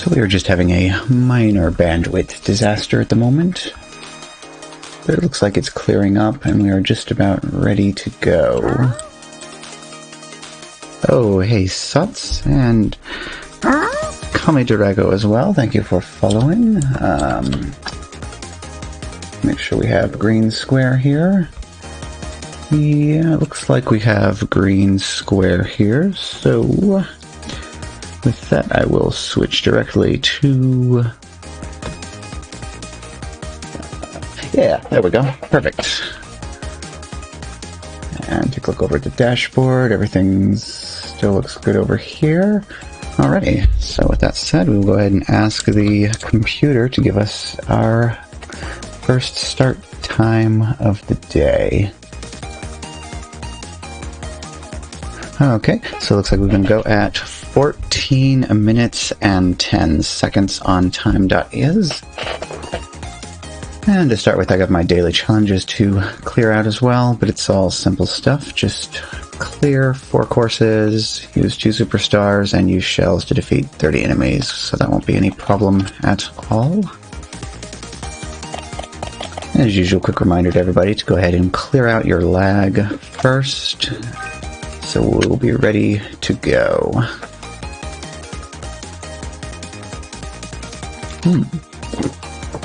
So we are just having a minor bandwidth disaster at the moment, but it looks like it's clearing up and we are just about ready to go. Oh, hey Suts, and Kami Durago as well, thank you for following. Make sure we have green square here. Yeah, looks like we have green square here, so With that, I will switch directly to... yeah, there we go. Perfect. And take a look over at the dashboard. Everything still looks good over here. Alrighty, so with that said, we will go ahead and ask the computer to give us our first start time of the day. Okay, so it looks like we're going to go at 14 minutes and 10 seconds on time.is. And to start with, I got my daily challenges to clear out as well, but it's all simple stuff. Just clear 4 courses, use 2 superstars, and use shells to defeat 30 enemies, so that won't be any problem at all. As usual, quick reminder to everybody to go ahead and clear out your lag first, so we'll be ready to go.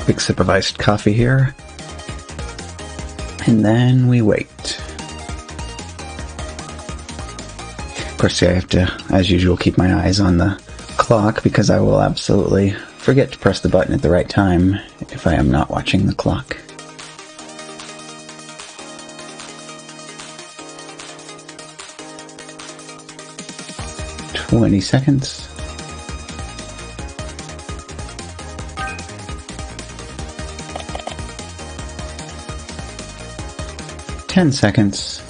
Big sip of iced coffee here. And then we wait. Of course, I have to, as usual, keep my eyes on the clock because I will absolutely forget to press the button at the right time if I am not watching the clock. "20 seconds. "10 seconds.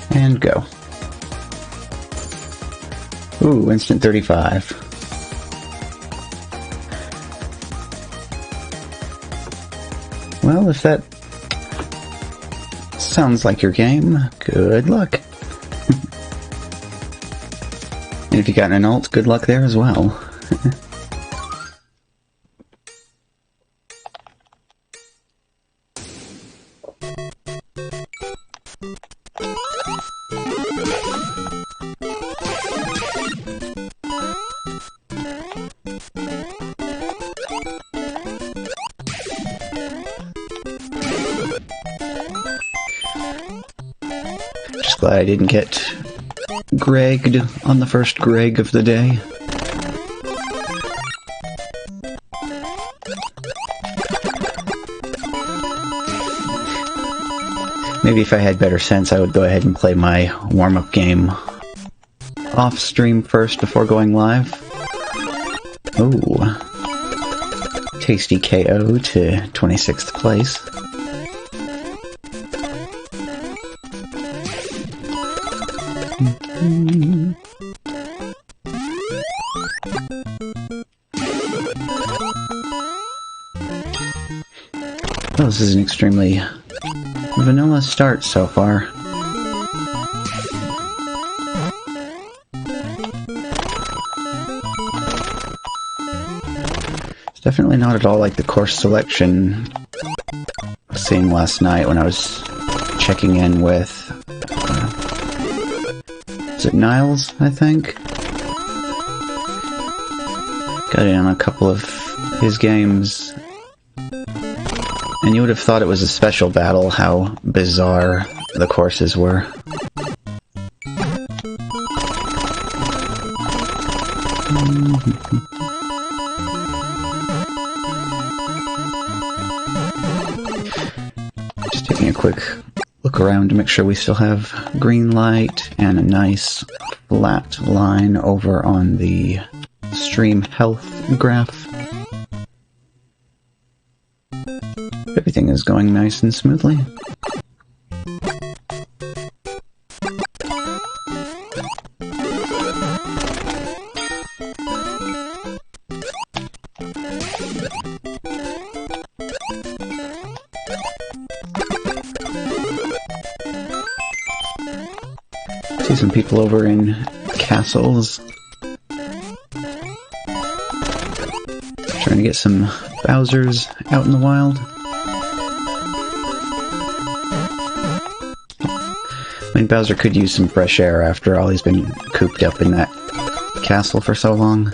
And go. Ooh, instant 35. Well, if that sounds like your game, good luck. And if you got an ult, good luck there as well. Just glad I didn't get Gregged on the first Greg of the day. Maybe if I had better sense, I would go ahead and play my warm-up game off stream first before going live. Ooh. Tasty KO to 26th place. Well, this is an extremely vanilla start so far. It's definitely not at all like the course selection I was seeing last night when I was checking in with is it Niles, I think? Got in on a couple of his games, and you would have thought it was a special battle how bizarre the courses were. Just taking a quick look around to make sure we still have green light and a nice flat line over on the stream health graph. Everything is going nice and smoothly. See some people over in castles. Trying to get some Bowsers out in the wild. I mean, Bowser could use some fresh air after all. He's been cooped up in that castle for so long.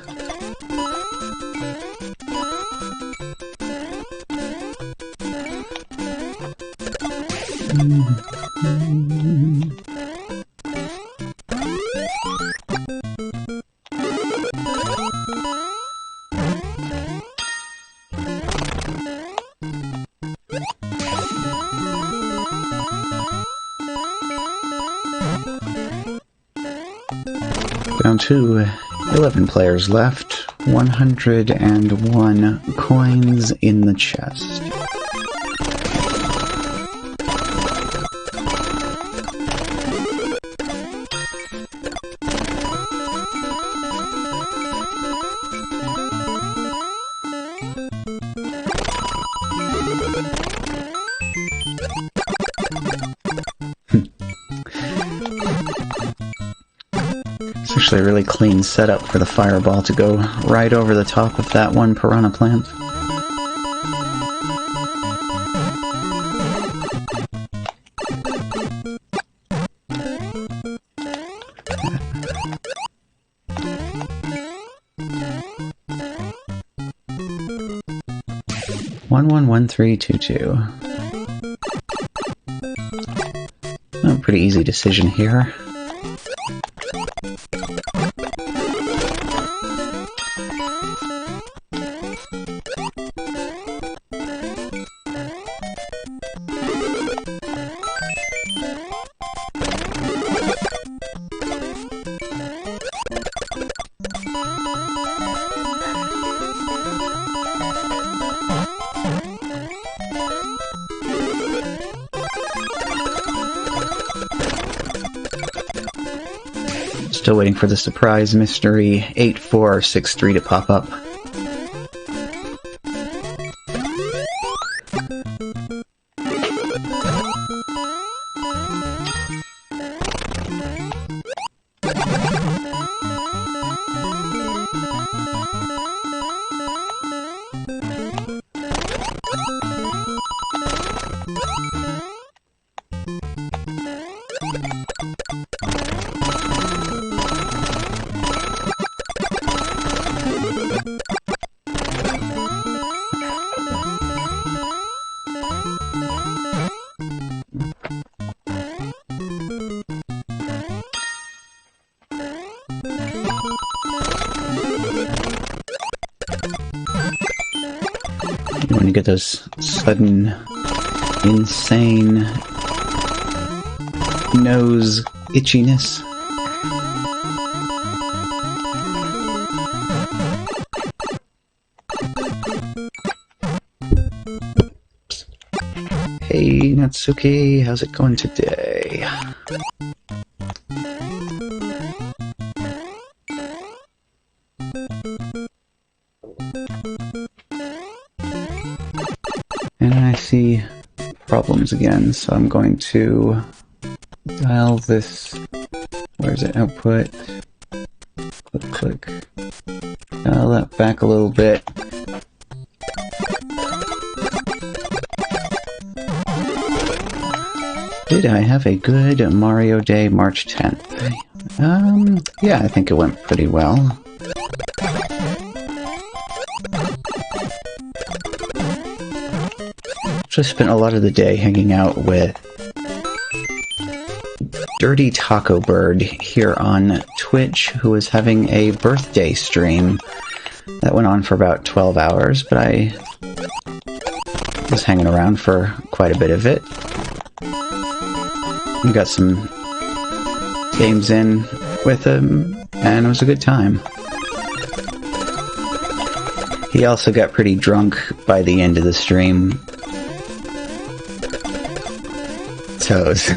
Down to 11 players left. 101 coins in the chest. It's actually a really clean setup for the fireball to go right over the top of that one piranha plant. One one 1322. Oh, pretty easy decision here. Still waiting for the surprise mystery 8463 to pop up. When you get those sudden, insane nose itchiness. Hey Natsuki, how's it going today? And I see problems again, so I'm going to dial this. Where's it? Output. Click, click. Dial that back a little bit. Did I have a good Mario Day March 10th? Yeah, I think it went pretty well. Just spent a lot of the day hanging out with Dirty Taco Bird here on Twitch, who was having a birthday stream that went on for about 12 hours, but I was hanging around for quite a bit of it. We got some games in with him, and it was a good time. He also got pretty drunk by the end of the stream. So it was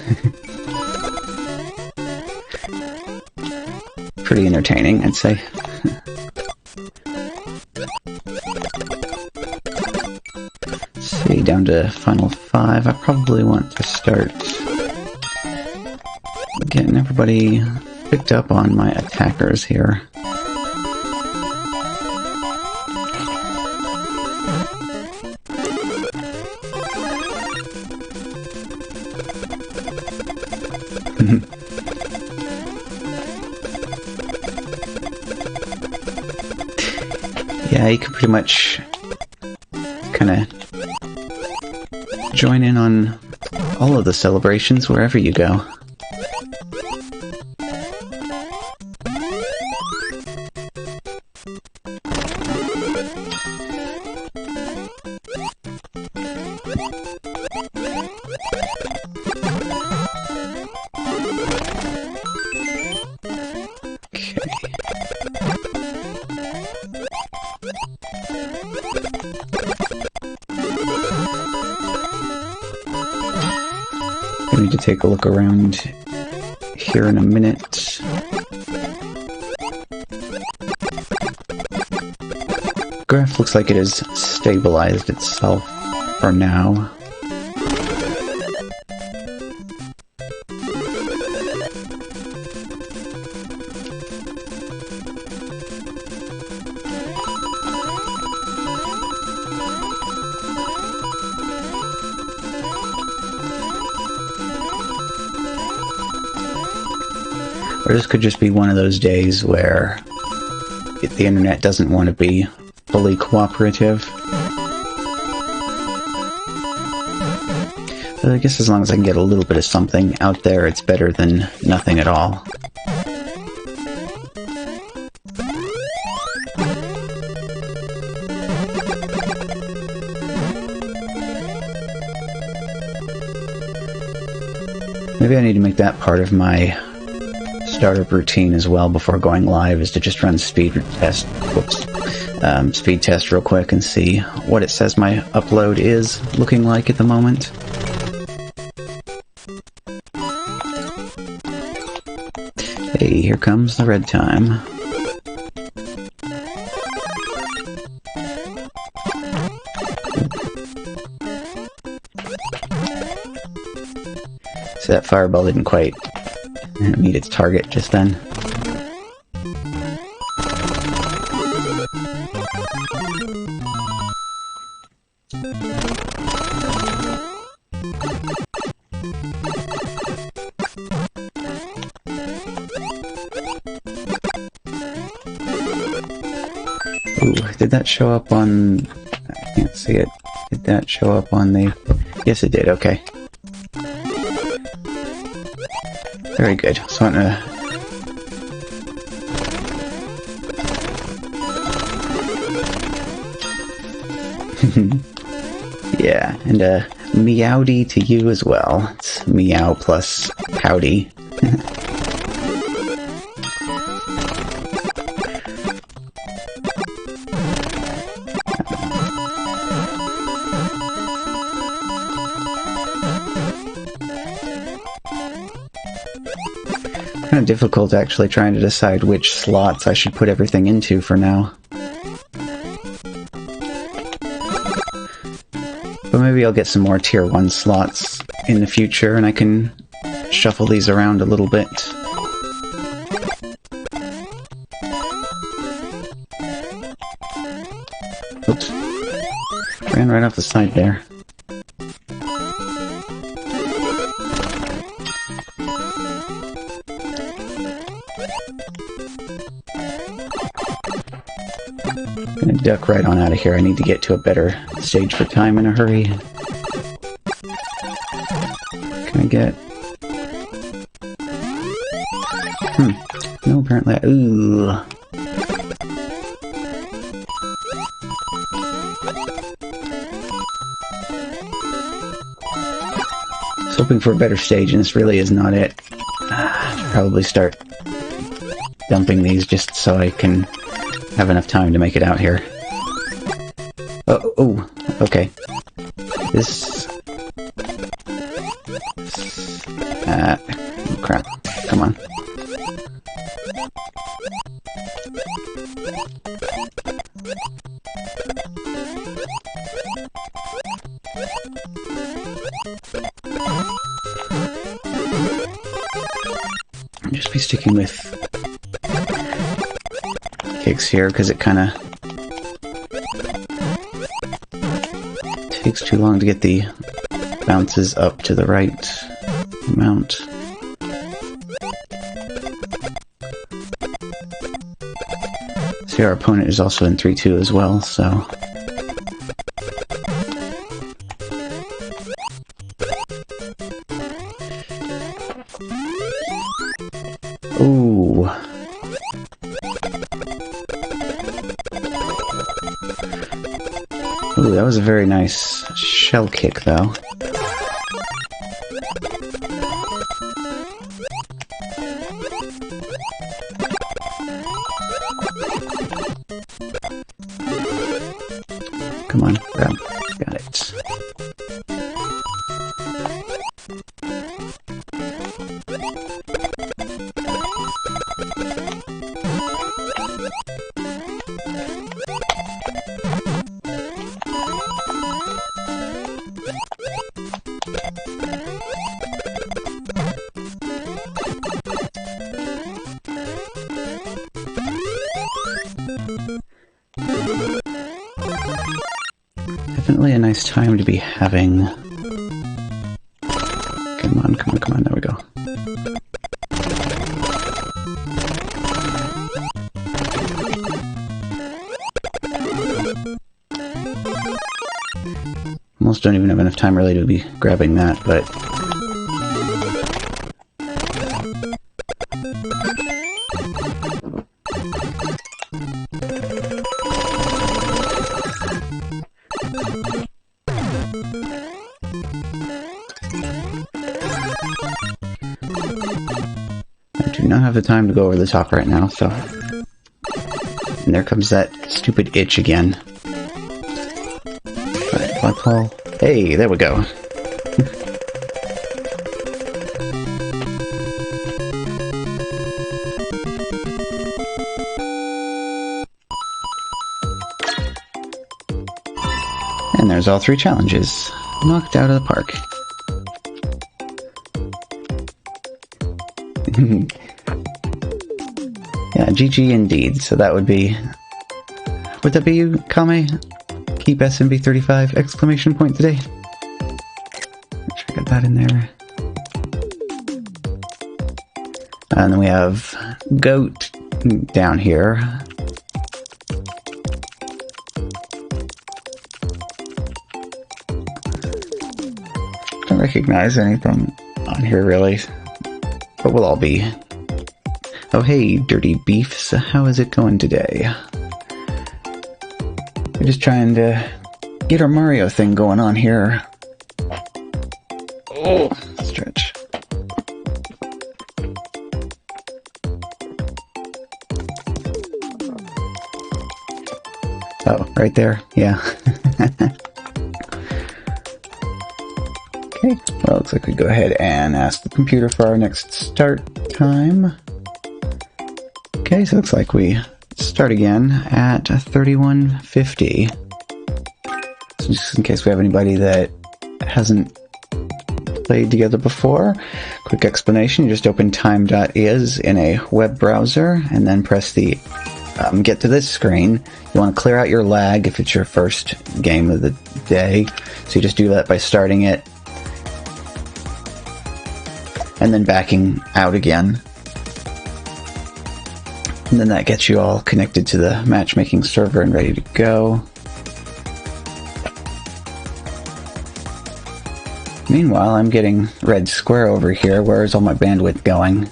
pretty entertaining, I'd say. Let's see, down to final 5. I probably want to start getting everybody picked up on my attackers here. Yeah, you can pretty much kind of join in on all of the celebrations wherever you go. Okay. need to take a look around here in a minute. Graph looks like it has stabilized itself for now. Or this could just be one of those days where the internet doesn't want to be fully cooperative. But I guess as long as I can get a little bit of something out there, it's better than nothing at all. Maybe I need to make that part of my startup routine as well before going live, is to just run speed test real quick and see what it says my upload is looking like at the moment. Hey, here comes the red time. So that fireball didn't quite meet its target just then. Ooh, did that show up on... I can't see it. Did that show up on the... Yes, it did, okay. Very good. So I'm gonna... Yeah, and meowdy to you as well. It's meow plus howdy. Kind of difficult actually trying to decide which slots I should put everything into for now. But maybe I'll get some more tier 1 slots in the future and I can shuffle these around a little bit. Oops. Ran right off the side there. Gonna duck right on out of here. I need to get to a better stage for time in a hurry. Can I get... No, apparently I... Ooh. I was hoping for a better stage, and this really is not it. I should probably start dumping these just so I can have enough time to make it out here. Oh, okay. This... oh crap. Come on. I'll just be sticking with kicks here because it kind of takes too long to get the bounces up to the right amount. See, our opponent is also in 3-2 as well, so... Ooh. Ooh, that was a very nice shell kick, though. Come on, grab. Got it. Definitely a nice time to be having. Come on, come on, come on, there we go. Almost don't even have enough time really to be grabbing that, but... I do not have the time to go over the top right now, so... And there comes that stupid itch again. Paul. Hey, there we go. And there's all 3 challenges. Knocked out of the park. Yeah, GG indeed. So that would be... Would that be you, Kame? Keep SMB35! Exclamation point today. Make sure I got that in there. And then we have Goat down here. Don't recognize anything on here really, but we'll all be. Oh hey, Dirty Beefs, how is it going today? We're just trying to get our Mario thing going on here. Oh, stretch. Oh, right there? Yeah. Okay, well, looks like we go ahead and ask the computer for our next start time. Okay, so it looks like we start again at 31:50. So just in case we have anybody that hasn't played together before, quick explanation, you just open time.is in a web browser and then press the get to this screen. You want to clear out your lag if it's your first game of the day. So you just do that by starting it and then backing out again. And then that gets you all connected to the matchmaking server and ready to go. Meanwhile, I'm getting red square over here. Where is all my bandwidth going?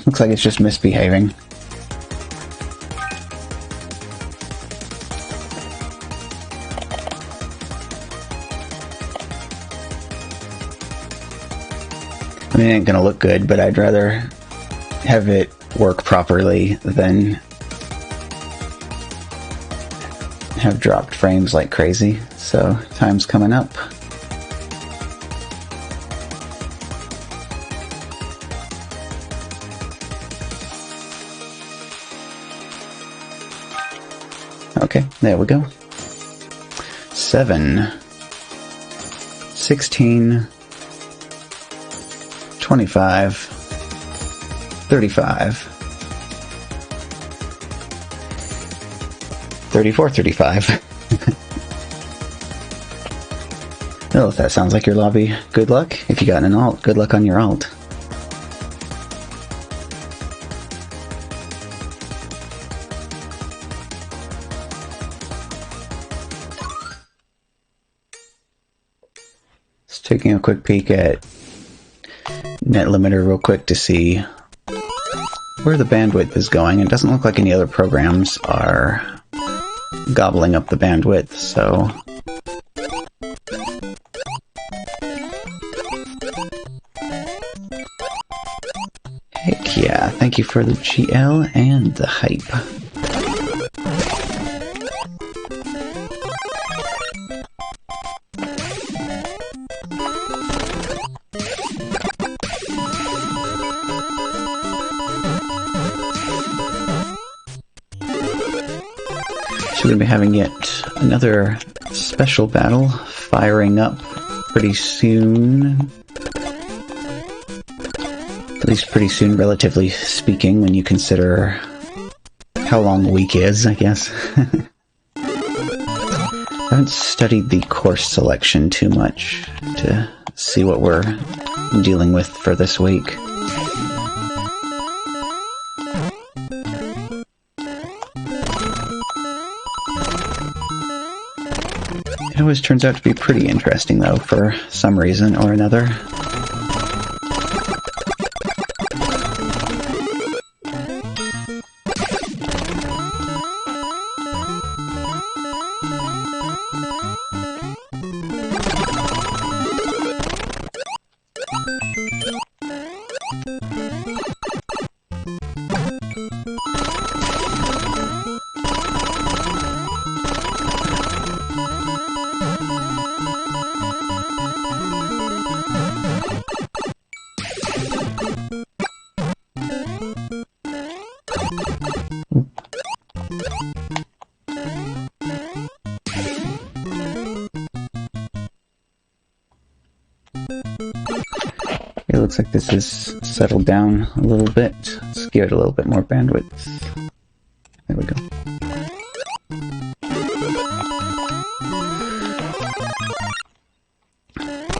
Looks like it's just misbehaving. I mean, it ain't gonna look good, but I'd rather have it work properly than have dropped frames like crazy. So, time's coming up. Okay, there we go. 7, 16, 25, 35, 34, 35. Well, if that sounds like your lobby, good luck. If you got an alt, good luck on your alt. Just taking a quick peek at Net Limiter real quick to see where the bandwidth is going. It doesn't look like any other programs are gobbling up the bandwidth, so heck yeah, thank you for the GL and the hype. So we're going to be having yet another special battle firing up pretty soon. At least pretty soon, relatively speaking, when you consider how long a week is, I guess. I haven't studied the course selection too much to see what we're dealing with for this week. It always turns out to be pretty interesting, though, for some reason or another. It looks like this is settled down a little bit. Let's give it a little bit more bandwidth. There we go.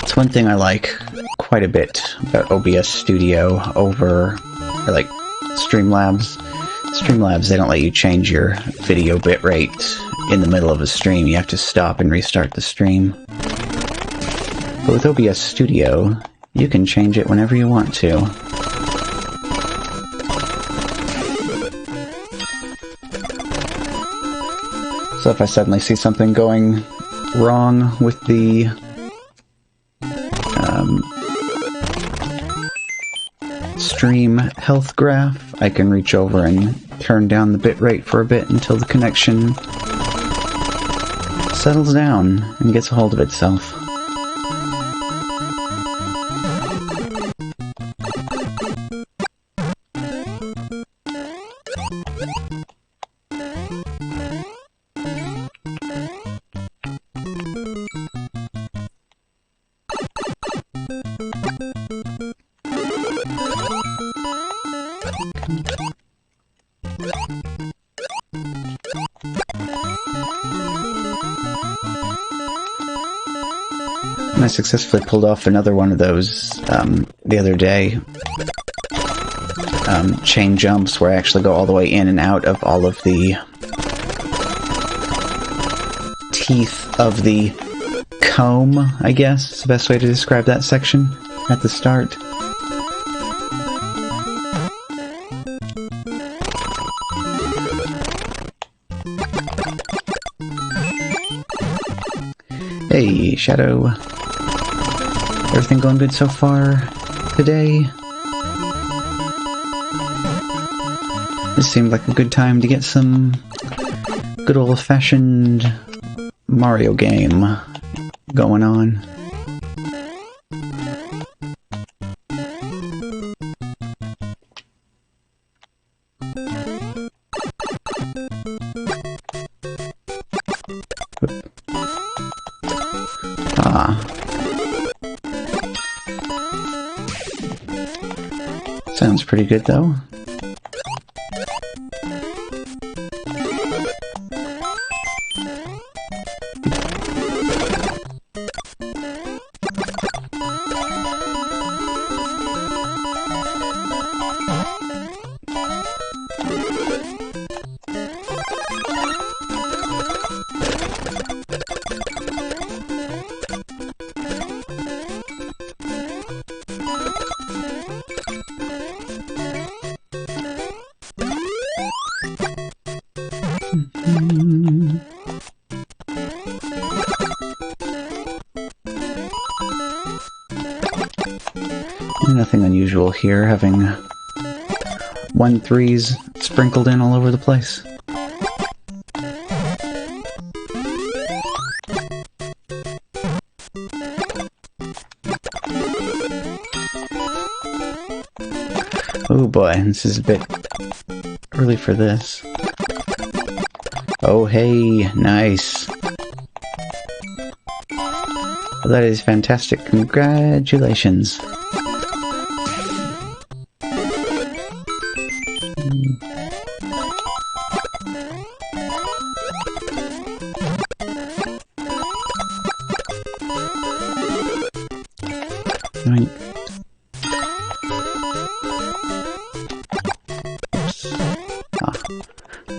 It's one thing I like quite a bit about OBS Studio over, like, Streamlabs. Streamlabs, they don't let you change your video bitrate in the middle of a stream. You have to stop and restart the stream. But with OBS Studio, you can change it whenever you want to. So if I suddenly see something going wrong with the stream health graph, I can reach over and turn down the bitrate for a bit until the connection settles down and gets a hold of itself. I successfully pulled off another one of those the other day. Chain jumps where I actually go all the way in and out of all of the teeth of the comb, I guess is the best way to describe that section at the start. Hey, Shadow. Everything going good so far today? This seemed like a good time to get some good old-fashioned Mario game going on. Sounds pretty good, though. Nothing unusual here, having 1-3s sprinkled in all over the place. Oh boy, this is a bit early for this. Oh hey, nice. Well, that is fantastic. Congratulations.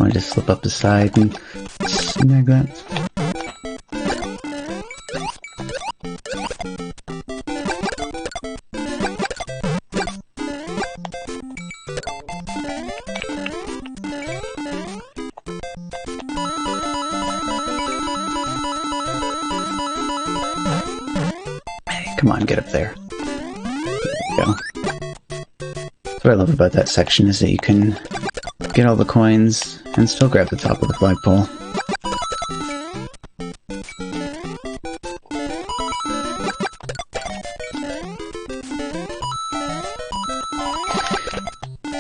Want to just slip up the side and snag that? Come on, get up there. There we go. What I love about that section is that you can get all the coins and still grab the top of the flagpole.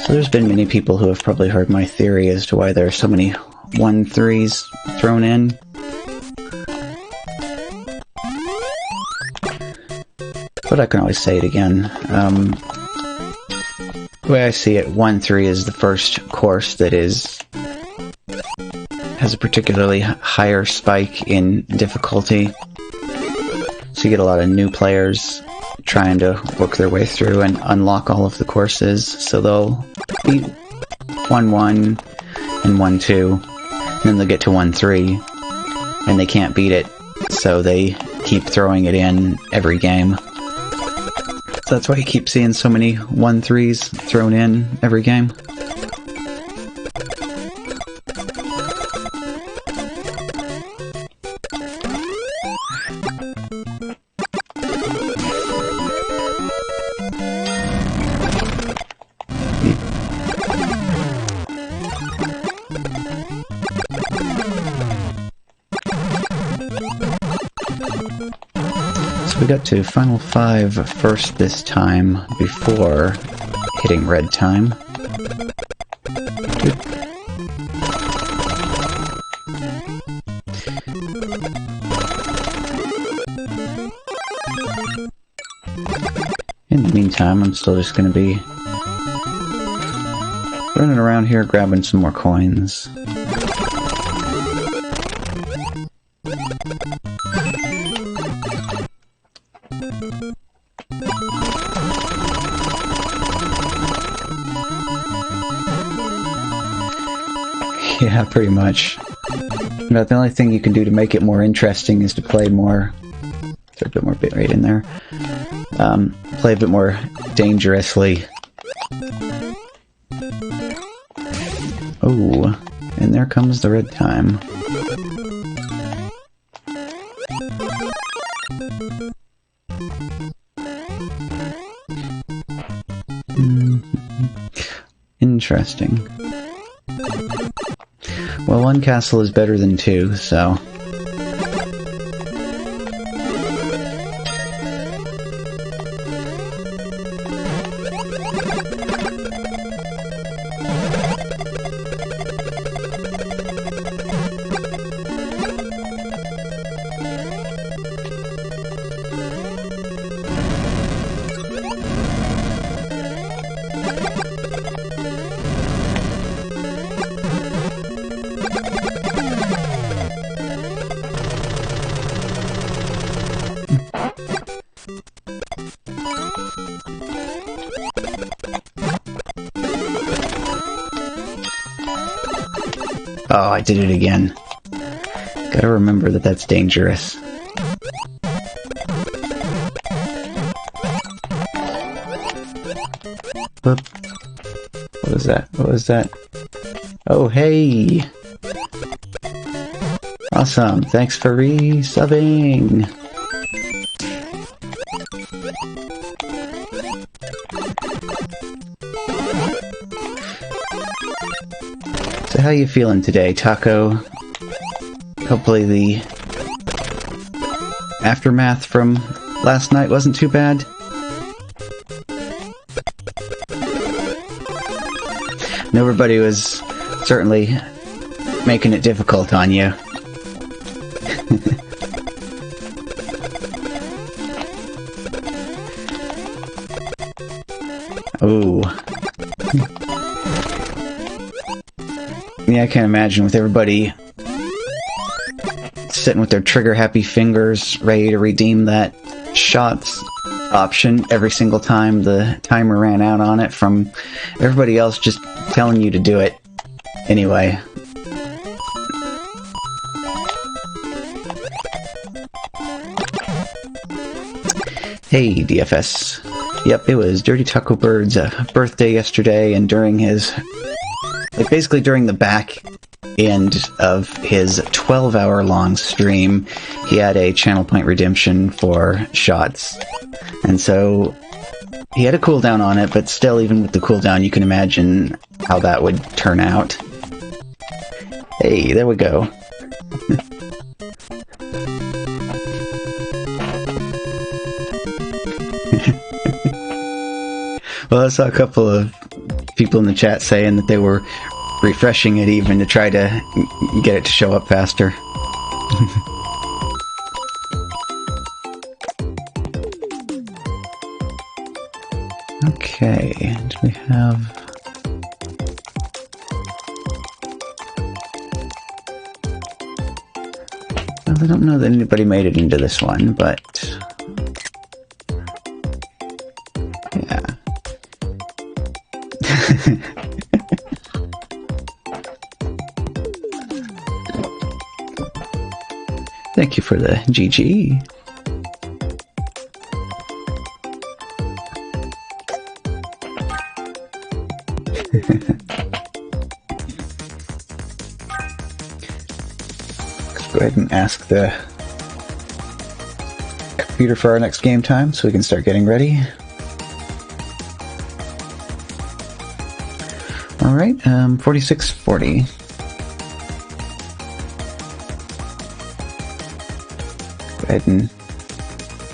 So there's been many people who have probably heard my theory as to why there are so many 1-3s thrown in. But I can always say it again. The way I see it, 1-3 is the first course that has a particularly higher spike in difficulty. So you get a lot of new players trying to work their way through and unlock all of the courses. So they'll beat 1-1 and 1-2, and then they'll get to 1-3, and they can't beat it, so they keep throwing it in every game. So that's why you keep seeing so many 1-3s thrown in every game. We got to Final 5 first this time before hitting red time. Good. In the meantime, I'm still just going to be running around here grabbing some more coins. Yeah, pretty much. But the only thing you can do to make it more interesting is to play more... There's a bit more bitrate in there. Play a bit more dangerously. Oh, and there comes the red time. Interesting. Well, one castle is better than two, so... Oh, I did it again. Gotta remember that that's dangerous. Whoop. What was that? What was that? Oh, hey! Awesome, thanks for resubbing! So how you feeling today, Taco? Hopefully the aftermath from last night wasn't too bad? And everybody was certainly making it difficult on you. Oh. Yeah, I can't imagine with everybody sitting with their trigger-happy fingers ready to redeem that shots option every single time the timer ran out on it from everybody else just telling you to do it anyway. Hey, DFS. Yep, it was Dirty Taco Bird's birthday yesterday, and during his... like, basically during the back end of his 12-hour-long stream, he had a channel point redemption for shots. And so, he had a cooldown on it, but still, even with the cooldown, you can imagine how that would turn out. Hey, there we go. Well, I saw a couple of people in the chat saying that they were refreshing it even to try to get it to show up faster. Okay, do we have... well, I don't know that anybody made it into this one, but... yeah. Thank you for the GG. Let's go ahead and ask the computer for our next game time so we can start getting ready. Alright, 4640. Go ahead and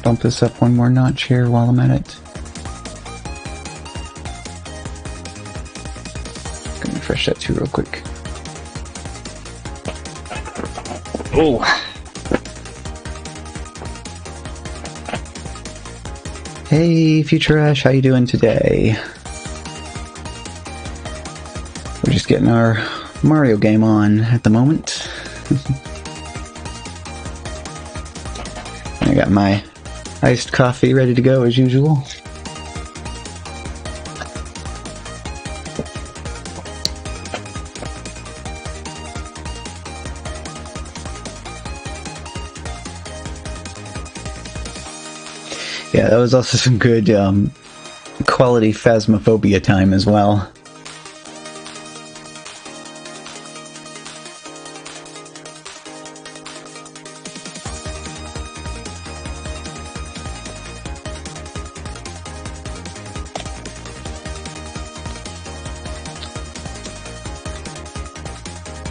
bump this up one more notch here while I'm at it. Gonna refresh that too real quick. Oh! Hey, Future Ash, how you doing today? We're just getting our Mario game on at the moment. I got my iced coffee ready to go as usual. Yeah, that was also some good quality Phasmophobia time as well.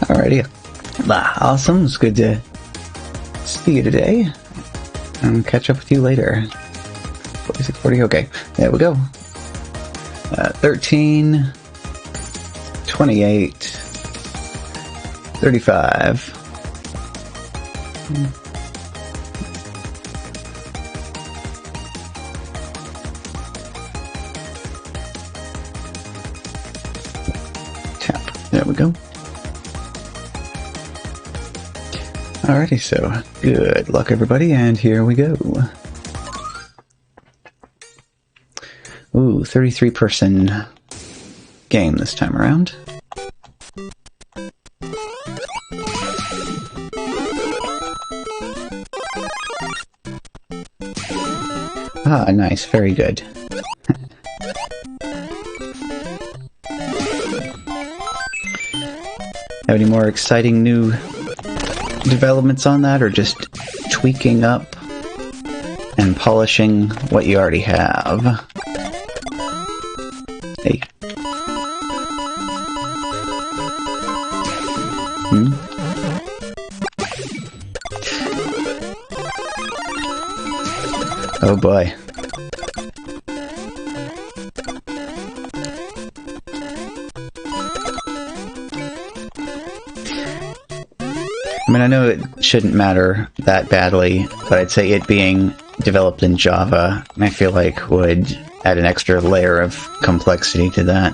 Alrighty. Awesome. It's good to see you today. And catch up with you later. 4640. Okay. There we go. 13, 28, 35. Tap. There we go. Alrighty, so good luck everybody, and here we go. Ooh, 33-person game this time around. Ah, nice, very good. Have any more exciting new developments on that, or just tweaking up and polishing what you already have? Hey. Oh boy. I mean, I know it shouldn't matter that badly, but I'd say it being developed in Java, I feel like would add an extra layer of complexity to that.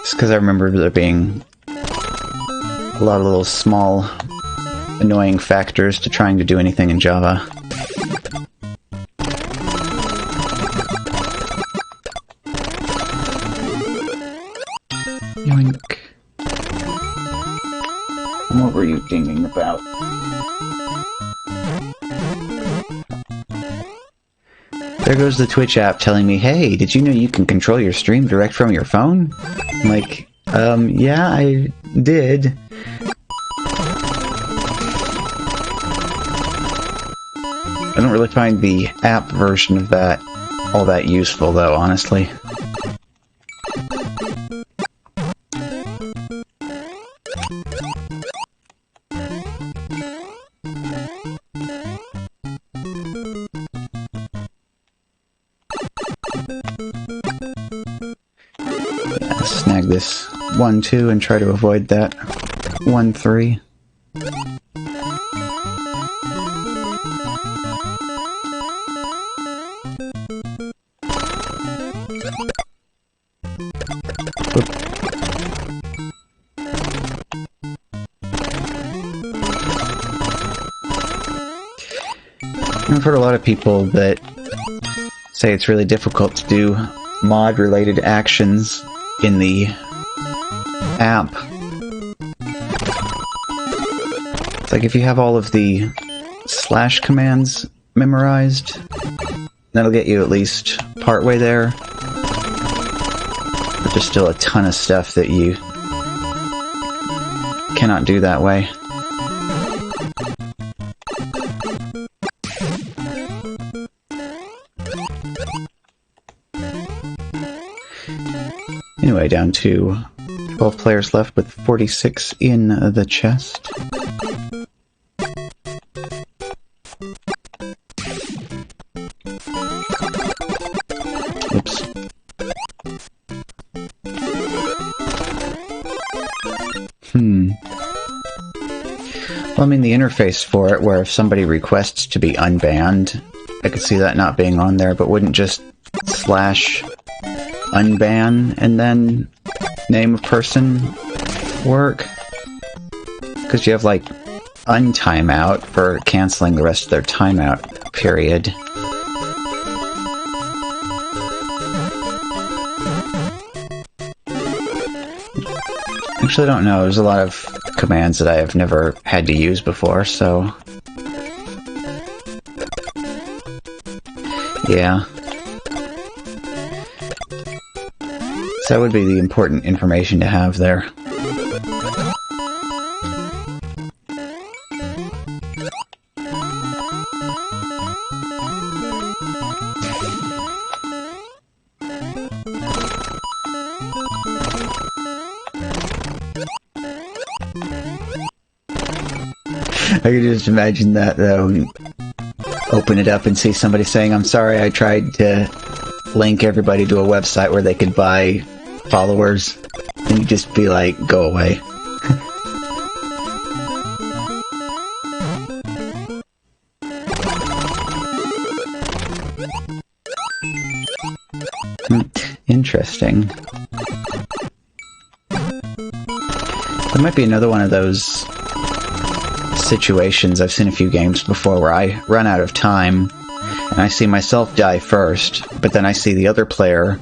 Just because I remember there being a lot of little small, annoying factors to trying to do anything in Java. Yoink. What were you thinking about? There goes the Twitch app telling me, hey, did you know you can control your stream direct from your phone? I'm like, yeah, I did. I don't really find the app version of that all that useful, though, honestly. Yeah, snag this 1-2 and try to avoid that 1-3. I've heard a lot of people that say it's really difficult to do mod-related actions in the app. It's like if you have all of the slash commands memorized, that'll get you at least partway there. But there's still a ton of stuff that you cannot do that way. Anyway, down to 12 players left with 46 in the chest. Oops. Well, I mean, the interface for it, where if somebody requests to be unbanned, I could see that not being on there, but wouldn't just slash unban and then name of person work? Because you have like untimeout for canceling the rest of their timeout period. Actually, I don't know. There's a lot of commands that I have never had to use before, so yeah. So that would be the important information to have there. I could just imagine that, though. Open it up and see somebody saying, I'm sorry, I tried to link everybody to a website where they could buy followers, and you just be like, go away. Interesting. There might be another one of those situations I've seen a few games before where I run out of time and I see myself die first, but then I see the other player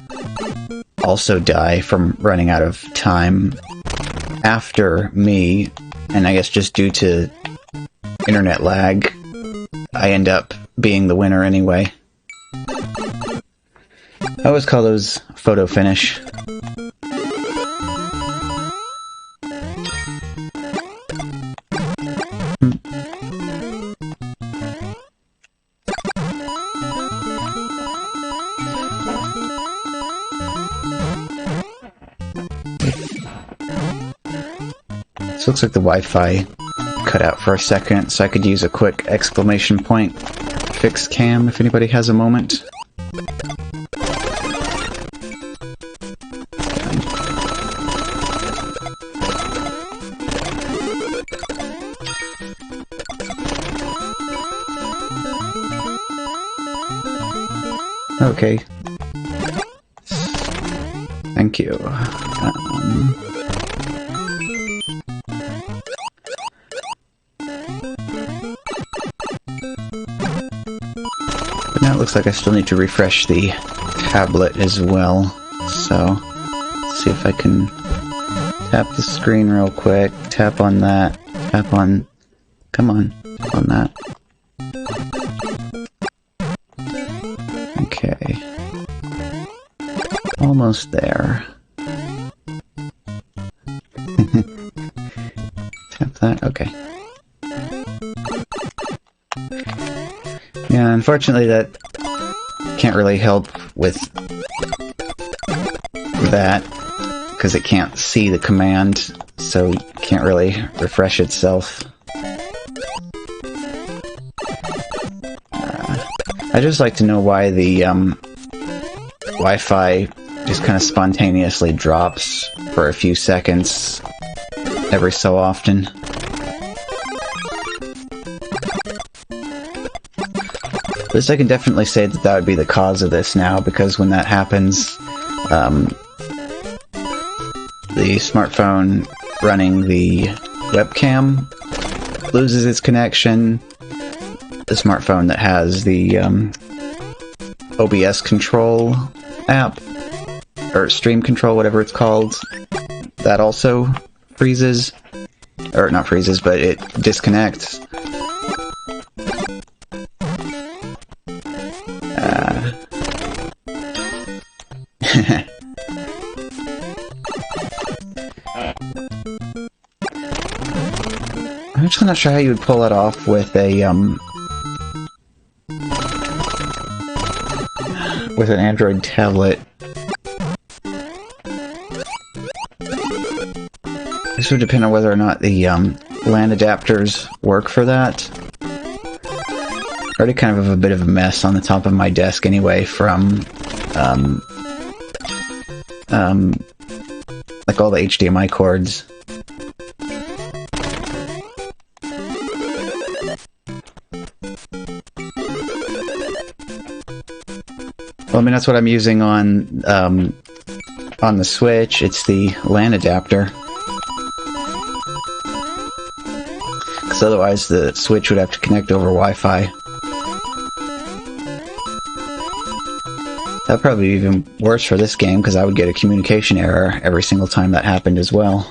also die from running out of time after me, and I guess just due to internet lag, I end up being the winner anyway. I always call those photo finish. This looks like the Wi-Fi cut out for a second, so I could use a quick exclamation point fix cam if anybody has a moment. Okay. Thank you. But now it looks like I still need to refresh the tablet as well. So, let's see if I can tap the screen real quick, tap on that, tap on... Come on, tap on that. Okay. Almost there. Tap that. Okay. Yeah, unfortunately that can't really help with that, because it can't see the command, so it can't really refresh itself. I just like to know why the Wi-Fi just kind of spontaneously drops for a few seconds every so often. At least I can definitely say that that would be the cause of this now, because when that happens, the smartphone running the webcam loses its connection. The smartphone that has the OBS control app, or stream control, whatever it's called, that also freezes. Or not freezes, but it disconnects. I'm actually not sure how you would pull that off with a with an Android tablet. This would depend on whether or not the LAN adapters work for that. Already kind of a bit of a mess on the top of my desk anyway from like all the HDMI cords. Well, I mean, that's what I'm using on the Switch. It's the LAN adapter. Because otherwise the Switch would have to connect over Wi-Fi. That'd probably be even worse for this game, because I would get a communication error every single time that happened as well.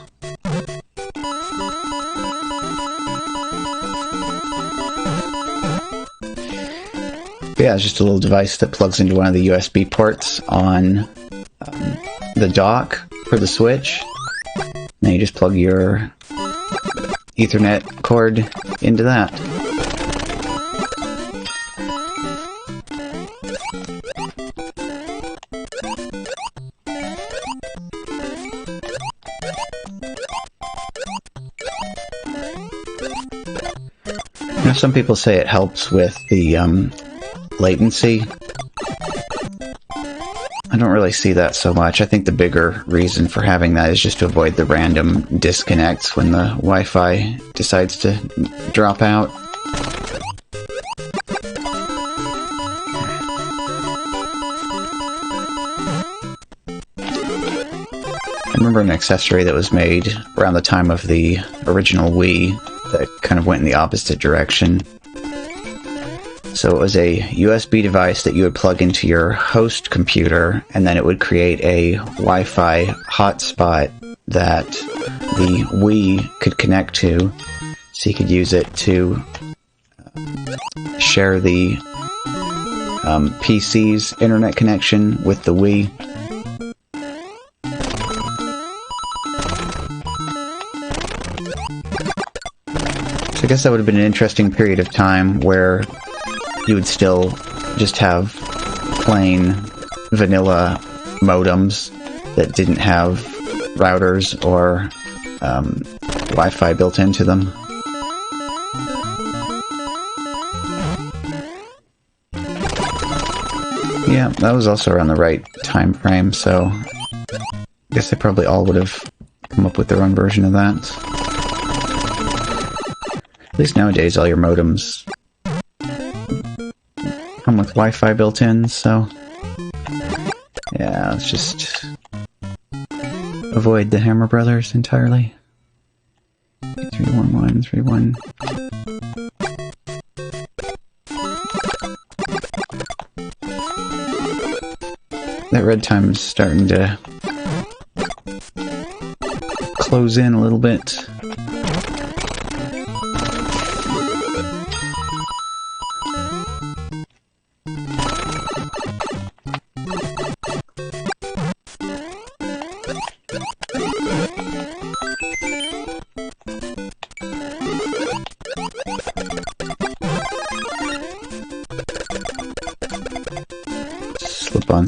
Yeah, it's just a little device that plugs into one of the USB ports on the dock for the Switch. Then you just plug your Ethernet cord into that. You know, some people say it helps with the latency. I don't really see that so much. I think the bigger reason for having that is just to avoid the random disconnects when the Wi-Fi decides to drop out. I remember an accessory that was made around the time of the original Wii that kind of went in the opposite direction. So it was a USB device that you would plug into your host computer, and then it would create a Wi-Fi hotspot that the Wii could connect to, so you could use it to share the PC's internet connection with the Wii. So I guess that would have been an interesting period of time where you would still just have plain vanilla modems that didn't have routers or Wi-Fi built into them. Yeah, that was also around the right time frame, so I guess they probably all would have come up with their own version of that. At least nowadays all your modems come with Wi-Fi built in, so yeah, let's just avoid the Hammer Brothers entirely. 31131. That red time is starting to close in a little bit.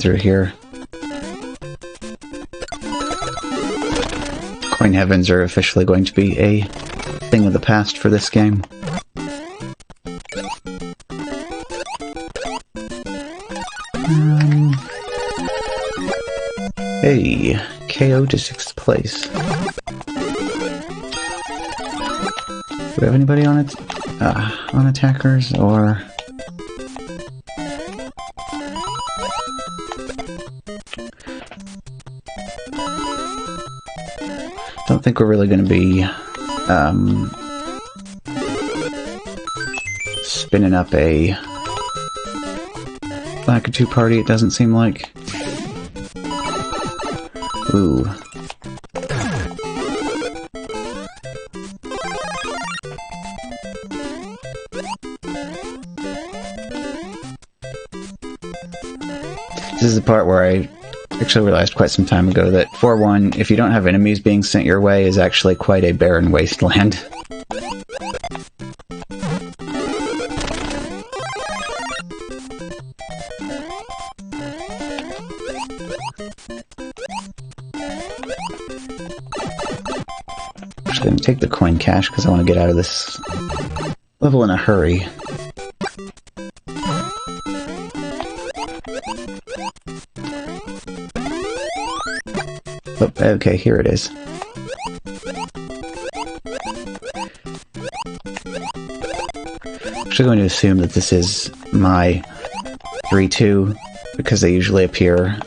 heavens are here. Coin heavens are officially going to be a thing of the past for this game. Hey, KO to 6th place. Do we have anybody on it? On attackers, or... Don't think we're really going to be, spinning up a Lakitu party, it doesn't seem like. Ooh. This is the part where I actually realized quite some time ago that 4-1, if you don't have enemies being sent your way, is actually quite a barren wasteland. Actually, I'm gonna take the coin cache because I want to get out of this level in a hurry. Oh, okay, here it is. I'm actually going to assume that this is my 3-2, because they usually appear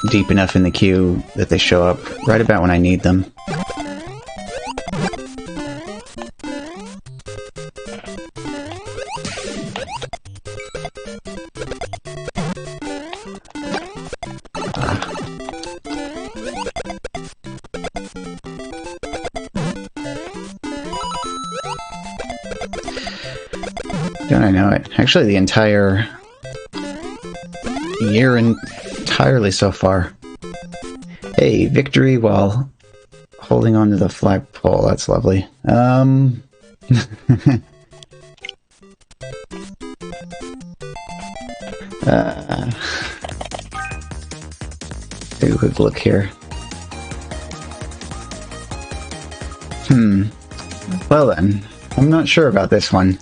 deep enough in the queue that they show up right about when I need them. Don't I know it? Actually, the entire year entirely so far. Hey, victory while holding on to the flagpole. That's lovely. Take a quick look here. Well then, I'm not sure about this one.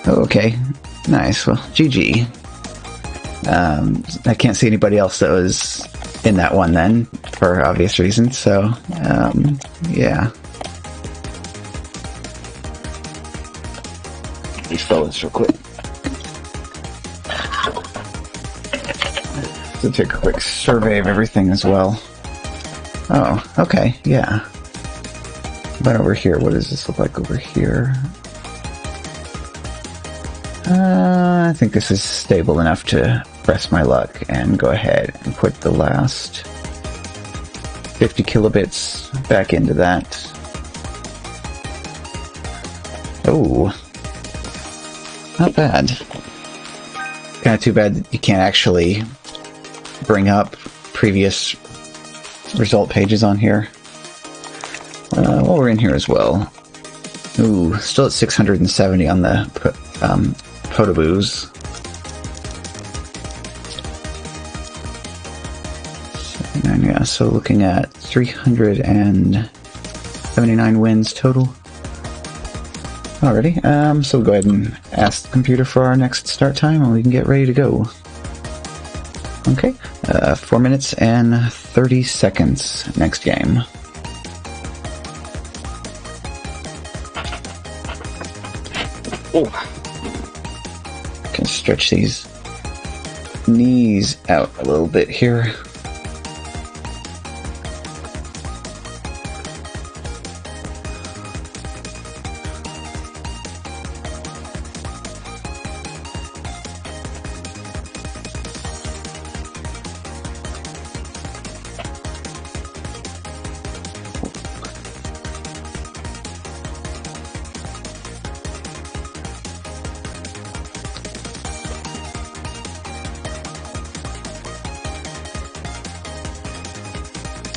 Okay, nice. Well, GG. I can't see anybody else that was in that one then, for obvious reasons, so, yeah. Restart this real quick. So take a quick survey of everything as well. Oh, okay, yeah. But over here, what does this look like over here? I think this is stable enough to press my luck and go ahead and put the last 50 kilobits back into that. Oh, not bad. Kind of too bad that you can't actually bring up previous result pages on here. While we're in here as well. Ooh, still at 670 on the Potoboos. Yeah, so looking at 379 wins total. Alrighty, so we'll go ahead and ask the computer for our next start time and we can get ready to go. Okay, 4 minutes and 30 seconds next game. Oh. Can stretch these knees out a little bit here.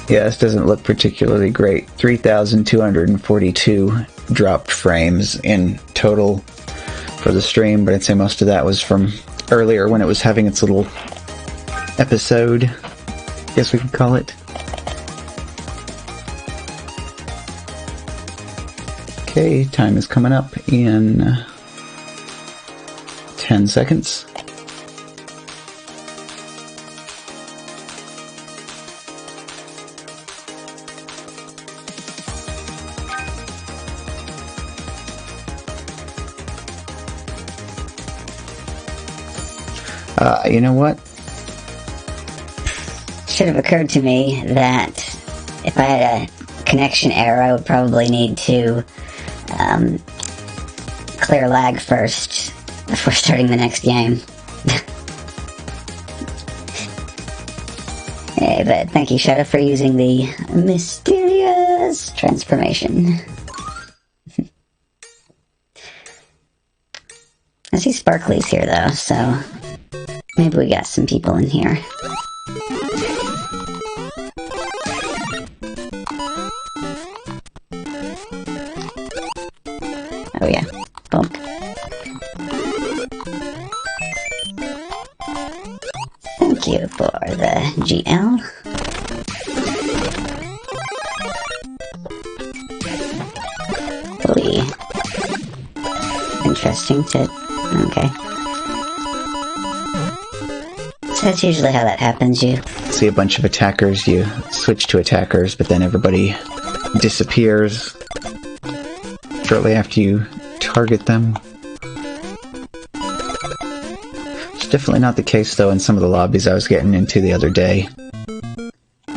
Yeah, this doesn't look particularly great. 3,242 dropped frames in total for the stream, but I'd say most of that was from earlier when it was having its little episode, I guess we could call it. Okay, time is coming up in 10 seconds. You know what? Should have occurred to me that if I had a connection error, I would probably need to clear lag first before starting the next game. Hey, but thank you, Shadow, for using the mysterious transformation. I see Sparkly's here, though, so maybe we got some people in here. Oh yeah, boom. Thank you for the GL. Really interesting to... okay. So that's usually how that happens. You see a bunch of attackers, you switch to attackers, but then everybody disappears shortly after you target them. It's definitely not the case, though, in some of the lobbies I was getting into the other day. I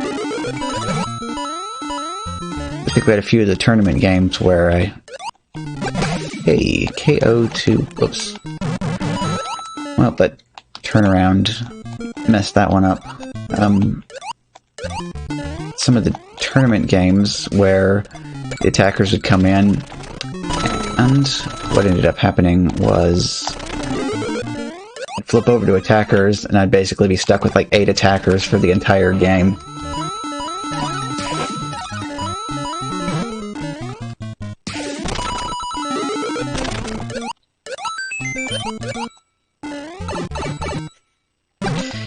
think we had a few of the tournament games where I... Hey, KO2... Whoops. Well, but turnaround messed that one up. Some of the tournament games where the attackers would come in, and what ended up happening was I'd flip over to attackers, and I'd basically be stuck with like 8 attackers for the entire game.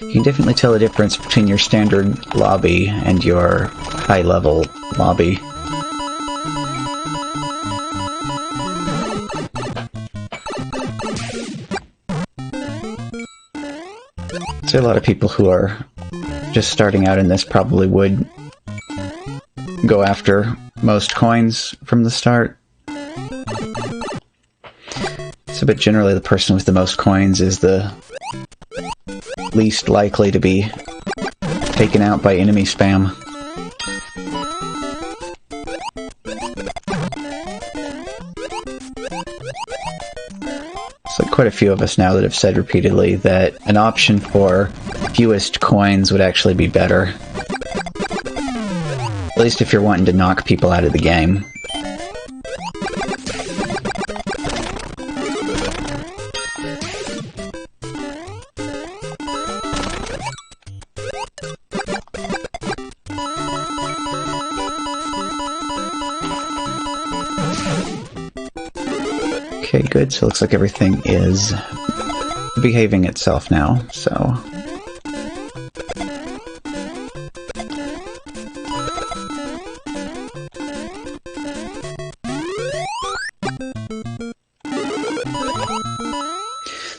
You can definitely tell the difference between your standard lobby and your high-level lobby. So a lot of people who are just starting out in this probably would go after most coins from the start. So, but generally the person with the most coins is the least likely to be taken out by enemy spam. So quite a few of us now that have said repeatedly that an option for fewest coins would actually be better. At least if you're wanting to knock people out of the game. Okay, good. So it looks like everything is behaving itself now, so...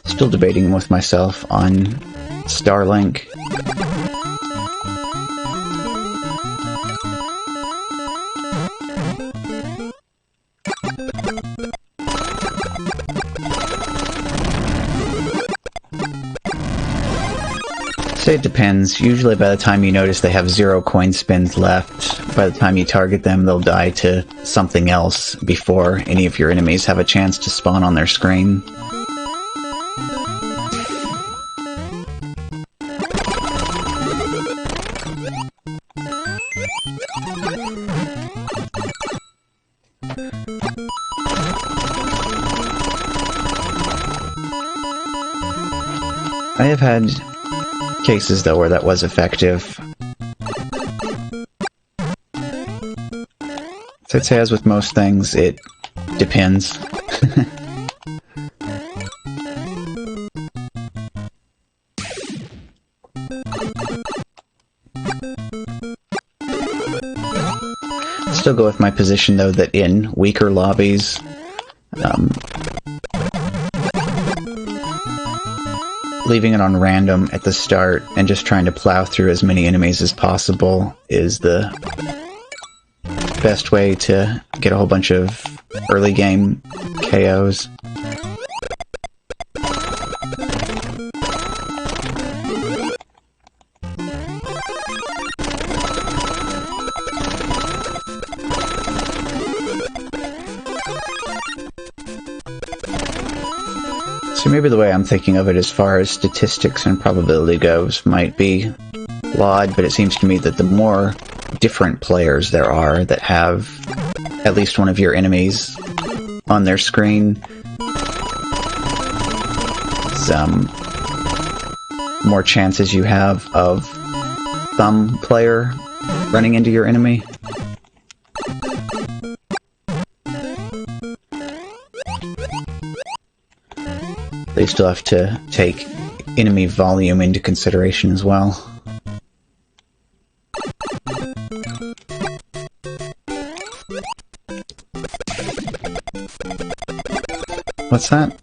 Still debating with myself on Starlink. Say it depends. Usually by the time you notice they have 0 coin spins left, by the time you target them, they'll die to something else before any of your enemies have a chance to spawn on their screen. I have had cases, though, where that was effective. So I'd say, as with most things, it depends. Still go with my position, though, that in weaker lobbies, leaving it on random at the start and just trying to plow through as many enemies as possible is the best way to get a whole bunch of early game KOs. So maybe the way I'm thinking of it as far as statistics and probability goes might be flawed, but it seems to me that the more different players there are that have at least one of your enemies on their screen, some more chances you have of some player running into your enemy. They still have to take enemy volume into consideration as well. What's that?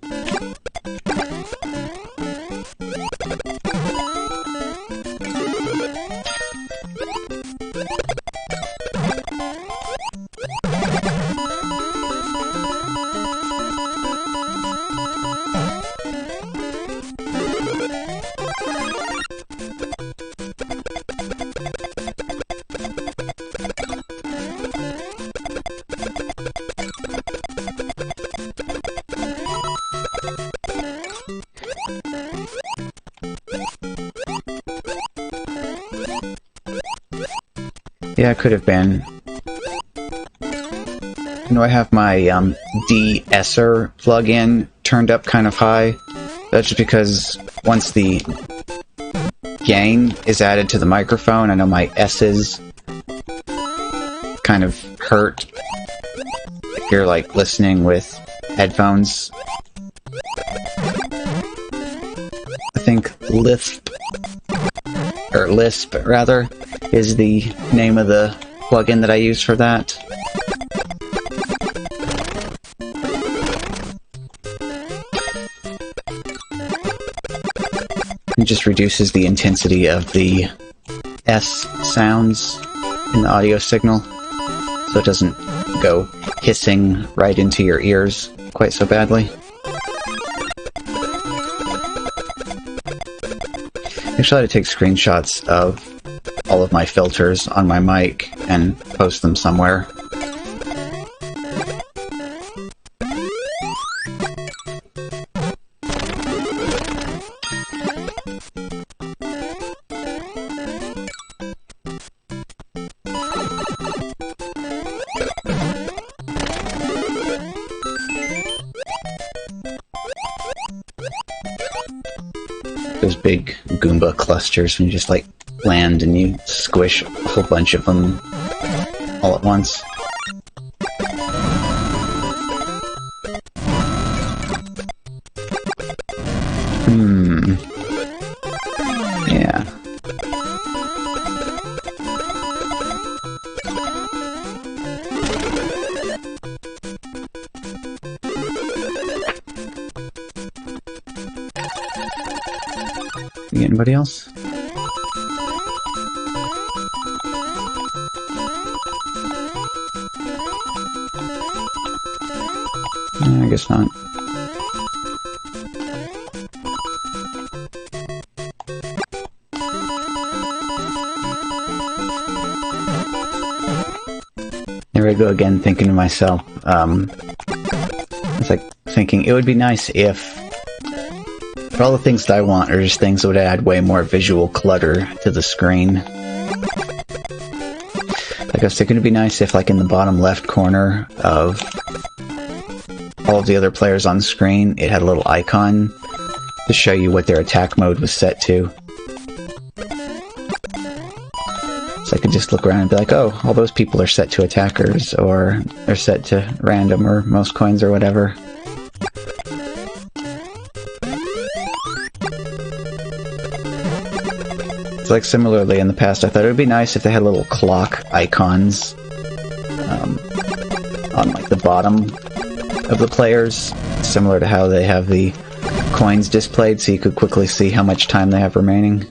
Yeah, it could have been. You know, I have my de-esser plugin turned up kind of high. That's just because once the gain is added to the microphone, I know my S's kind of hurt if you're like listening with headphones. I think Lisp rather, is the name of the plugin that I use for that. It just reduces the intensity of the S sounds in the audio signal, so it doesn't go hissing right into your ears quite so badly. Actually, I had to take screenshots of all of my filters on my mic and post them somewhere. Those big Goomba clusters when you just like land and you squish a whole bunch of them all at once. Yeah. Anybody else? I guess not. There I go again, thinking to myself, it's like thinking it would be nice if for all the things that I want are just things that would add way more visual clutter to the screen. Like I was thinking it'd be nice if, like, in the bottom left corner of all of the other players on screen, it had a little icon to show you what their attack mode was set to. So they could just look around and be like, oh, all those people are set to attackers, or they're set to random, or most coins, or whatever. It's like similarly in the past, I thought it would be nice if they had little clock icons on like the bottom of the players, similar to how they have the coins displayed, so you could quickly see how much time they have remaining.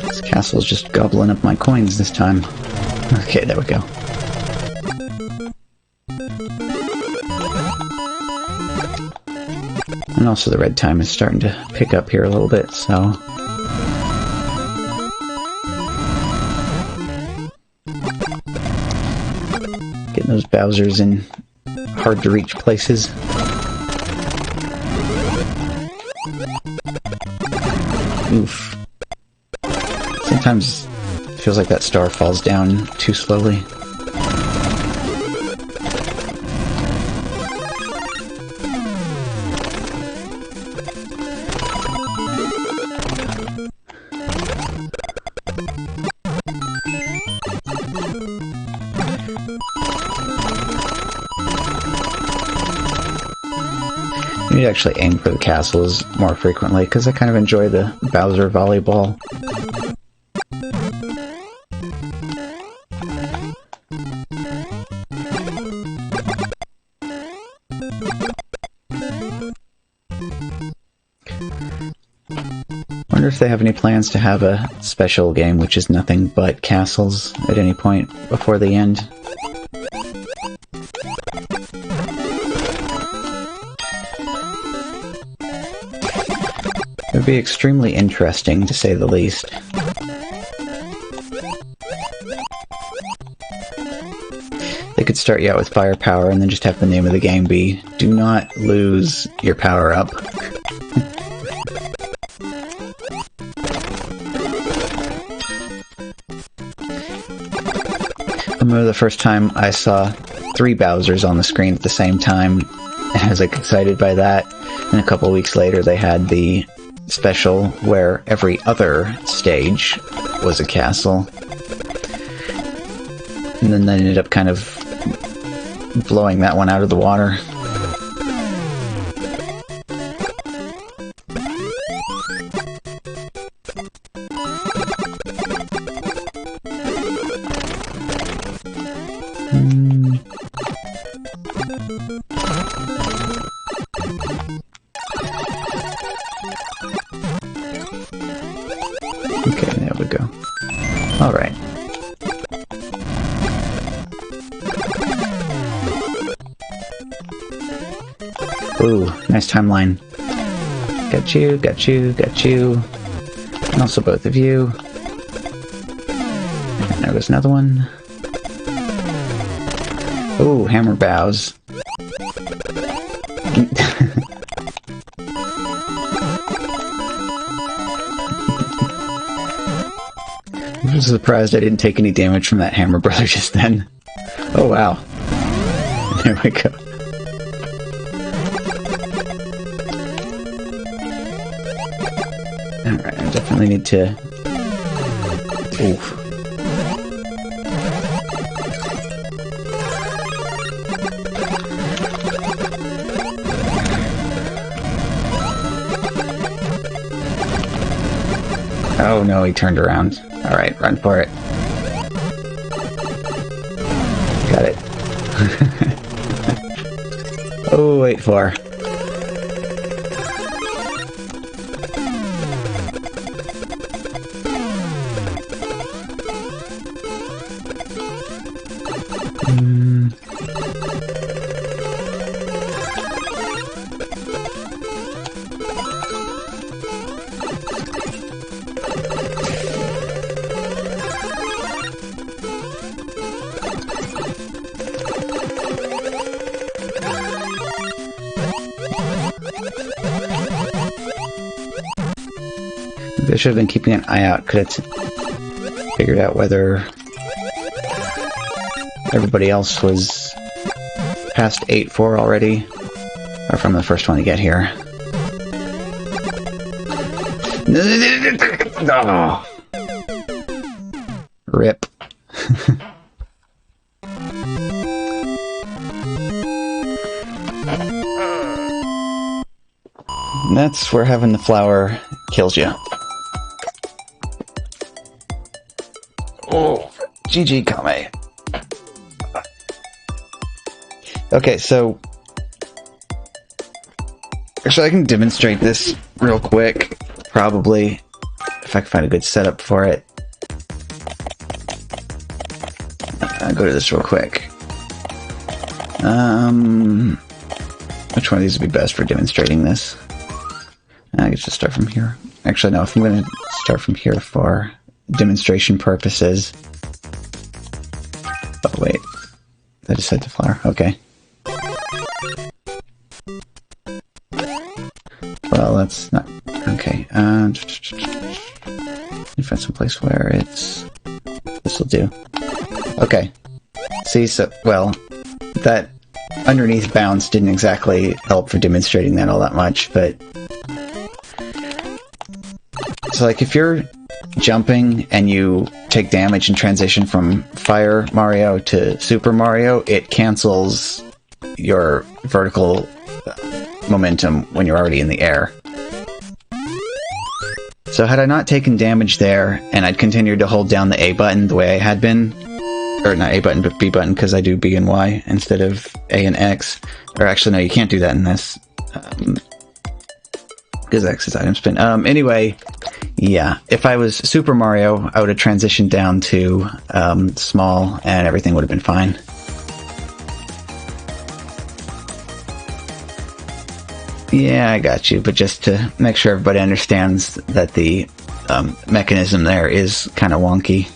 This castle's just gobbling up my coins this time. Okay, there we go. And also the red time is starting to pick up here a little bit, so... Getting those Bowsers in hard-to-reach places. Oof. Sometimes it feels like that star falls down too slowly. I need to actually aim for the castles more frequently, because I kind of enjoy the Bowser volleyball. Wonder if they have any plans to have a special game which is nothing but castles at any point before the end. It would be extremely interesting, to say the least. They could start you out with firepower and then just have the name of the game be, "Do not lose your power-up." I remember the first time I saw 3 Bowsers on the screen at the same time, and I was like excited by that. And a couple of weeks later they had the special where every other stage was a castle. And then they ended up kind of blowing that one out of the water. Okay, there we go. Alright. Ooh, nice timeline. Got you, got you, got you. And also both of you. And there goes another one. Ooh, hammer bows. I was surprised I didn't take any damage from that hammer brother just then. Oh wow. There we go. Alright, I definitely need to... Oof. Oh no, he turned around. Alright, run for it. Got it. Oh, wait for. I should have been keeping an eye out, because figured out whether everybody else was past 8-4 already, or from the first one to get here. Oh. Rip. That's where having the flower kills you. Oh, GG Kame. Okay, so actually I can demonstrate this real quick, probably, if I can find a good setup for it. I'll go to this real quick. Which one of these would be best for demonstrating this? I guess just start from here. Actually, no, if I'm going to start from here for demonstration purposes. Oh, wait. I just set the flower. Okay. Well, that's not... Okay. Let me find some place where it's... This'll do. Okay. See, so... Well, that underneath bounce didn't exactly help for demonstrating that all that much, but... So, like, if you're jumping and you take damage and transition from Fire Mario to Super Mario, it cancels your vertical momentum when you're already in the air. So had I not taken damage there, and I'd continued to hold down the A button the way I had been, or not A button, but B button, because I do B and Y instead of A and X, or actually, no, you can't do that in this, because X is item spin. Anyway, yeah, if I was Super Mario, I would have transitioned down to small, and everything would have been fine. Yeah, I got you, but just to make sure everybody understands that the mechanism there is kind of wonky.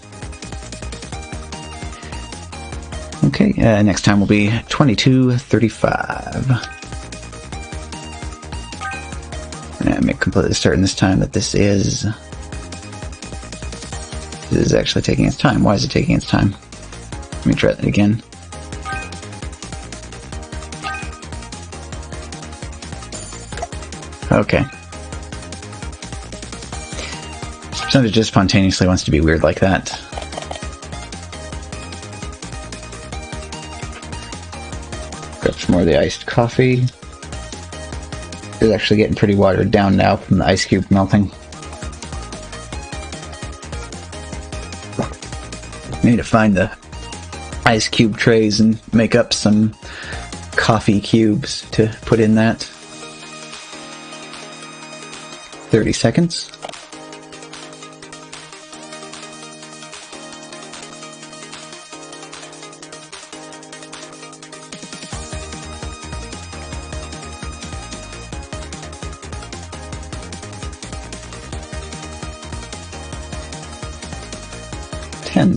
Okay, next time will be 22:35. I'm completely certain this time that this is actually taking its time. Why is it taking its time? Let me try that again. Okay. Sometimes it just spontaneously wants to be weird like that. Grab some more of the iced coffee. It's actually getting pretty watered down now from the ice cube melting. I need to find the ice cube trays and make up some coffee cubes to put in that. 30 seconds.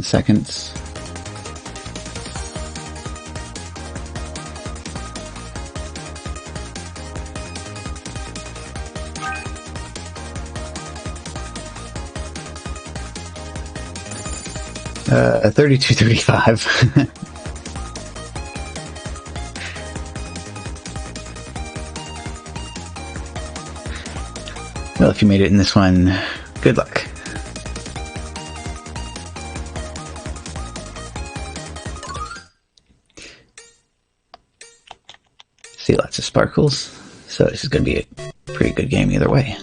Seconds. Uh, 32:35. Well, if you made it in this one, good luck. See lots of sparkles, so this is going to be a pretty good game either way.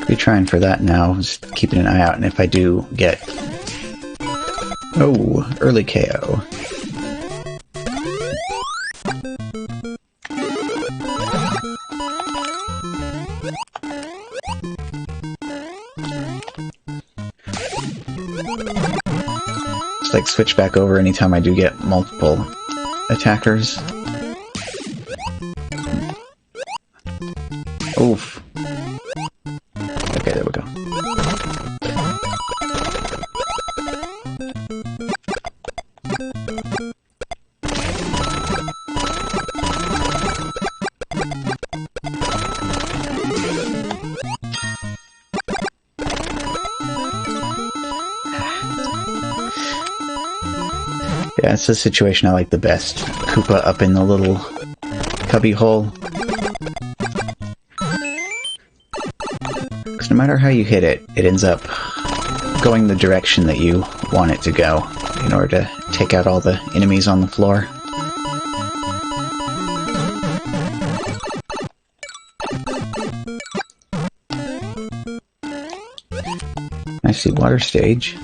Be trying for that now, just keeping an eye out, and if I do get... Oh, early KO. Just like switch back over anytime I do get multiple attackers. Oof. Okay, there we go. Yeah, it's a situation I like the best. Koopa up in the little cubby hole. Because no matter how you hit it, it ends up going the direction that you want it to go in order to take out all the enemies on the floor. I see water stage.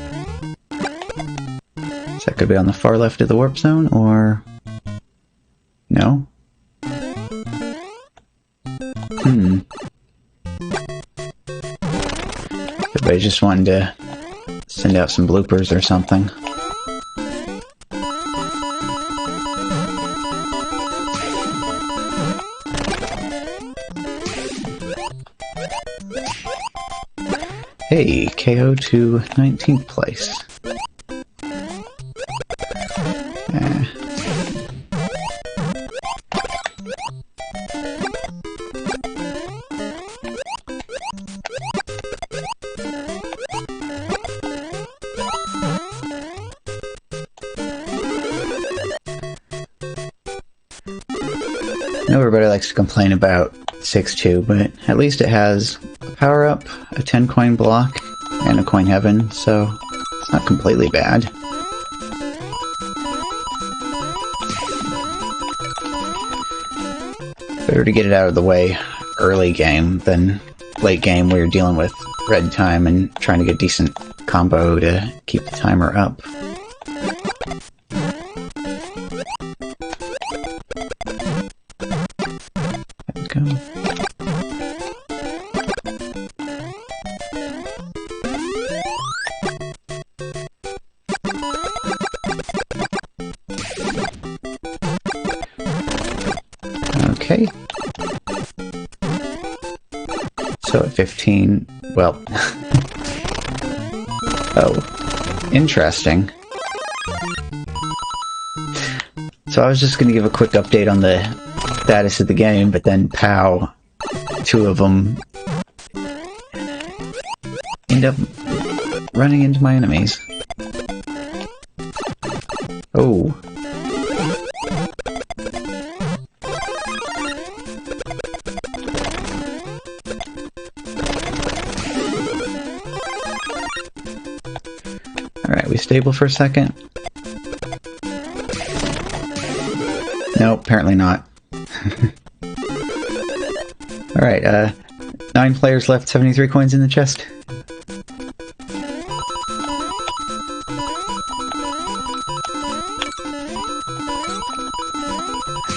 So that could be on the far left of the warp zone, or... no? Everybody just wanting to send out some bloopers or something. Hey, KO to 19th place. I know everybody likes to complain about 6-2, but at least it has a power-up, a 10-coin block, and a coin heaven, so it's not completely bad. Better to get it out of the way early game than late game where you're dealing with red time and trying to get decent combo to keep the timer up. There we go. Okay. So at 15, well... oh, interesting. So I was just going to give a quick update on the status of the game, but then pow, two of them end up running into my enemies. Oh. Alright, we stable for a second? No, apparently not. Alright, 9 players left, 73 coins in the chest.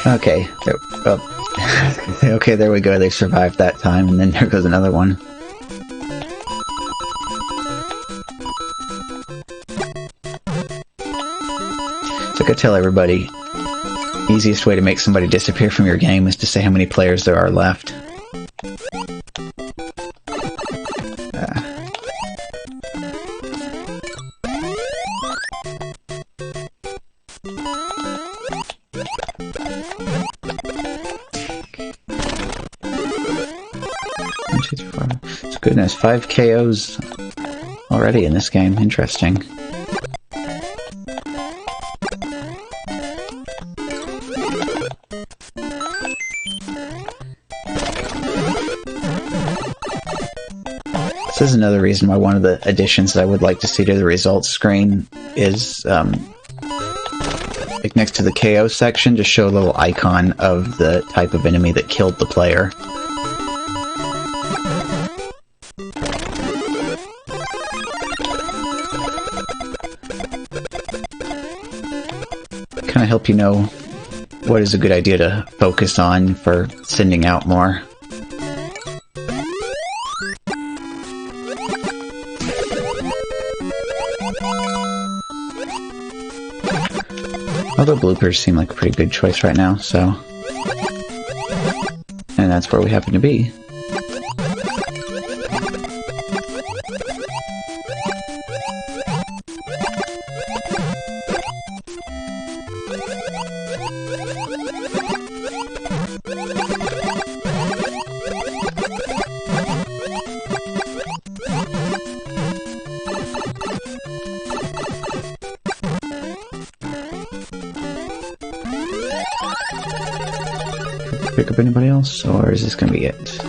Okay, there, oh. Okay, there we go, they survived that time, and then there goes another one. So I could tell everybody, easiest way to make somebody disappear from your game is to say how many players there are left. So goodness, 5 KOs already in this game. Interesting. This is another reason why one of the additions that I would like to see to the results screen is, like next to the KO section, just show a little icon of the type of enemy that killed the player. Kind of help you know what is a good idea to focus on for sending out more. Although bloopers seem like a pretty good choice right now, so... And that's where we happen to be. Pick up anybody else, or is this gonna be it?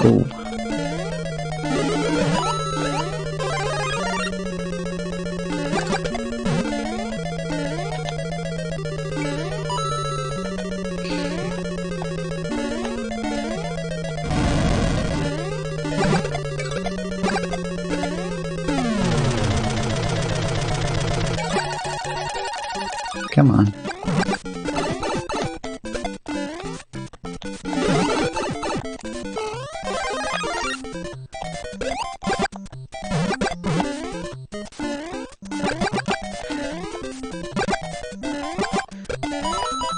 Ooh. Come on. I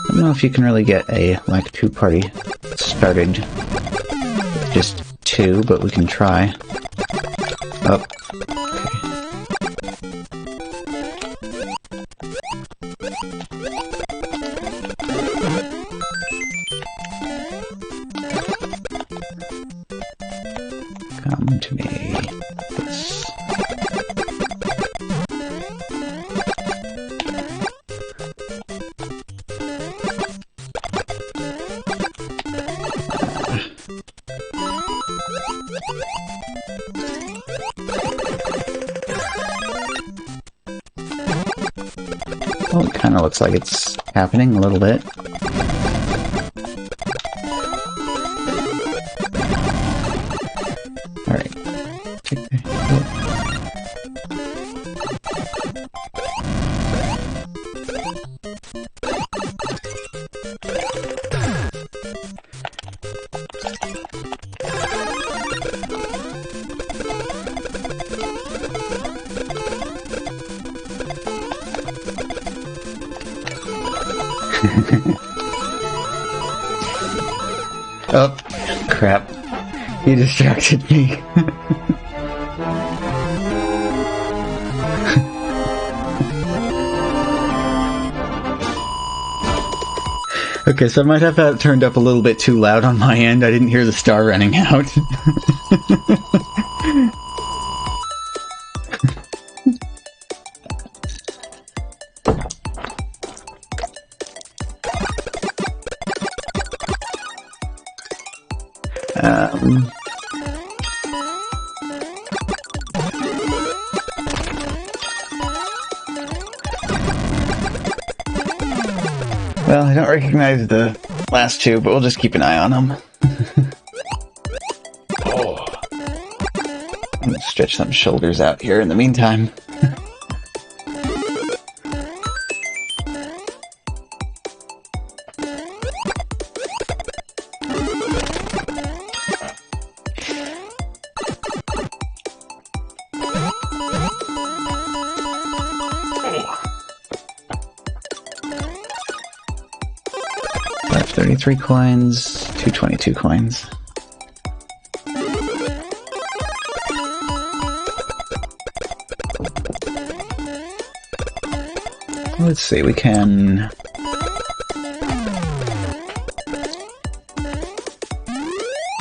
don't know if you can really get a, like, two-party started with just two, but we can try. Oh. Come to me. Yes. Well, it kind of looks like it's happening a little bit. Alright. Oh, crap. He distracted me. Okay, so I might have that turned up a little bit too loud on my end. I didn't hear the star running out. Well, I don't recognize the last two, but we'll just keep an eye on them. Oh. I'm gonna stretch some shoulders out here in the meantime. I have 33 coins, 222 coins. Let's see, we can...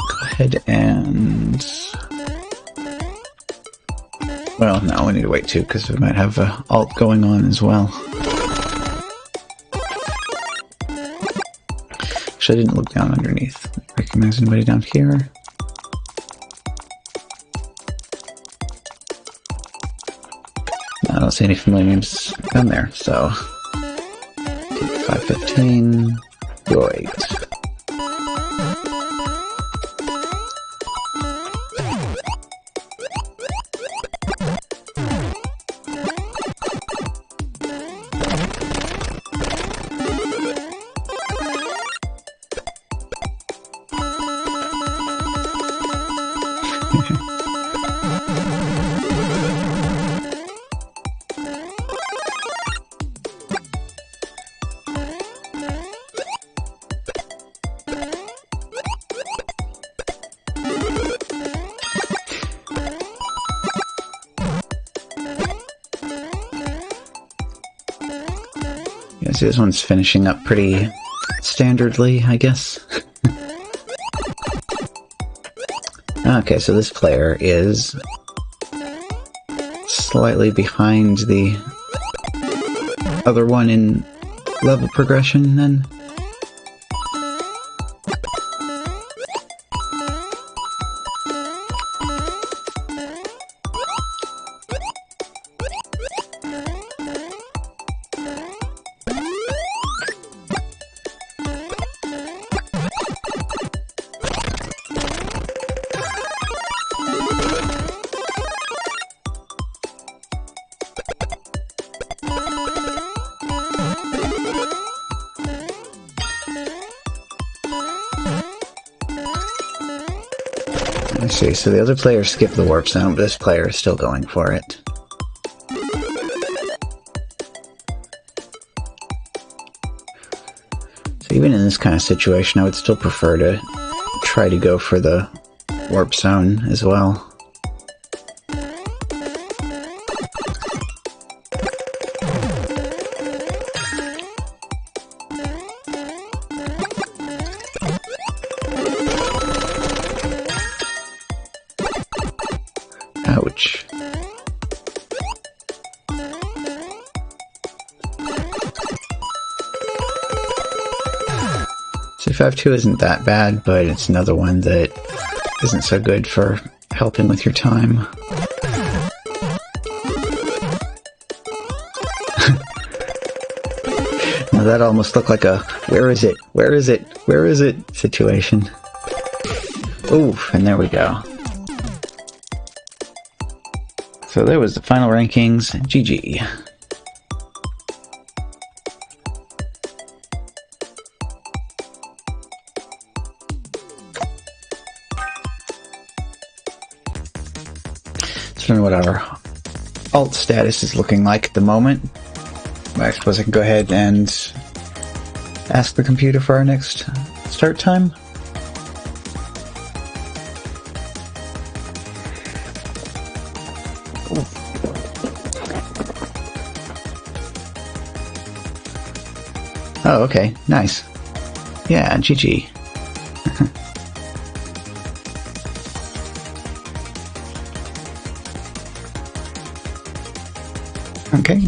go ahead and... well, no, we need to wait too, because we might have alt going on as well. Actually, I didn't look down underneath. Recognize anybody down here? No, I don't see any familiar names down there, so... 515... go 8. Yeah, see, this one's finishing up pretty standardly, I guess. Okay, so this player is slightly behind the other one in level progression, then. I see, so the other player skipped the warp zone, but this player is still going for it. So even in this kind of situation, I would still prefer to try to go for the warp zone as well. Ouch. So 5-2 isn't that bad, but it's another one that isn't so good for helping with your time. Now that almost looked like a where is it? Where is it? Where is it situation. Oof, and there we go. So there was the final rankings. GG. So I don't know what our alt status is looking like at the moment. I suppose I can go ahead and ask the computer for our next start time. Oh, okay. Nice. Yeah, GG. Okay,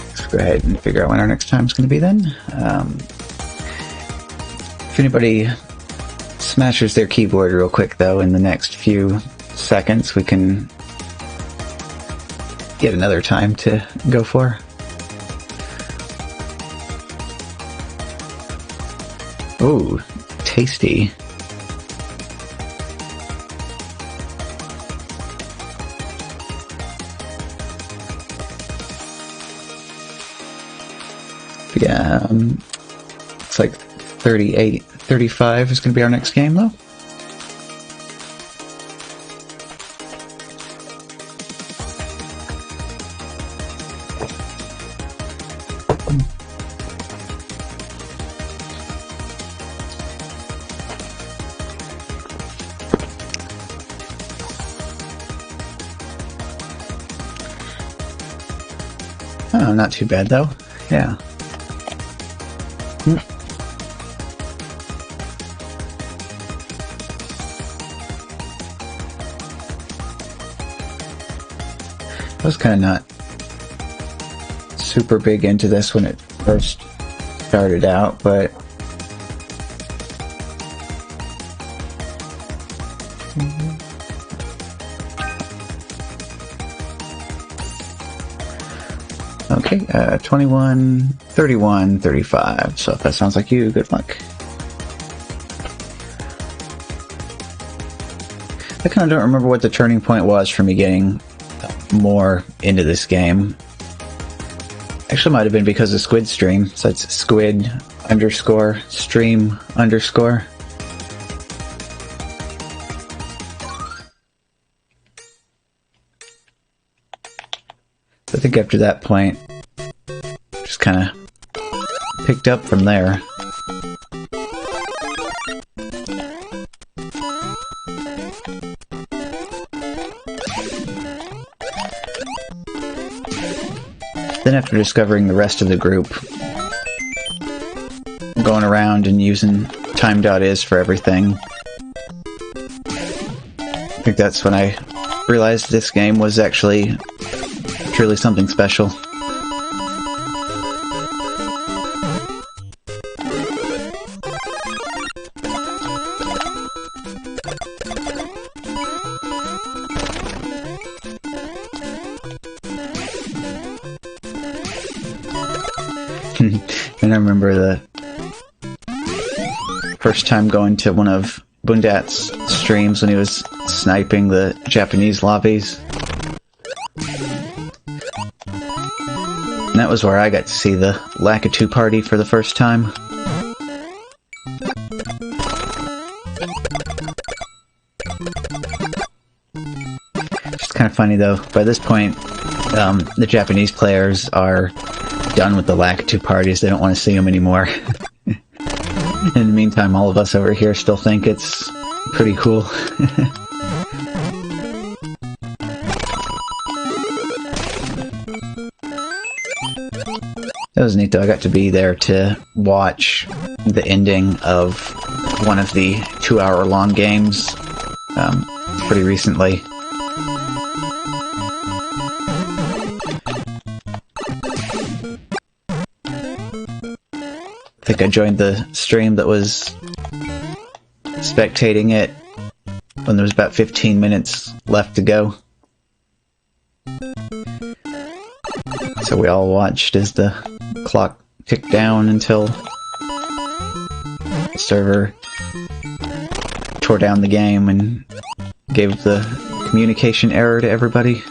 let's go ahead and figure out when our next time is going to be then. If anybody smashes their keyboard real quick, though, in the next few seconds, we can get another time to go for. Ooh, tasty. Yeah, it's like 38, 35 is going to be our next game, though. Oh, not too bad, though. Yeah. I was kind of not super big into this when it first started out, but okay, 21, 31, 35. So if that sounds like you, good luck. I kind of don't remember what the turning point was for me getting more into this game. Actually, might have been because of Squid Stream. So it's Squid _stream_. I think after that point, just kind of picked up from there. Then after discovering the rest of the group, going around and using time.is for everything, I think that's when I realized this game was actually truly something special. And I remember the first time going to one of Bundat's streams when he was sniping the Japanese lobbies. And that was where I got to see the Lakitu party for the first time. It's kind of funny though, by this point, the Japanese players are done with the Lakitu parties. They don't want to see them anymore. In the meantime, all of us over here still think it's pretty cool. That was neat though. I got to be there to watch the ending of one of the 2-hour-long games pretty recently. I think I joined the stream that was spectating it when there was about 15 minutes left to go. So we all watched as the clock ticked down until the server tore down the game and gave the communication error to everybody.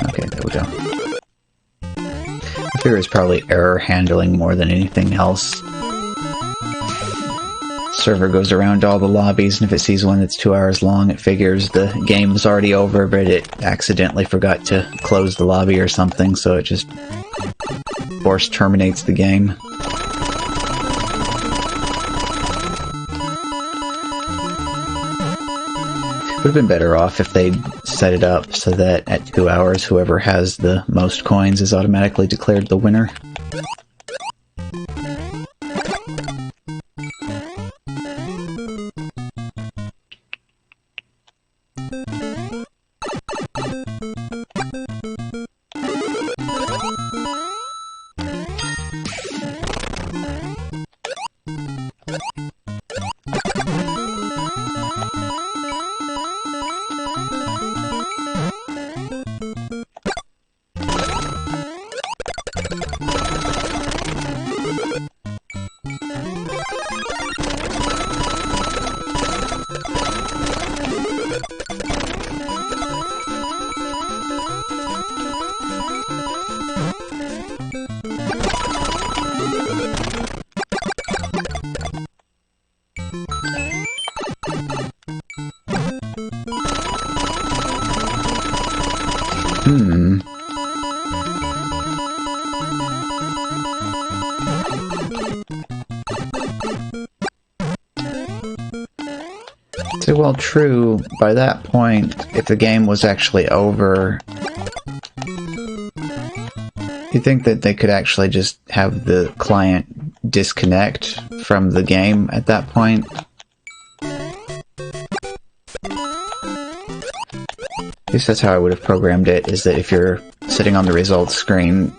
Okay, there we go. I figure it's probably error handling more than anything else. Server goes around all the lobbies, and if it sees one that's 2 hours long, it figures the game is already over, but it accidentally forgot to close the lobby or something, so it just force terminates the game. Would have been better off if they'd set it up so that at 2 hours, whoever has the most coins is automatically declared the winner. So, well, true, by that point, if the game was actually over, you think that they could actually just have the client disconnect from the game at that point? At least that's how I would have programmed it, is that if you're sitting on the results screen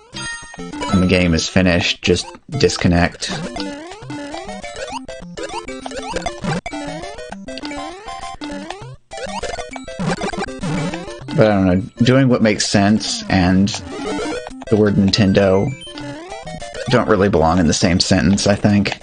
and the game is finished, just disconnect. But I don't know, doing what makes sense and the word Nintendo don't really belong in the same sentence, I think.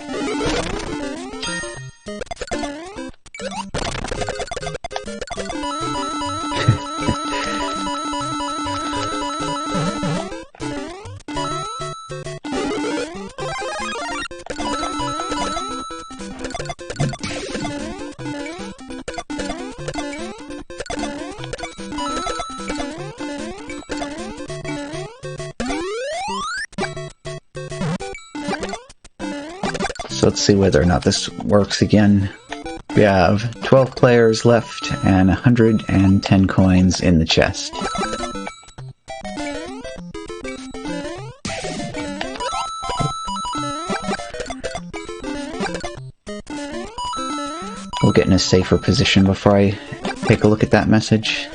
So let's see whether or not this works again. We have 12 players left and 110 coins in the chest. We'll get in a safer position before I take a look at that message.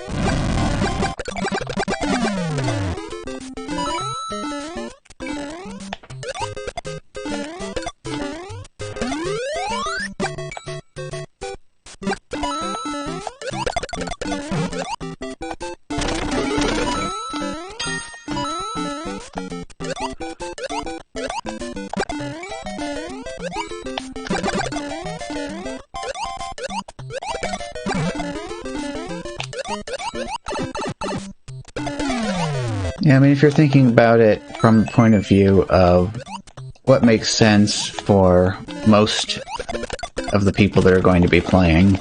Yeah, I mean, if you're thinking about it from the point of view of what makes sense for most of the people that are going to be playing,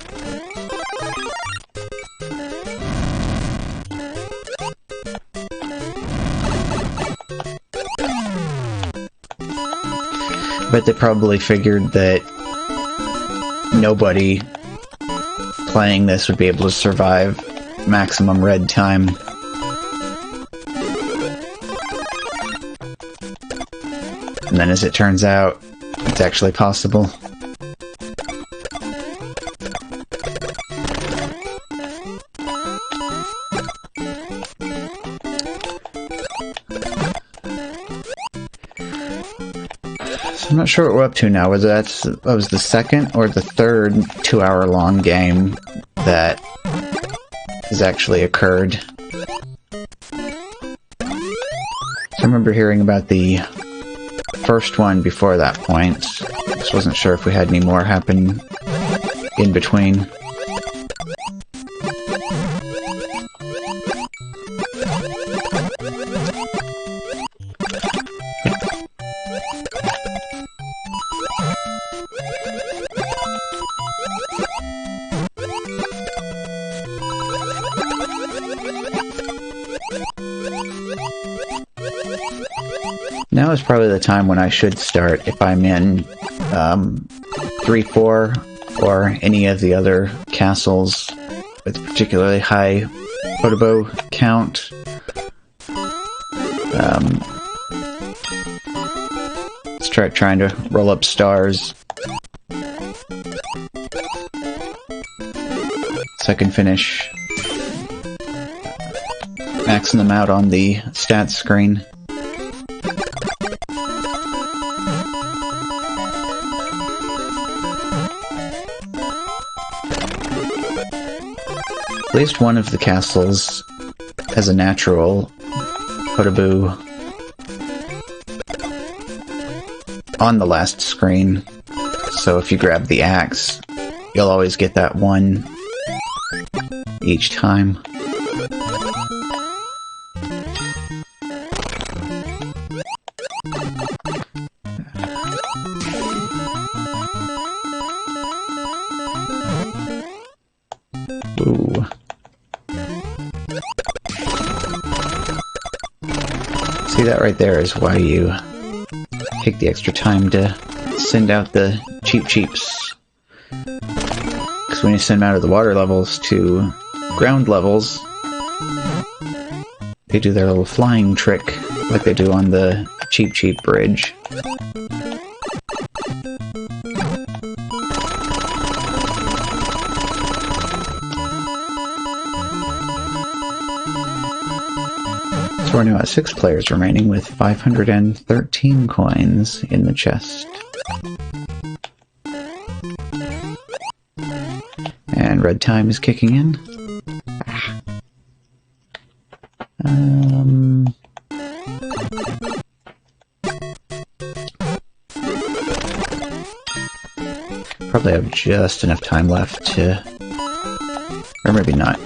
but they probably figured that nobody playing this would be able to survive maximum red time. And then as it turns out, it's actually possible. So I'm not sure what we're up to now, whether that was the second or the third 2-hour-long game that has actually occurred. So I remember hearing about the first one before that point. Just wasn't sure if we had any more happen in between. Now is probably the time when I should start if I'm in 3-4 or any of the other castles with particularly high Photobo count. Let's try trying to roll up stars so I can finish maxing them out on the stats screen. At least one of the castles has a natural Photobo on the last screen, so if you grab the axe, you'll always get that one each time. Ooh. See, that right there is why you take the extra time to send out the Cheep Cheeps. Because when you send them out of the water levels to ground levels, they do their little flying trick like they do on the Cheep Cheep bridge. So we're now at 6 players remaining with 513 coins in the chest. And red time is kicking in. Probably have just enough time left to... or maybe not.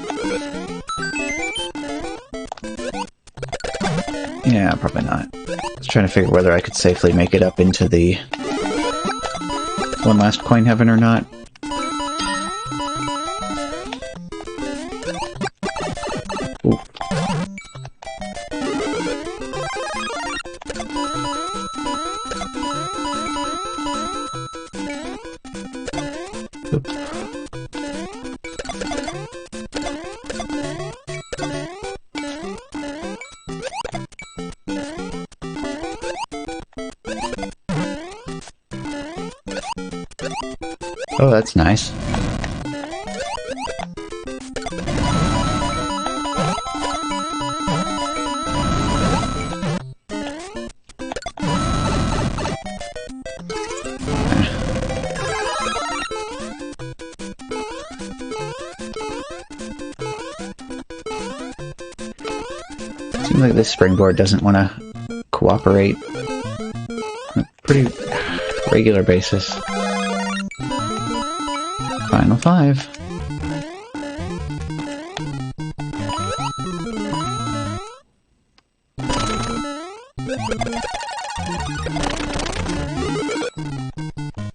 Yeah, probably not. I was trying to figure whether I could safely make it up into the one last coin heaven or not. Ooh. Oh, that's nice. Seems like this springboard doesn't want to cooperate on a pretty regular basis. Final 5.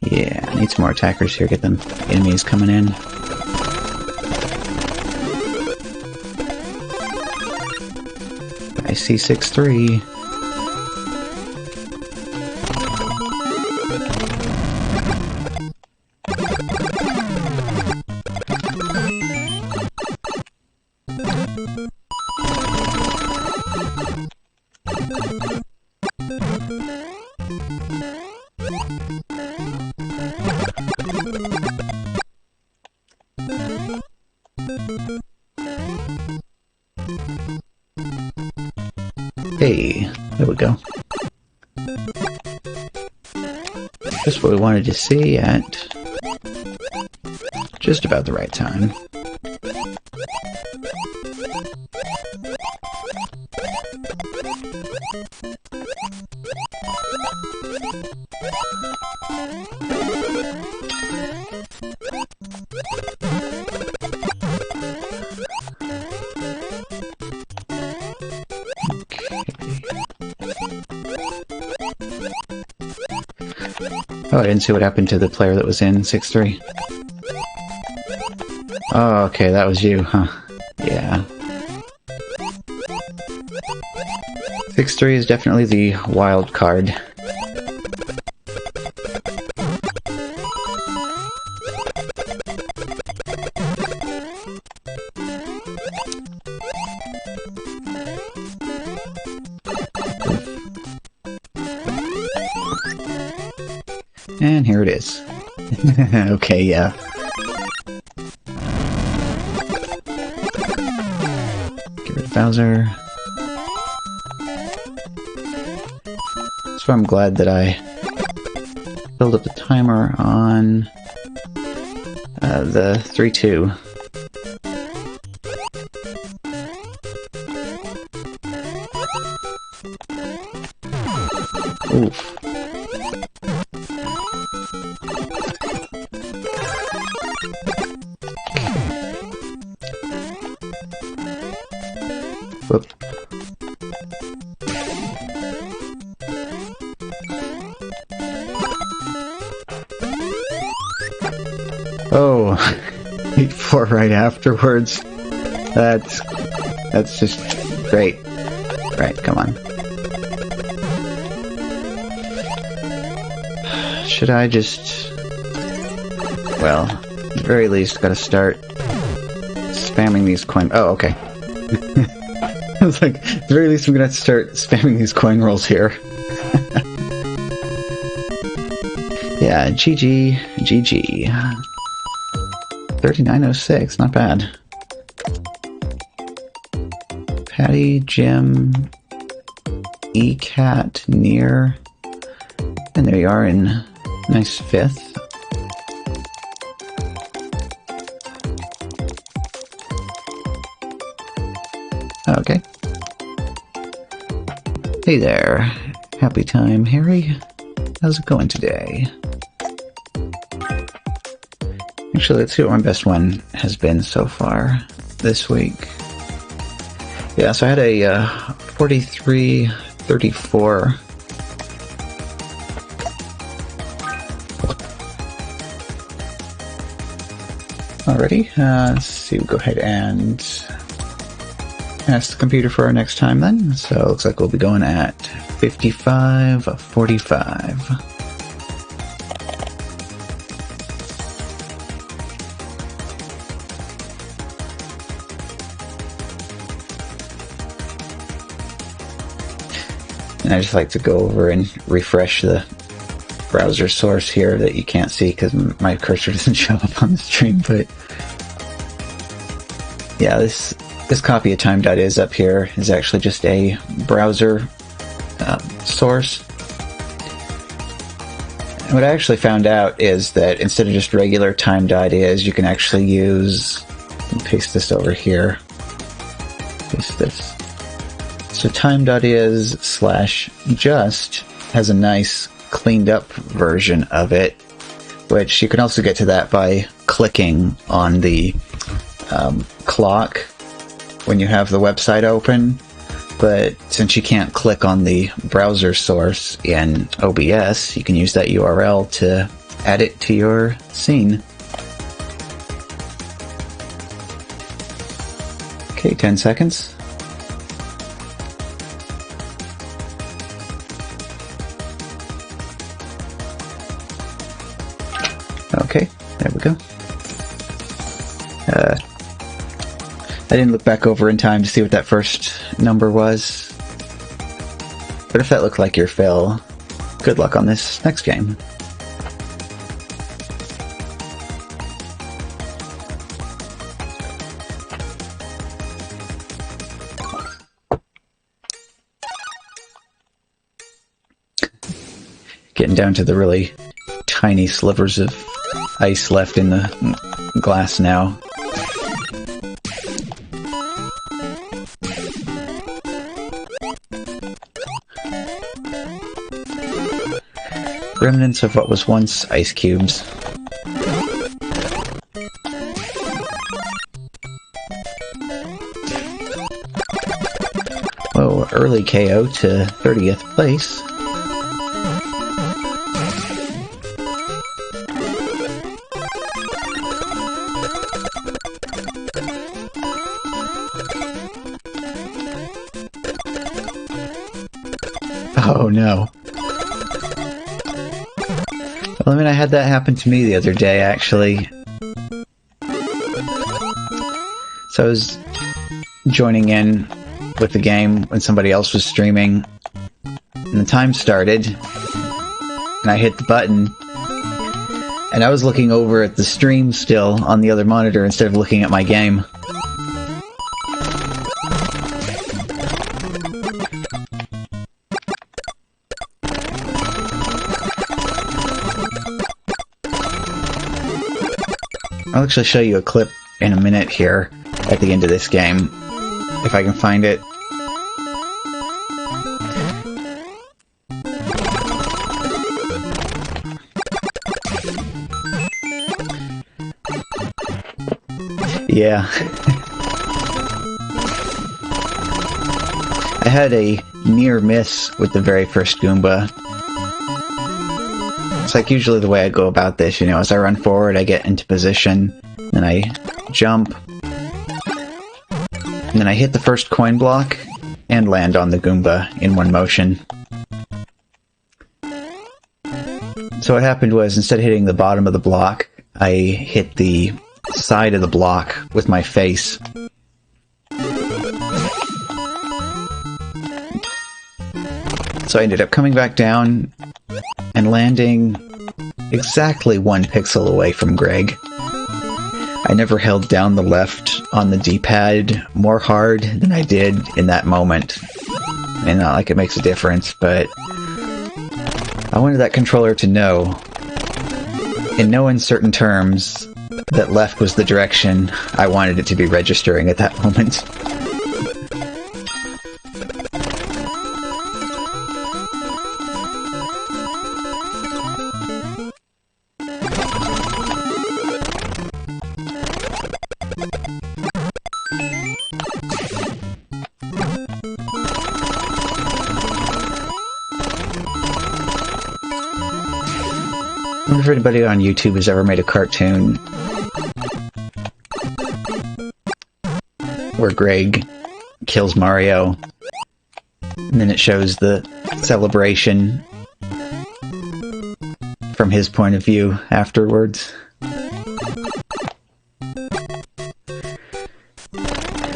Yeah, I need some more attackers here, get them enemies coming in. I see 6-3. Hey, there we go. Just what we wanted to see at just about the right time. Oh, I didn't see what happened to the player that was in 6-3. Oh, okay, that was you, huh? Yeah. 6-3 is definitely the wild card. And here it is. Okay, yeah. Get rid of Bowser. So I'm glad that I build up the timer on the 3-2. Oof. Whoop. Oh, 8-4 right afterwards. That's just great. Right, come on. Should I just... Well, at the very least, gotta start spamming these coin... Oh, okay. I was like, at the very least, I'm gonna have to start spamming these coin rolls here. Yeah, GG, GG. 3906, not bad. Patty, Jim, E-Cat, Near, and there you are in nice 5th. Okay. Hey there, happy time, Harry. How's it going today? Actually, let's see what my best one has been so far this week. Yeah, so I had a 43-34. Alrighty, let's see, we'll go ahead and ask the computer for our next time then. So it looks like we'll be going at 55-45. And I just like to go over and refresh the browser source here that you can't see because my cursor doesn't show up on the stream, but yeah, this copy of time.is up here is actually just a browser source. And what I actually found out is that instead of just regular time.is, you can actually use, paste this over here, paste this. So time.is/just has a nice cleaned up version of it, which you can also get to that by clicking on the clock when you have the website open. But since you can't click on the browser source in OBS, you can use that URL to add it to your scene. Okay, 10 seconds. Okay, there we go. I didn't look back over in time to see what that first number was. But if that looked like your fill, good luck on this next game. Getting down to the really tiny slivers of ice left in the glass now. Remnants of what was once ice cubes. Whoa, early KO to 30th place. Oh no. Well, I mean, I had that happen to me the other day, actually. So I was joining in with the game when somebody else was streaming, and the time started, and I hit the button, and I was looking over at the stream still on the other monitor instead of looking at my game. I'll actually show you a clip in a minute here at the end of this game, if I can find it. Yeah. I had a near miss with the very first Goomba. It's like usually the way I go about this, you know, as I run forward, I get into position, then I jump, and then I hit the first coin block and land on the Goomba in one motion. So what happened was, instead of hitting the bottom of the block, I hit the side of the block with my face. So I ended up coming back down and landing exactly 1 pixel away from Greg. I never held down the left on the D-pad more hard than I did in that moment. And not like it makes a difference, but I wanted that controller to know, in no uncertain terms, that left was the direction I wanted it to be registering at that moment. I wonder if anybody on YouTube has ever made a cartoon where Greg kills Mario, and then it shows the celebration from his point of view afterwards.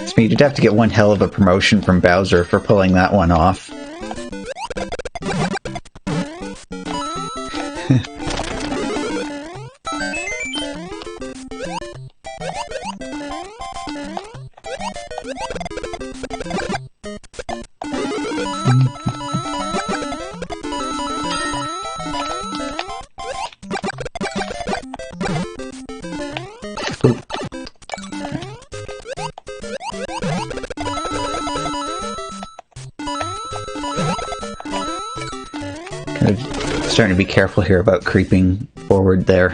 So you'd have to get one hell of a promotion from Bowser for pulling that one off. starting to be careful here about creeping forward there.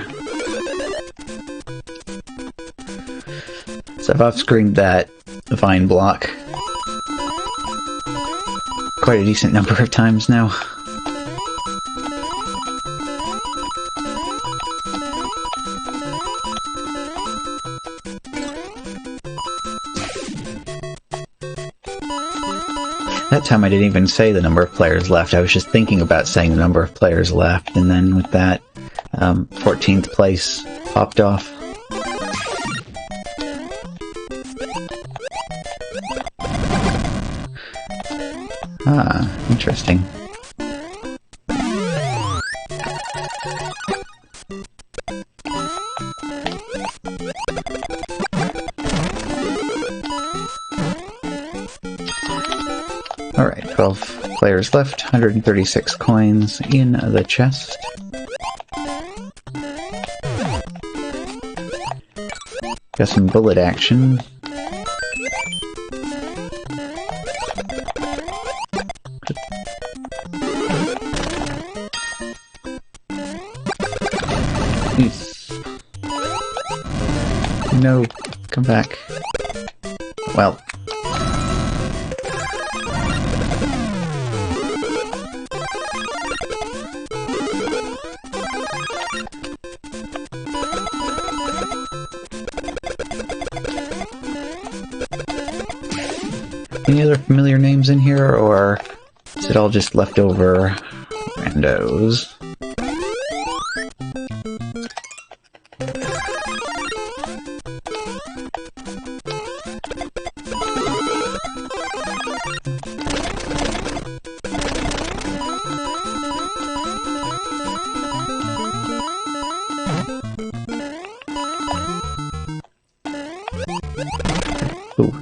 So I've off-screened that vine block quite a decent number of times now. That time I didn't even say the number of players left. I was just thinking about saying the number of players left, and then with that, 14th place popped off. Ah, interesting. Alright, 12 players left, 136 coins in the chest. Got some bullet action. No, come back. Well. Any other familiar names in here, or is it all just leftover randos? Ooh.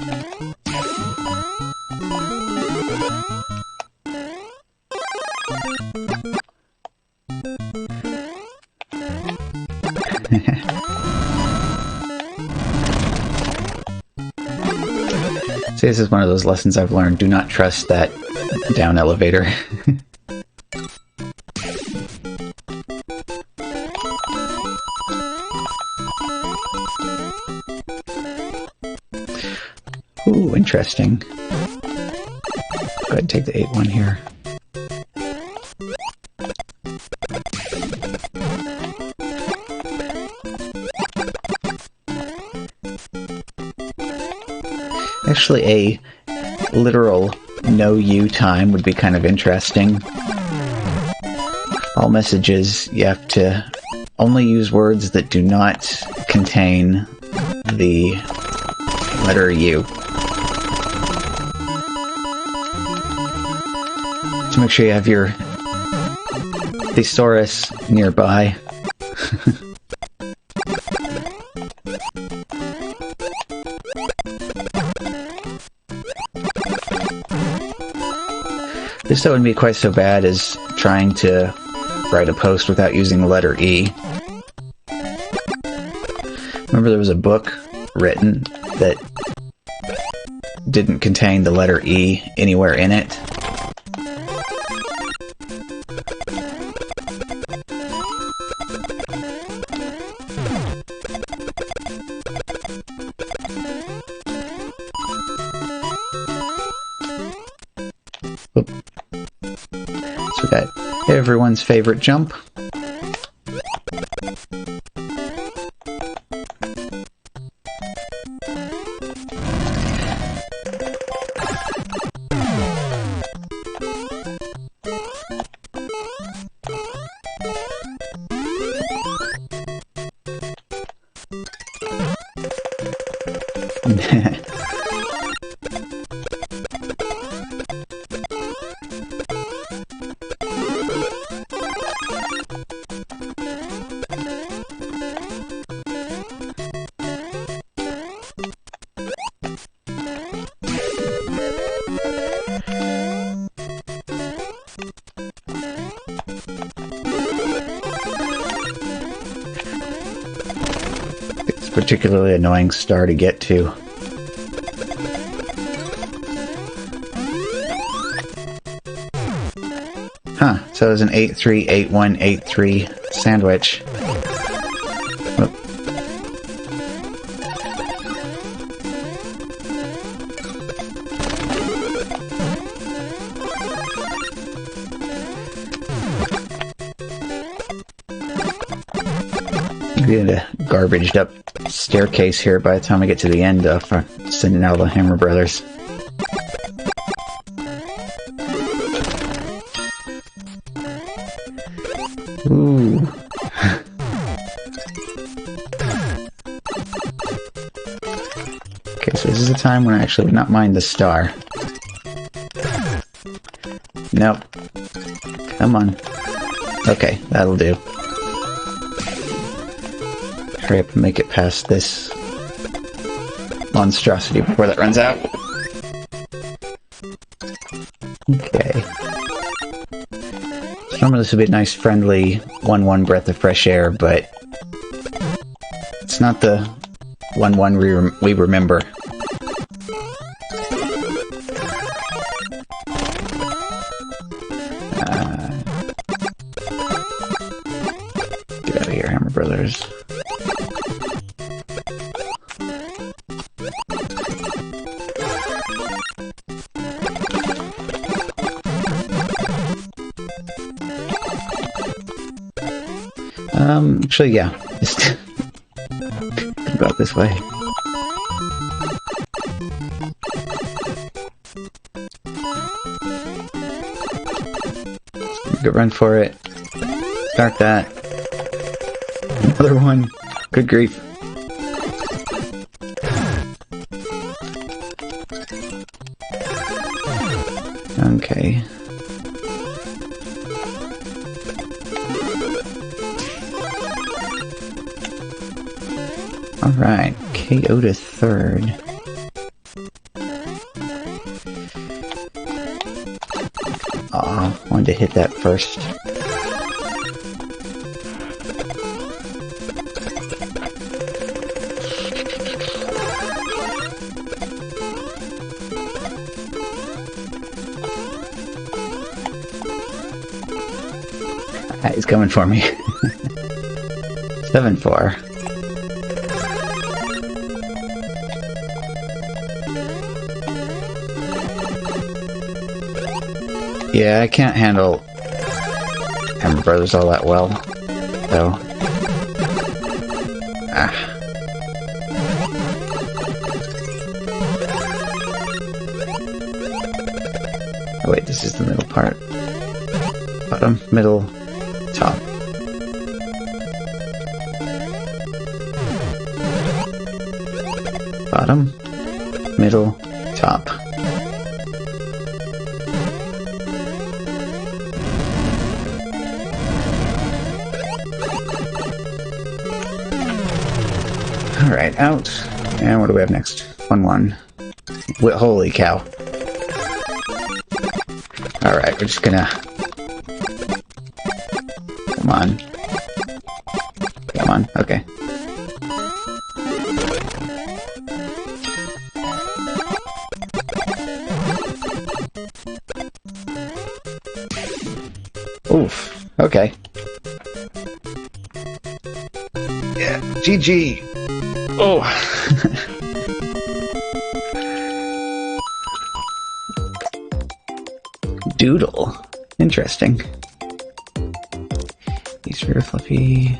See, this is one of those lessons I've learned. Do not trust that down elevator. Ooh, interesting. Go ahead and take the 8-1 here. Actually, a literal no you time would be kind of interesting. All messages, you have to only use words that do not contain the letter U. To make sure you have your thesaurus nearby. This wouldn't be quite so bad as trying to write a post without using the letter E. Remember there was a book written that didn't contain the letter E anywhere in it? Oop. So we got everyone's favorite jump. It's a particularly annoying star to get to. Huh, So it was an 838183 sandwich. Whoop. Get a garbaged up staircase here by the time I get to the end of sending out the Hammer Brothers. Ooh. Okay, so this is a time when I actually would not mind the star. Nope. Come on. Okay, that'll do. Hurry up and make it past this monstrosity before that runs out. Okay. Some of this would be a nice, friendly 1-1 breath of fresh air, but it's not the 1-1 we remember. Get out of here, Hammer Brothers. Actually, yeah. Just go out this way. Good run for it. Start that. Another one. Good grief. Okay. Alright, KO to third. Aw, wanted to hit that first. He's coming for me. 7-4. Yeah, I can't handle Hammer Brothers all that well, though. Oh wait, this is the middle part. Bottom, middle, top. Bottom, middle, top. Alright, out. And what do we have next? 1-1. Holy cow. Alright, we're just gonna... Come on. Come on, okay. Oof, okay. Yeah, GG! Oh! Doodle. Interesting. These are fluffy.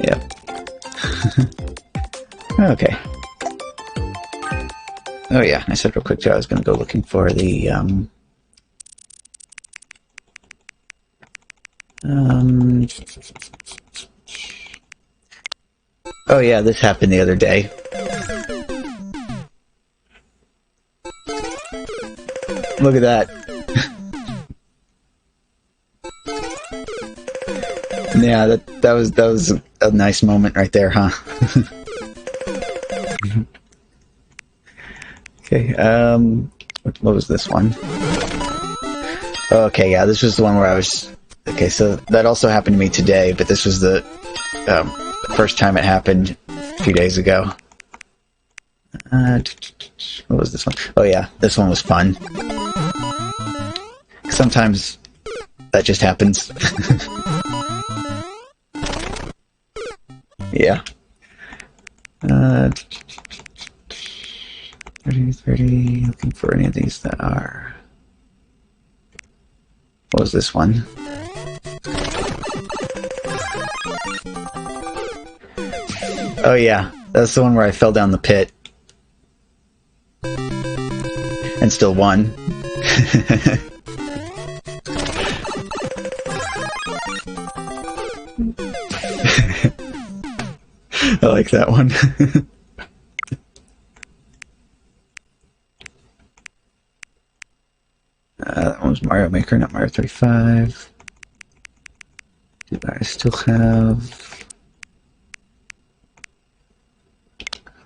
Yep. Okay. Oh yeah, I said real quick too, I was gonna go looking for the, oh yeah, this happened the other day. Look at that. Yeah, that was a nice moment right there, huh? Okay, what was this one? Okay, yeah, this was the one where I was... Okay, so that also happened to me today, but this was the first time it happened a few days ago. What was this one? Oh yeah, this one was fun. Sometimes that just happens. Yeah. 30, looking for any of these that are... What was this one? Oh yeah, that's the one where I fell down the pit. And still won. I like that one. That one was Mario Maker, not Mario 35. Do I still have...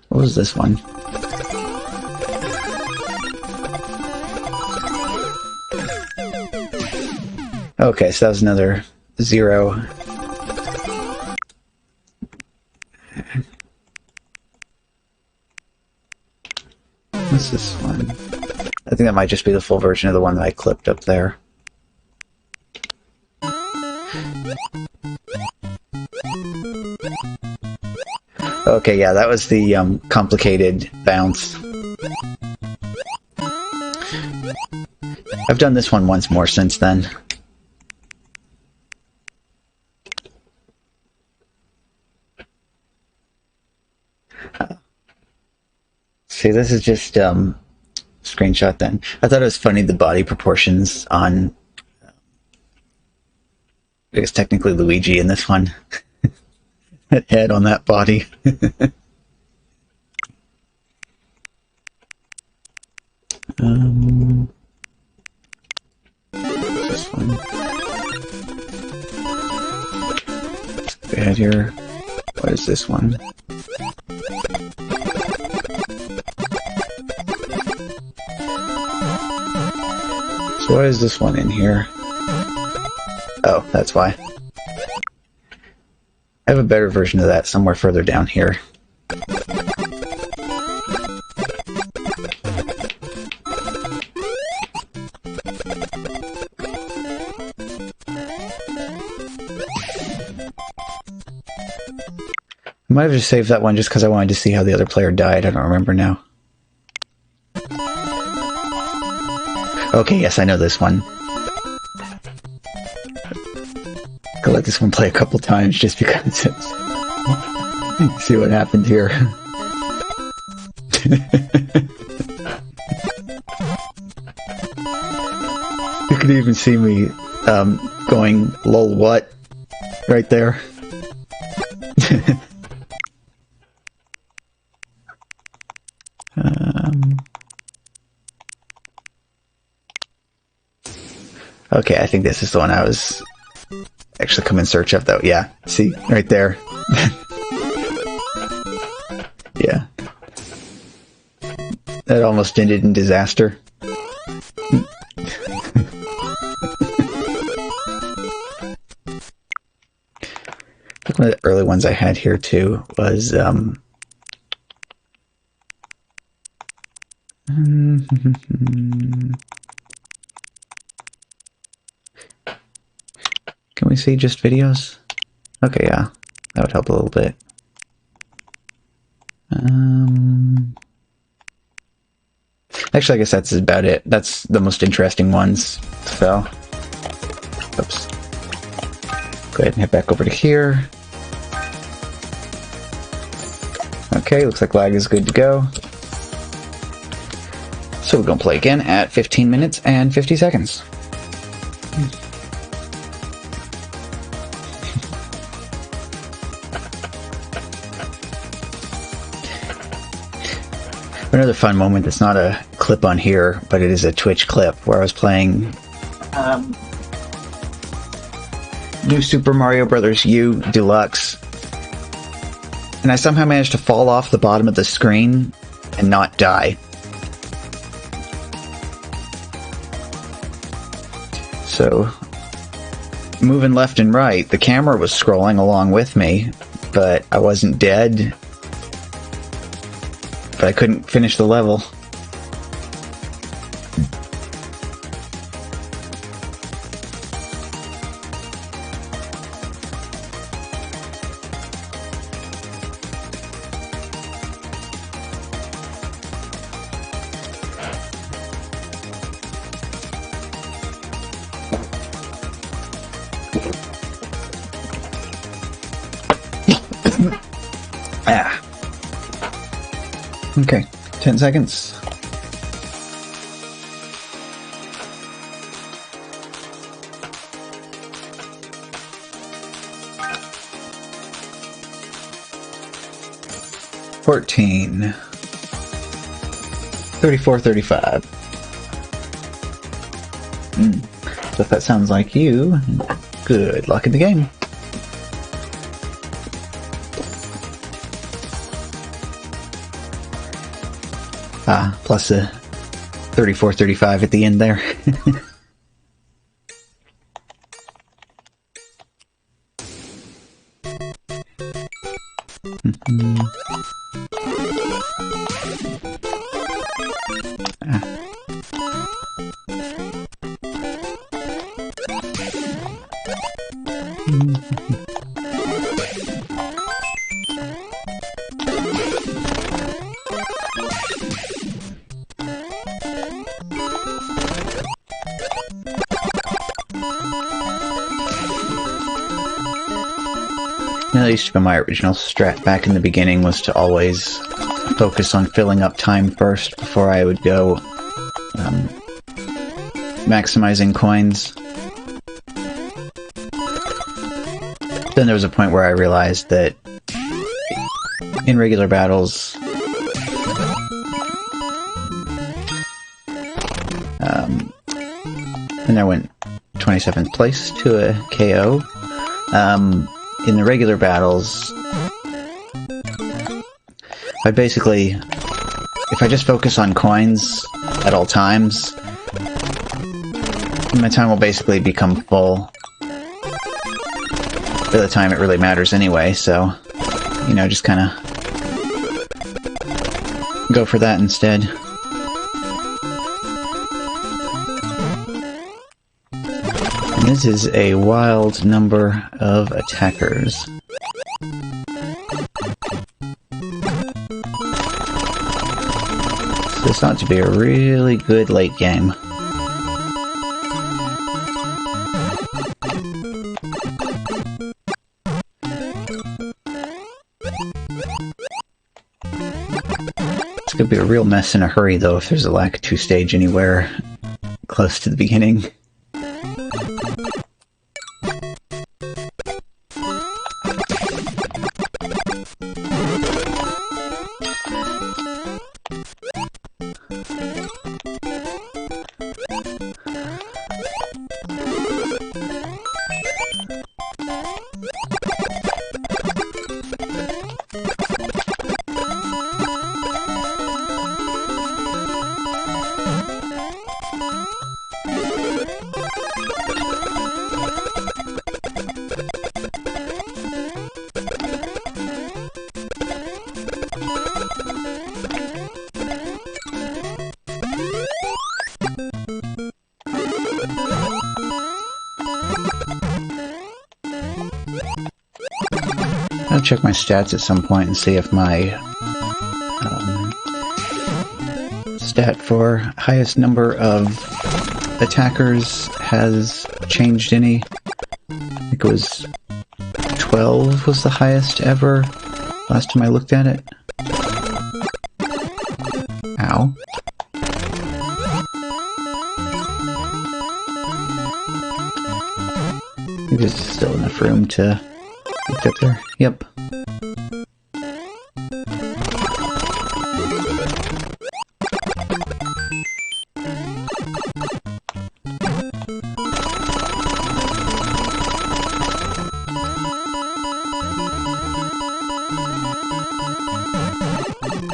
What was this one? Okay, so that was another 0. What's this one? I think that might just be the full version of the one that I clipped up there. Okay, yeah, that was the complicated bounce. I've done this one once more since then. See, this is just screenshot then. I thought it was funny the body proportions on... I guess technically Luigi in this one. That head on that body. This one. What's bad here? What is this one? So why is this one in here? Oh, that's why. I have a better version of that somewhere further down here. I might have just saved that one just because I wanted to see how the other player died. I don't remember now. Okay, yes, I know this one. I'll let this one play a couple times just because it's... See what happened here. You could even see me going, lol, what? Right there. Okay, I think this is the one I was actually come in search of, though. Yeah, see, right there. Yeah. That almost ended in disaster. One of the early ones I had here, too, was... Can we see just videos? Okay, yeah. That would help a little bit. Actually, I guess that's about it. That's the most interesting ones. So, oops. Go ahead and head back over to here. Okay, looks like lag is good to go. So we're going to play again at 15 minutes and 50 seconds. Another fun moment that's not a clip on here, but it is a Twitch clip where I was playing New Super Mario Bros. U Deluxe, and I somehow managed to fall off the bottom of the screen and not die. So, moving left and right, the camera was scrolling along with me, but I wasn't dead. but I couldn't finish the level. Ah. Okay, 10 seconds. $14. 34.35. So if that sounds like you, good luck in the game. Plus a 34.35 at the end there. That used to be my original strat back in the beginning, was to always focus on filling up time first before I would go maximizing coins. Then there was a point where I realized that in regular battles, and I went 27th place to a KO. In the regular battles, I basically, if I just focus on coins at all times, my time will basically become full by the time it really matters anyway, so, you know, just kind of go for that instead. And this is a wild number of attackers. So this ought to be a really good late game. It's gonna be a real mess in a hurry, though, if there's a lack of 2-stage anywhere close to the beginning. I'll check my stats at some point and see if my stat for highest number of attackers has changed any. I think it was 12 was the highest ever last time I looked at it. Ow. I think there's still enough room to get up there. Yep.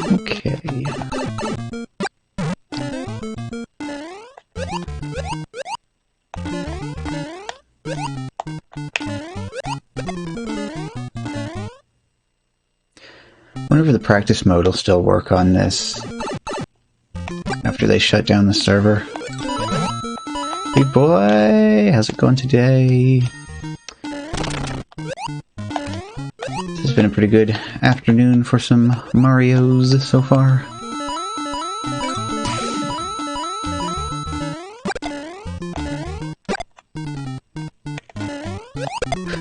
Okay. wonder if the practice mode will still work on this after they shut down the server. Hey boy, how's it going today? This has been a pretty good afternoon for some Marios so far.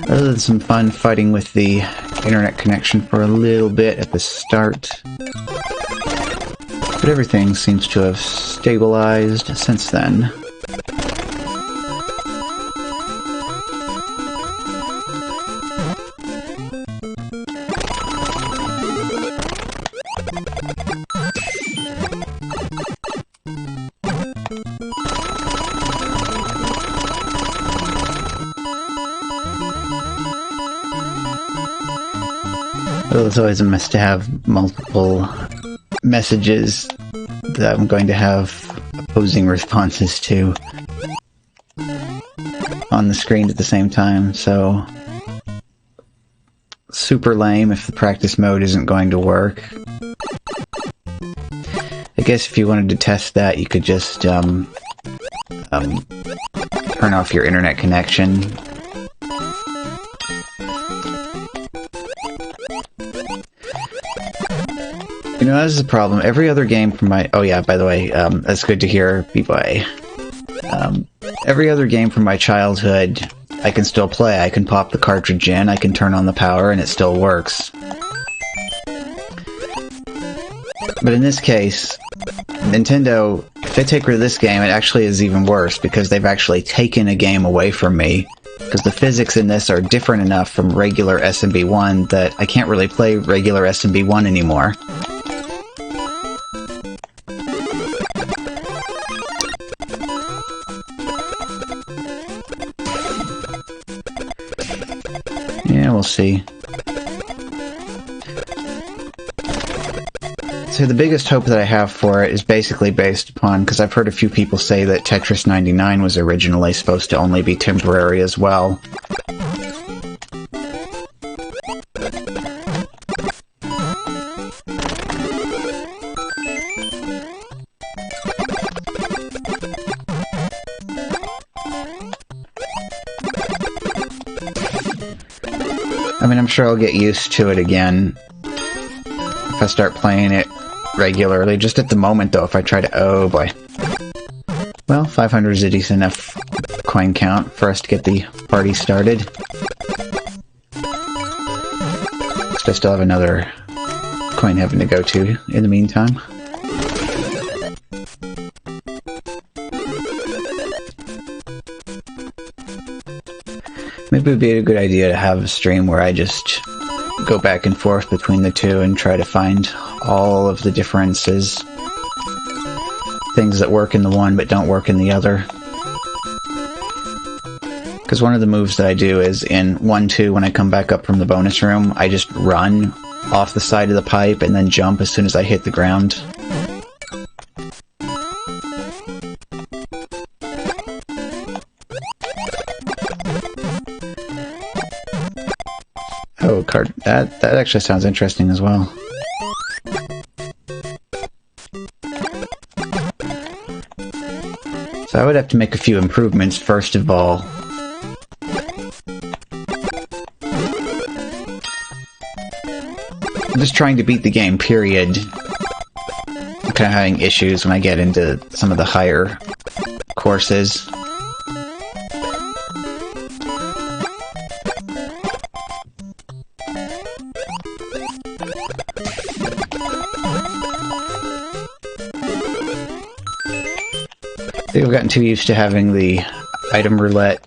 Other than some fun fighting with the internet connection for a little bit at the start. But everything seems to have stabilized since then. Well, it's always a mess to have multiple messages that I'm going to have opposing responses to on the screen at the same time, so super lame if the practice mode isn't going to work. I guess if you wanted to test that, you could just turn off your internet connection. You know, that's the problem. Every other game from my... Oh yeah, by the way, that's good to hear, B-Boy. Every other game from my childhood, I can still play. I can pop the cartridge in, I can turn on the power, and it still works. But in this case, Nintendo, if they take rid of this game, it actually is even worse, because they've actually taken a game away from me. Because the physics in this are different enough from regular SMB1 that I can't really play regular SMB1 anymore. Yeah, we'll see. So the biggest hope that I have for it is basically based upon, because I've heard a few people say that Tetris 99 was originally supposed to only be temporary as well. I mean, I'm sure I'll get used to it again if I start playing it regularly. Just at the moment, though, if I try to... Oh, boy. Well, 500 is a decent enough coin count for us to get the party started. I still have another coin heaven to go to in the meantime. Maybe it would be a good idea to have a stream where I just go back and forth between the two and try to find all of the differences. Things that work in the one but don't work in the other. Because one of the moves that I do is in 1-2, when I come back up from the bonus room, I just run off the side of the pipe and then jump as soon as I hit the ground. Oh, card. That actually sounds interesting as well. So I would have to make a few improvements first of all. I'm just trying to beat the game, period. I'm kind of having issues when I get into some of the higher courses. I think I've gotten too used to having the item roulette.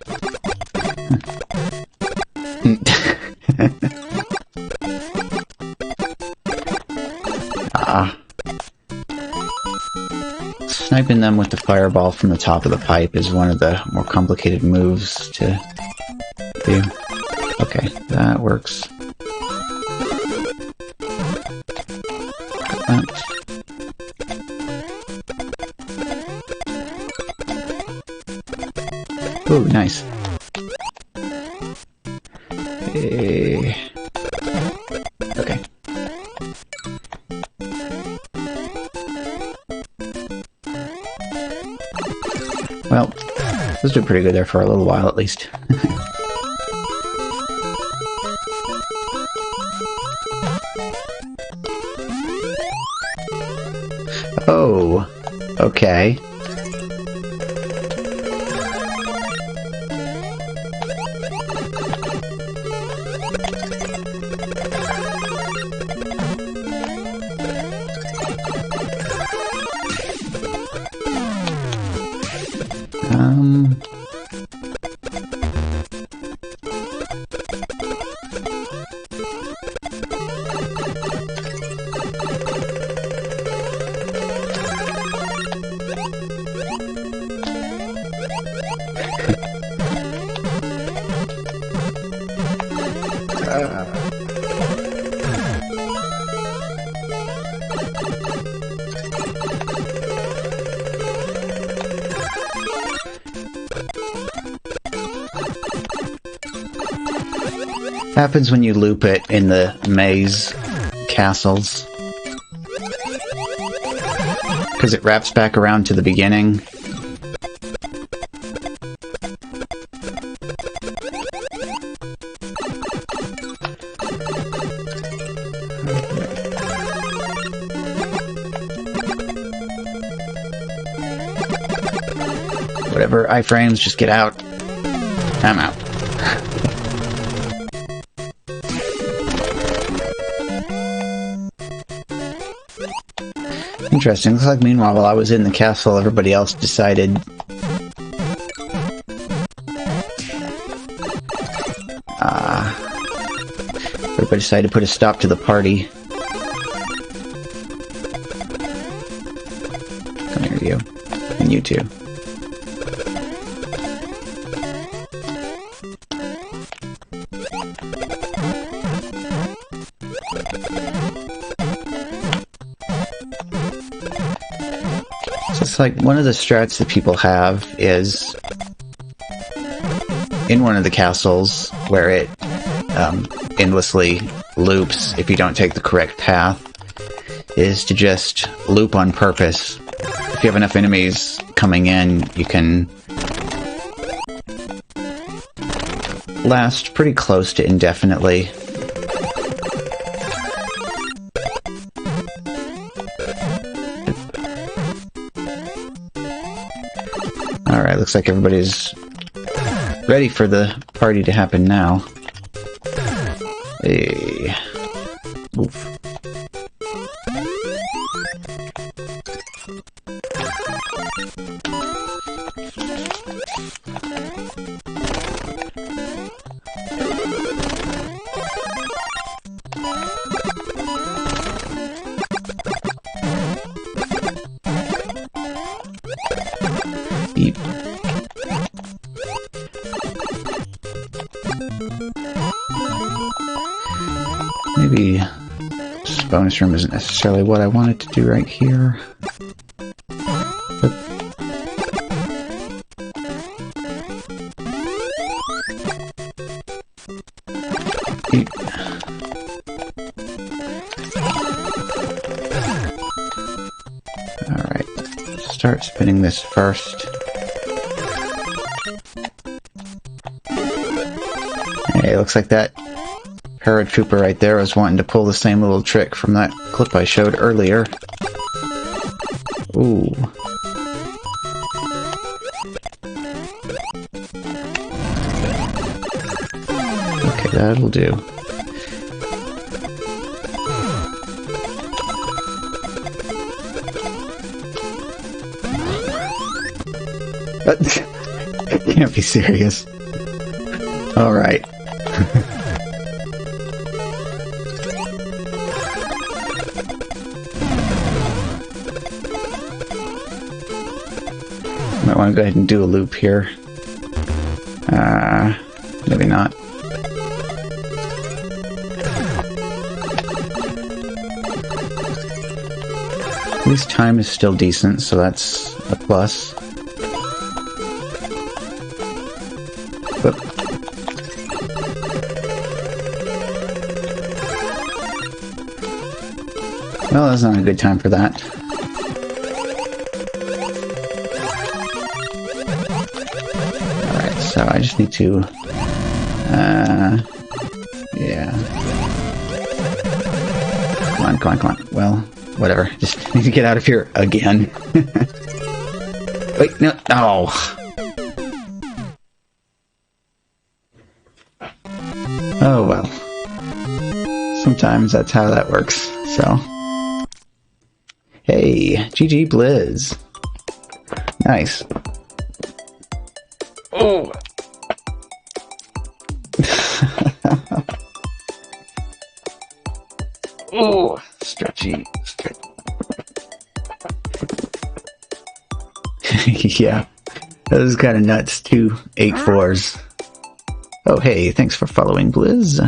Sniping them with the fireball from the top of the pipe is one of the more complicated moves to do. Okay, that works. Got that. Ooh, nice. Okay. was doing pretty good there for a little while, at least. Oh, okay. Happens when you loop it in the maze castles. Because it wraps back around to the beginning. Whatever, iframes, just get out. I'm out. Interesting. Looks like meanwhile, while I was in the castle, everybody else decided... everybody decided to put a stop to the party. Come here, you. And you too. It's like one of the strats that people have is in one of the castles where it endlessly loops if you don't take the correct path, is to just loop on purpose. If you have enough enemies coming in, you can last pretty close to indefinitely. Alright, looks like everybody's ready for the party to happen now. Hey. Oof. Beep. Maybe this bonus room isn't necessarily what I wanted to do right here. But alright, start spinning this first. Hey, looks like that paratrooper right there was wanting to pull the same little trick from that clip I showed earlier. Ooh. Okay, that'll do. But can't be serious. Alright. Might want to go ahead and do a loop here. Maybe not. At least time is still decent, so that's a plus. Whoop. Well, that's not a good time for that. so I just need to... yeah. Come on, come on, come on. Well, whatever. Just need to get out of here again. Wait, no. Oh. Oh, well. Sometimes that's how that works, so... Hey, GG Blizz. Nice. Oh! Oh! Stretchy. Yeah. That was kind of nuts, 2 8-4s. Oh, hey, thanks for following, Blizz.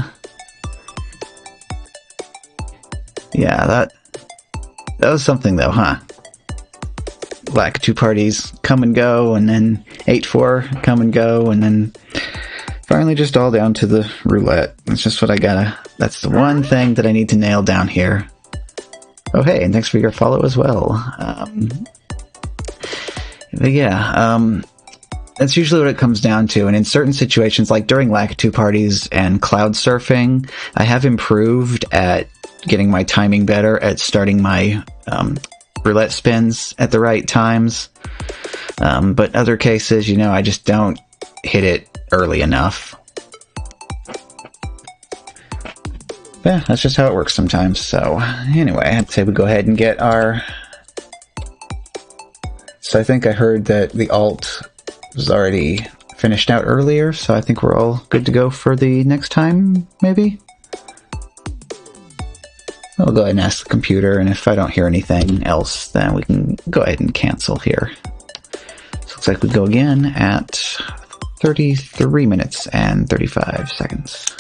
Yeah, that was something, though, huh? Like 2 parties come and go, and then 8-4 come and go, and then finally just all down to the roulette. That's just what I gotta... That's the one thing that I need to nail down here. Oh, hey, and thanks for your follow as well. But yeah, that's usually what it comes down to, and in certain situations, like during Lakitu parties and cloud surfing, I have improved at getting my timing better, at starting my roulette spins at the right times. But other cases, you know, I just don't hit it early enough. Yeah, that's just how it works sometimes. So anyway, I'd say we go ahead and get our... So I think I heard that the alt was already finished out earlier, so I think we're all good to go for the next time, maybe? I'll go ahead and ask the computer, and if I don't hear anything else, then we can go ahead and cancel here. So looks like we go again at 33 minutes and 35 seconds.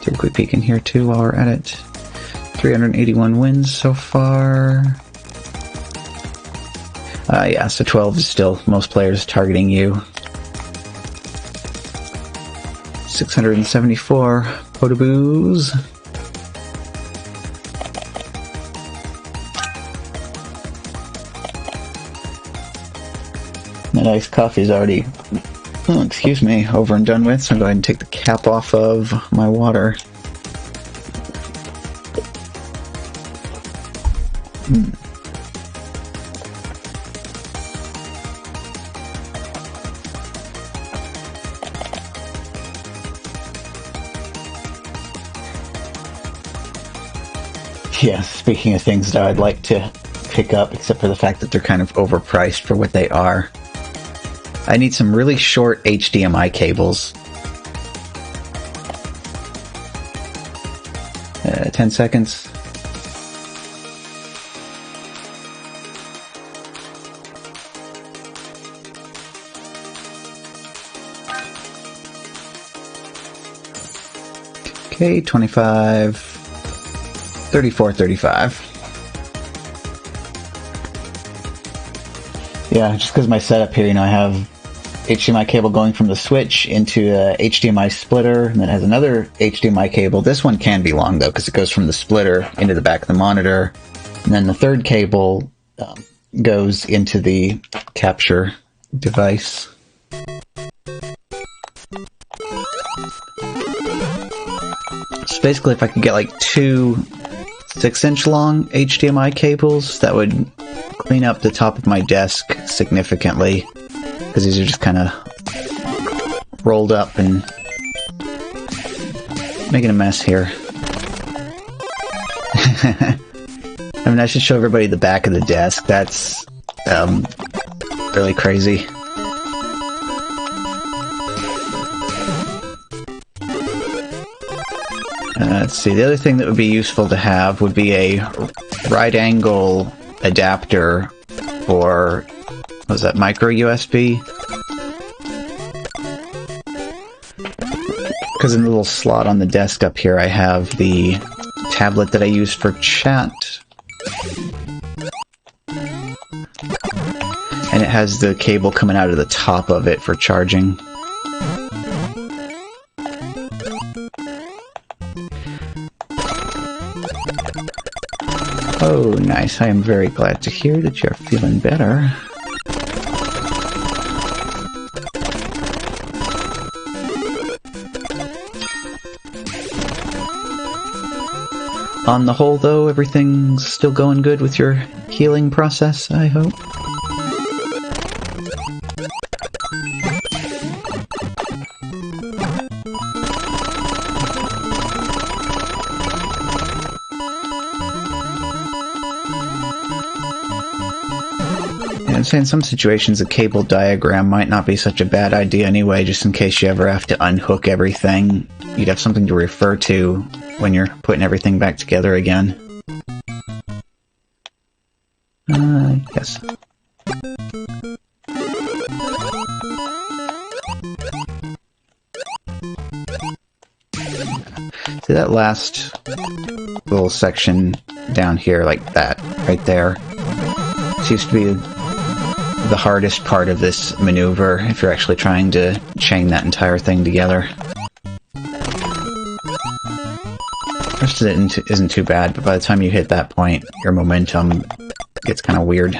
Take a quick peek in here too while we're at it. 381 wins so far. Yeah, so 12 is still most players targeting you. 674 Potaboos. That iced coffee is already, oh, excuse me, over and done with, so I'll go ahead and take the cap off of my water. Yeah, speaking of things that I'd like to pick up, except for the fact that they're kind of overpriced for what they are. I need some really short HDMI cables. 10 seconds. Okay, 25, 34, 35. Yeah, just because my setup here, you know, I have HDMI cable going from the switch into a HDMI splitter, and then it has another HDMI cable. This one can be long, though, because it goes from the splitter into the back of the monitor. And then the third cable goes into the capture device. So basically, if I could get like 2 6-inch long HDMI cables, that would clean up the top of my desk significantly, because these are just kind of rolled up and making a mess here. I mean, I should show everybody the back of the desk. That's really crazy. Let's see, the other thing that would be useful to have would be a right angle adapter for, what was that, micro USB? Because in the little slot on the desk up here, I have the tablet that I use for chat. And it has the cable coming out of the top of it for charging. Oh, nice. nice. I am very glad to hear that you're feeling better. On the whole, though, everything's still going good with your healing process, I hope? I'd say in some situations a cable diagram might not be such a bad idea anyway, just in case you ever have to unhook everything. You'd have something to refer to when you're putting everything back together again. Yes. See that last little section down here, like that, right there? Seems to be the hardest part of this maneuver if you're actually trying to chain that entire thing together. The rest of it isn't too bad, but by the time you hit that point, your momentum gets kind of weird.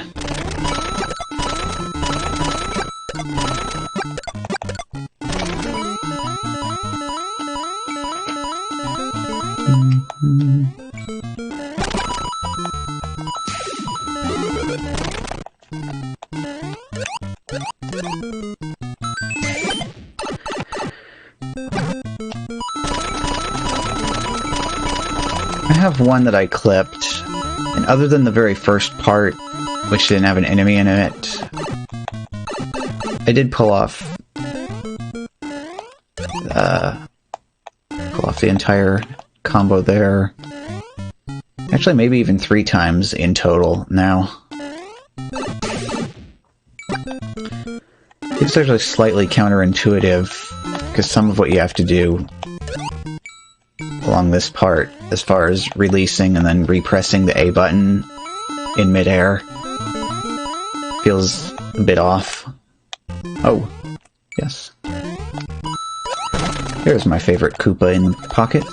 I have one that I clipped, and other than the very first part, which didn't have an enemy in it, I did pull off the entire combo there. Actually, maybe even 3 times in total now. It's actually slightly counterintuitive, because some of what you have to do along this part, as far as releasing and then repressing the A button in midair, feels a bit off. Oh, yes. Here's my favorite Koopa in the pocket.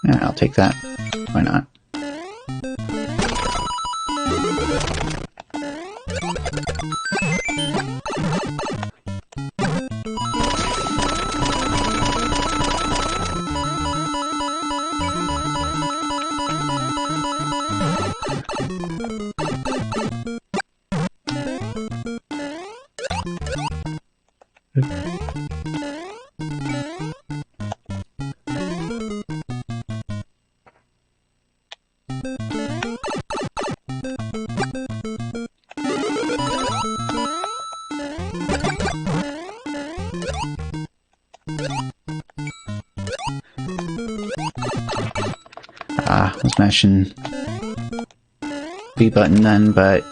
Yeah, I'll take that. Why not? I was mashing B button then, but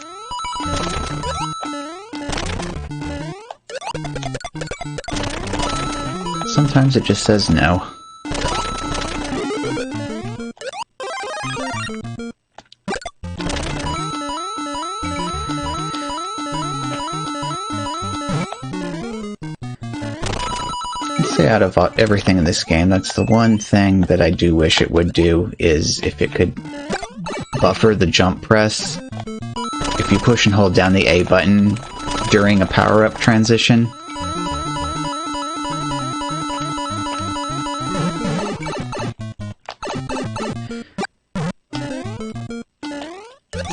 sometimes it just says no. Say out of everything in this game, that's the one thing that I do wish it would do, is if it could buffer the jump press if you push and hold down the A button during a power-up transition.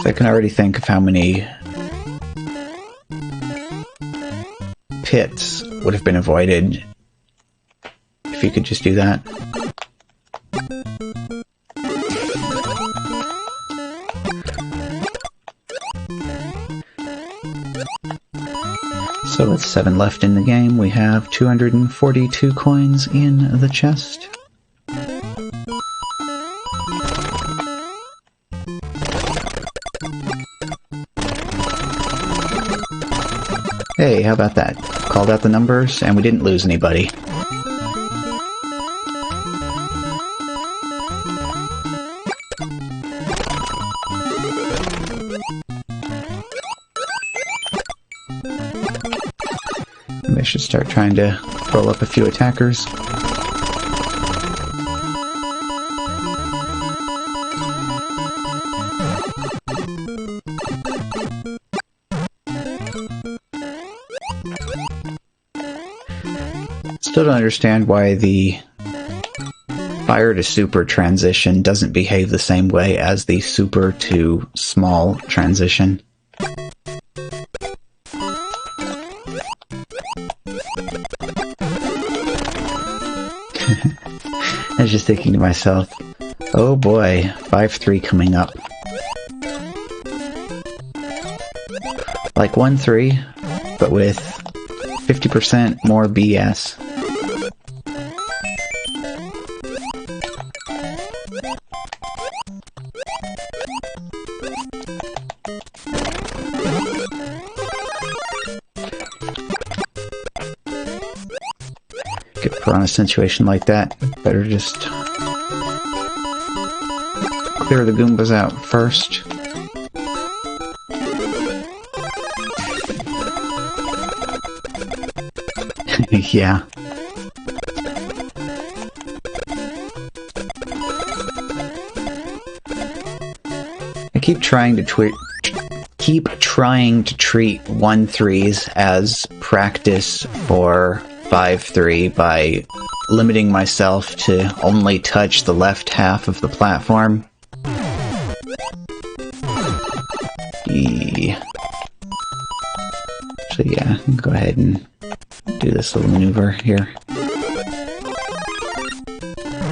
I can already think of how many pits would have been avoided if you could just do that. So with 7 left in the game, we have 242 coins in the chest. Hey, how about that? Called out the numbers, and we didn't lose anybody. Maybe I should start trying to roll up a few attackers. Still don't understand why the fire to super transition doesn't behave the same way as the super to small transition. I was just thinking to myself, oh boy, 5-3 coming up. Like 1-3, but with 50% more BS. Get put on a situation like that, better just clear the Goombas out first. Yeah. I keep trying to treat 1-3s as practice for 5-3 by limiting myself to only touch the left half of the platform. So yeah, go ahead and do this little maneuver here.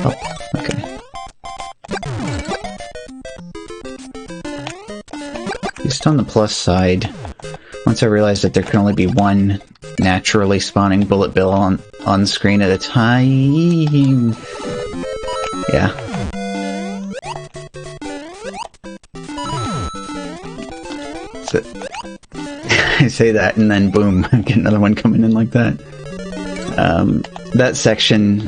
Oh, okay. Just on the plus side, once I realized that there can only be one naturally spawning bullet bill on screen at a time. Yeah. So, I say that and then boom, get another one coming in like that. That section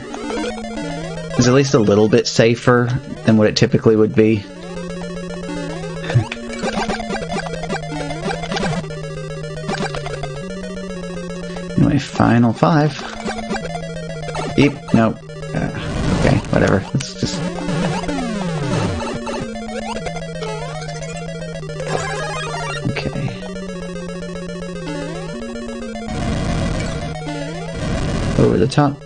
is at least a little bit safer than what it typically would be. Anyway, final 5. Eep, no. Okay, whatever. Let's just... Okay. Over the top.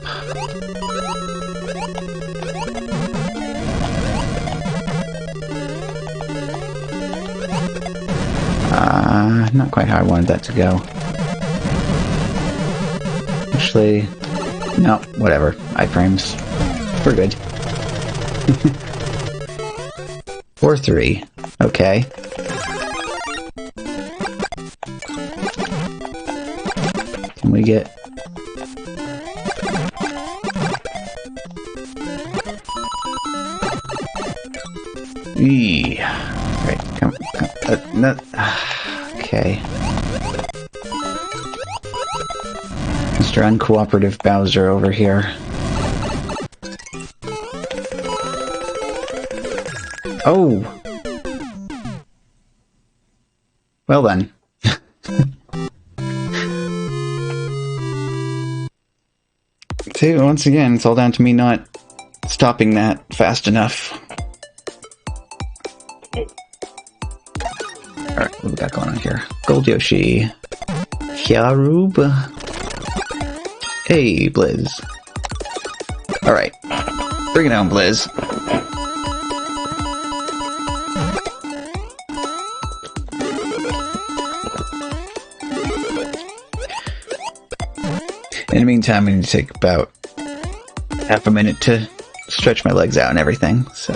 Not quite how I wanted that to go. Actually, no, whatever. Iframes. We're good. 4-3. Okay. Can we get... Right, come, no. Okay. Mr. Uncooperative Bowser over here. Oh! Well then. See, once again, it's all down to me not stopping that fast enough. Alright, what do we got going on here? Gold Yoshi. Kyarub. Hey, Blizz. Alright. Bring it on, Blizz. In the meantime, I need to take about half a minute to stretch my legs out and everything, so...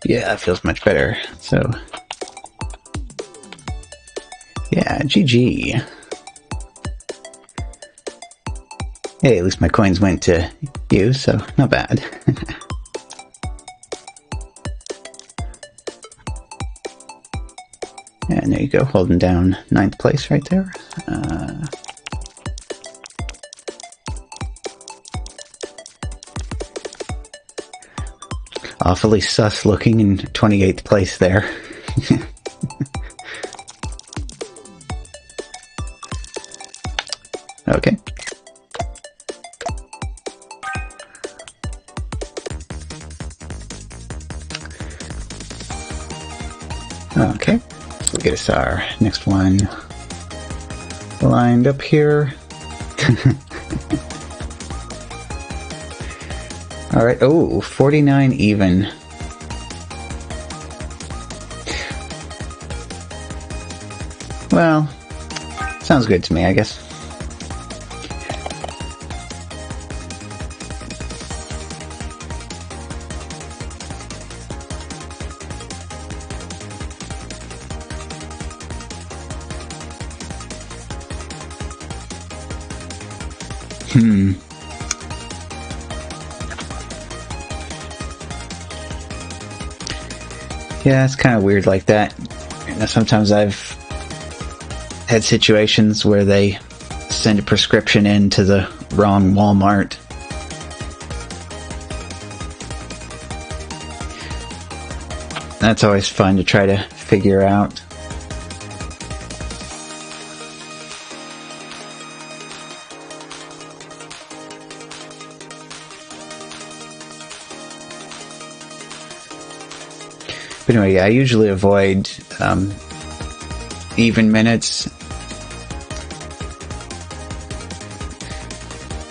Yeah, that feels much better. So, yeah, GG. Hey, at least my coins went to you, so not bad. And there you go, holding down 9th place right there. Awfully sus looking in 28th place there. Okay. Okay, so we'll get us our next one lined up here. Alright, oh, 49 even. Well, sounds good to me, I guess. Yeah, it's kind of weird like that. You know, sometimes I've had situations where they send a prescription in to the wrong Walmart. That's always fun to try to figure out. But anyway, yeah, I usually avoid even minutes.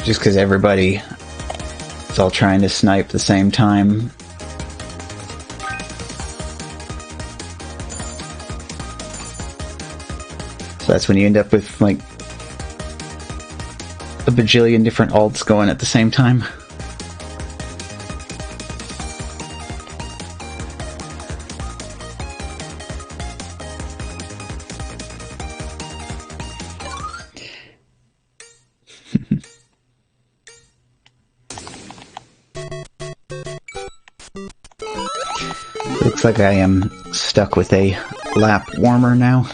Just because everybody is all trying to snipe at the same time. So that's when you end up with, like, a bajillion different alts going at the same time. Looks like I am stuck with a lap warmer now.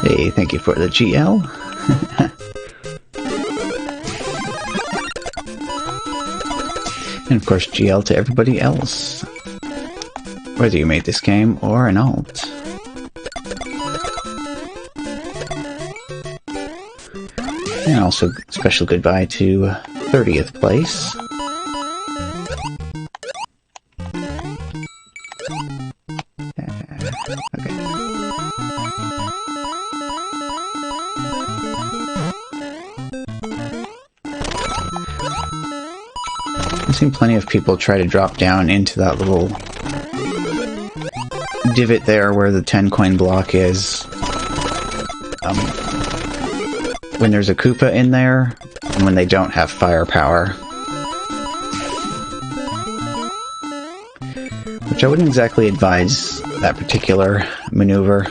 Hey, thank you for the GL. And of course GL to everybody else, whether you made this game or an alt. And also special goodbye to 30th place. I've seen plenty of people try to drop down into that little divot there where the 10 coin block is. When there's a Koopa in there, and when they don't have firepower. Which I wouldn't exactly advise that particular maneuver.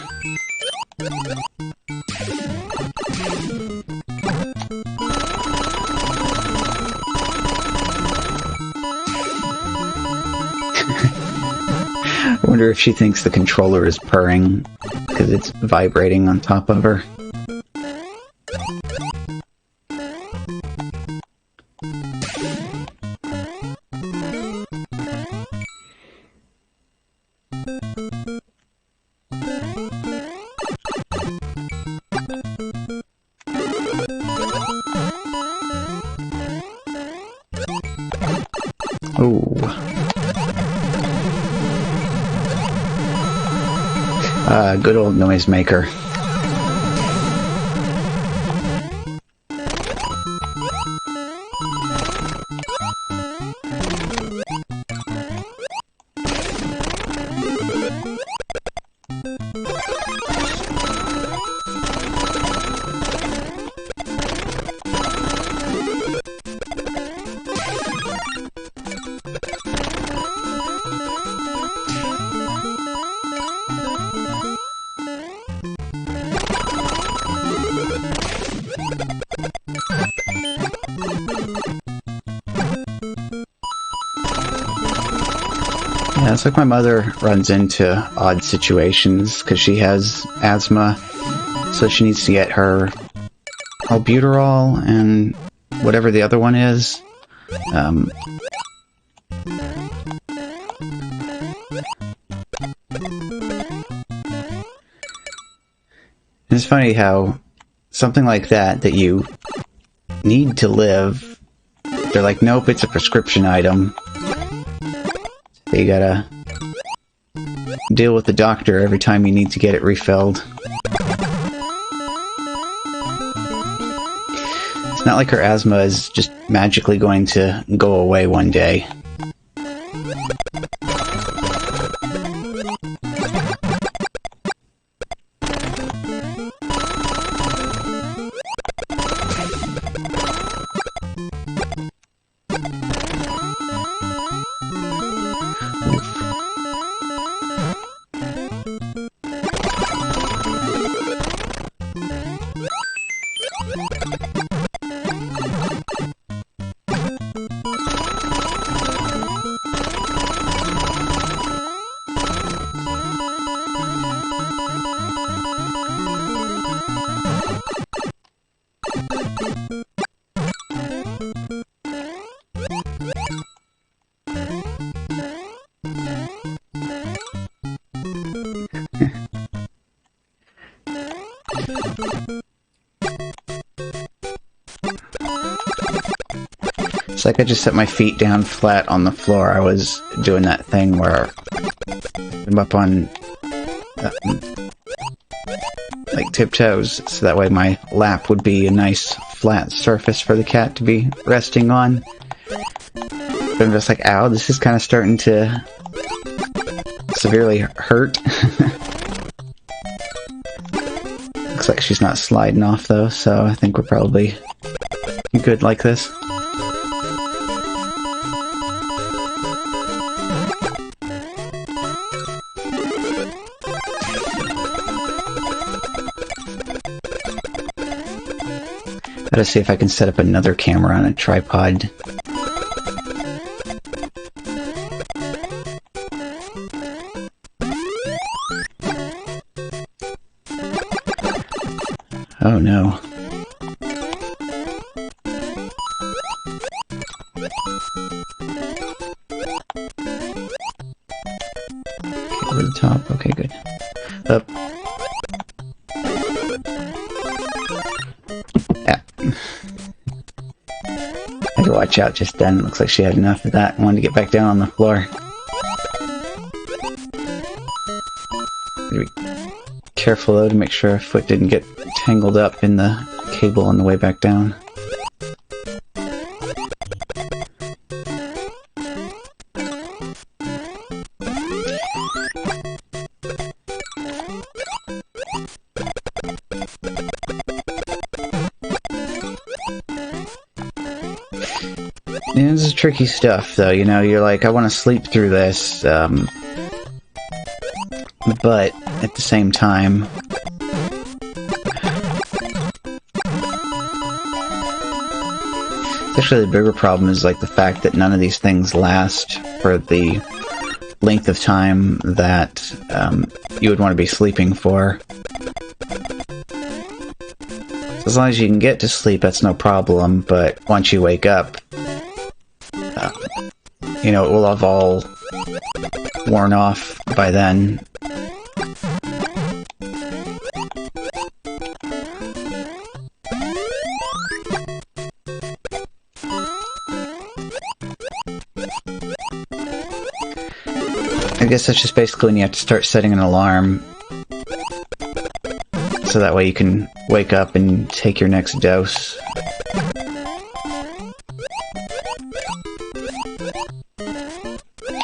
I wonder if she thinks the controller is purring because it's vibrating on top of her. Good old noisemaker. Yeah, it's like my mother runs into odd situations because she has asthma, so she needs to get her albuterol and whatever the other one is. It's funny how something like that you need to live, they're like, nope, it's a prescription item. So you gotta deal with the doctor every time you need to get it refilled. It's not like her asthma is just magically going to go away one day. It's like I just set my feet down flat on the floor. I was doing that thing where I'm up on like tiptoes, so that way my lap would be a nice flat surface for the cat to be resting on. But I'm just like, ow, this is kind of starting to severely hurt. Looks like she's not sliding off though, so I think we're probably good like this. Gotta see if I can set up another camera on a tripod. Oh no. Okay, over the top. Okay, good. Up. Yeah. I had to watch out just then. Looks like she had enough of that and wanted to get back down on the floor. Gotta be careful though to make sure her foot didn't get tangled up in the cable on the way back down. Yeah, this is tricky stuff, though. You know, you're like, I want to sleep through this, but at the same time, actually the bigger problem is like the fact that none of these things last for the length of time that you would want to be sleeping for. So as long as you can get to sleep, that's no problem, but once you wake up, you know, it will have all worn off by then. I guess that's just basically when you have to start setting an alarm, so that way you can wake up and take your next dose.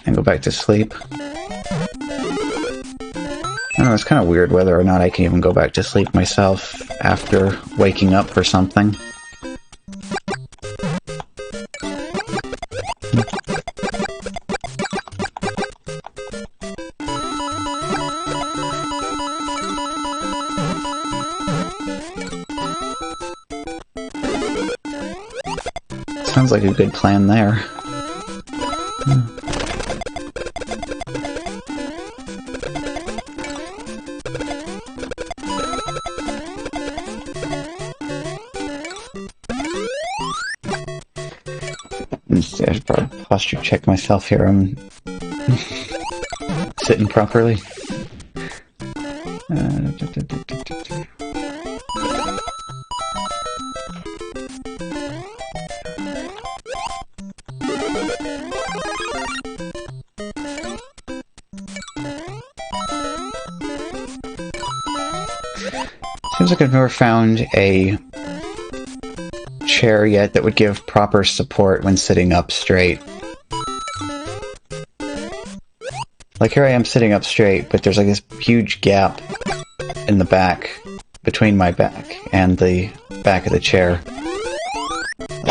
And go back to sleep. I don't know, it's kind of weird whether or not I can even go back to sleep myself after waking up for something. Sounds like a good plan there. I should probably posture check myself here. I'm sitting properly. Seems like I've never found a chair yet that would give proper support when sitting up straight. Like here I am sitting up straight, but there's like this huge gap in the back between my back and the back of the chair.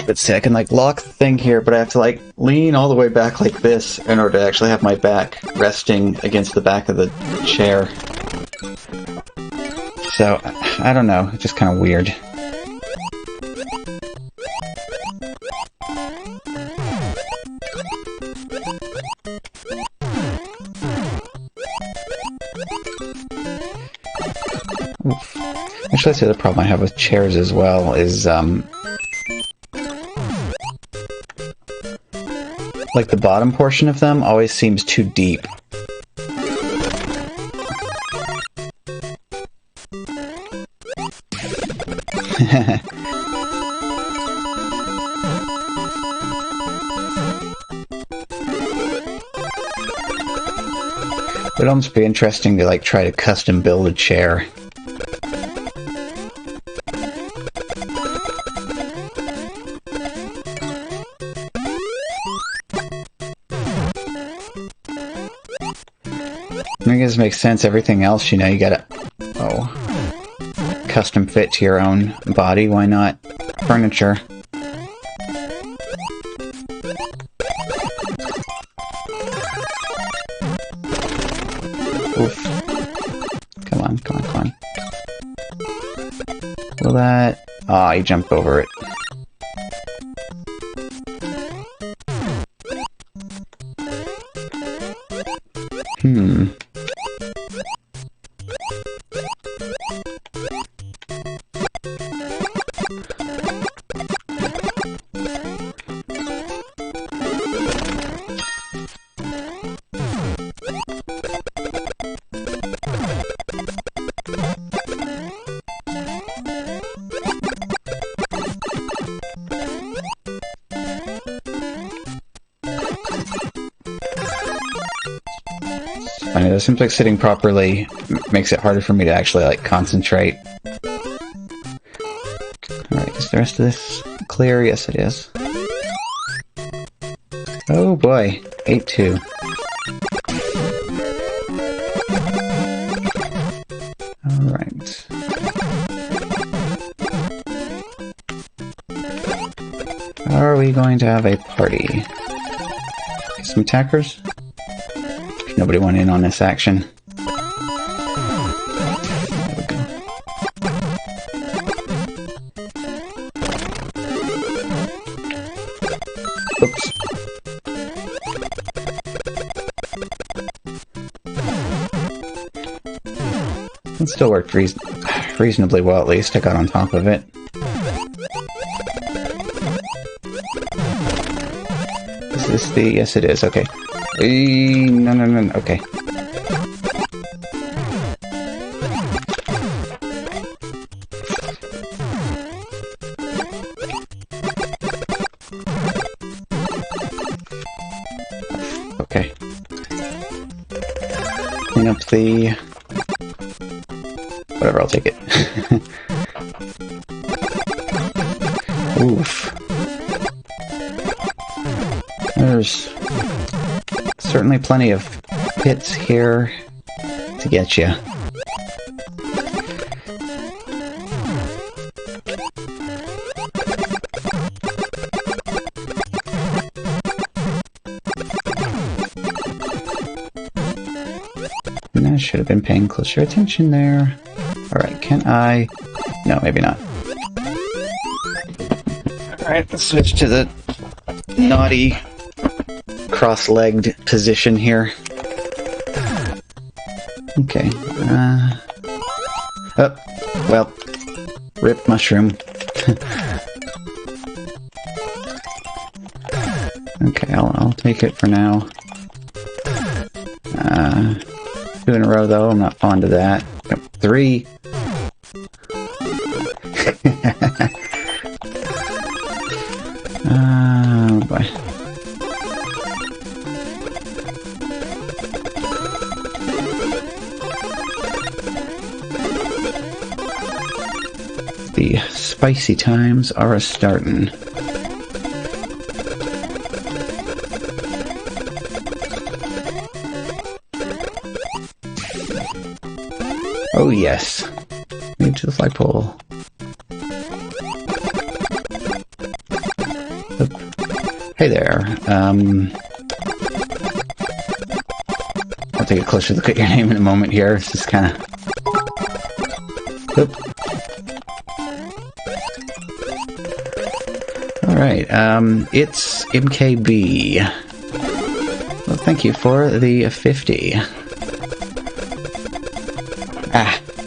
Let's see, I can like lock the thing here, but I have to like lean all the way back like this in order to actually have my back resting against the back of the chair. So, I don't know, it's just kind of weird. Oof. Actually, that's the other problem I have with chairs as well, is, like the bottom portion of them always seems too deep. It'd almost be interesting to like try to custom build a chair. I guess it makes sense. Everything else, you know, you gotta custom fit to your own body. Why not furniture? Oof. Come on, come on, come on. Will that... Ah, you jumped over it. Funny, it seems like sitting properly makes it harder for me to actually, like, concentrate. Alright, is the rest of this clear? Yes, it is. Oh boy, 8-2. Alright. Are we going to have a party? Some attackers? Nobody went in on this action. There we go. Oops. It still worked reasonably well, at least. I got on top of it. Is this the... Yes, it is. Okay. No, okay. Okay. Clean up the... Whatever, I'll take it. Oof. There's... certainly plenty of hits here to get you. I should have been paying closer attention there. Alright, can I... No, maybe not. Alright, Alright, let's switch to the naughty cross-legged position here. Okay. Oh, well, rip mushroom. Okay, I'll take it for now. 2 in a row, though. I'm not fond of that. Yep, 3. Oh, boy. The spicy times are a-startin'. Oh yes, made to the flagpole. Hey there. I'll take a closer look at your name in a moment here. It's just kind of. All right. It's MKB. Well, thank you for the 50.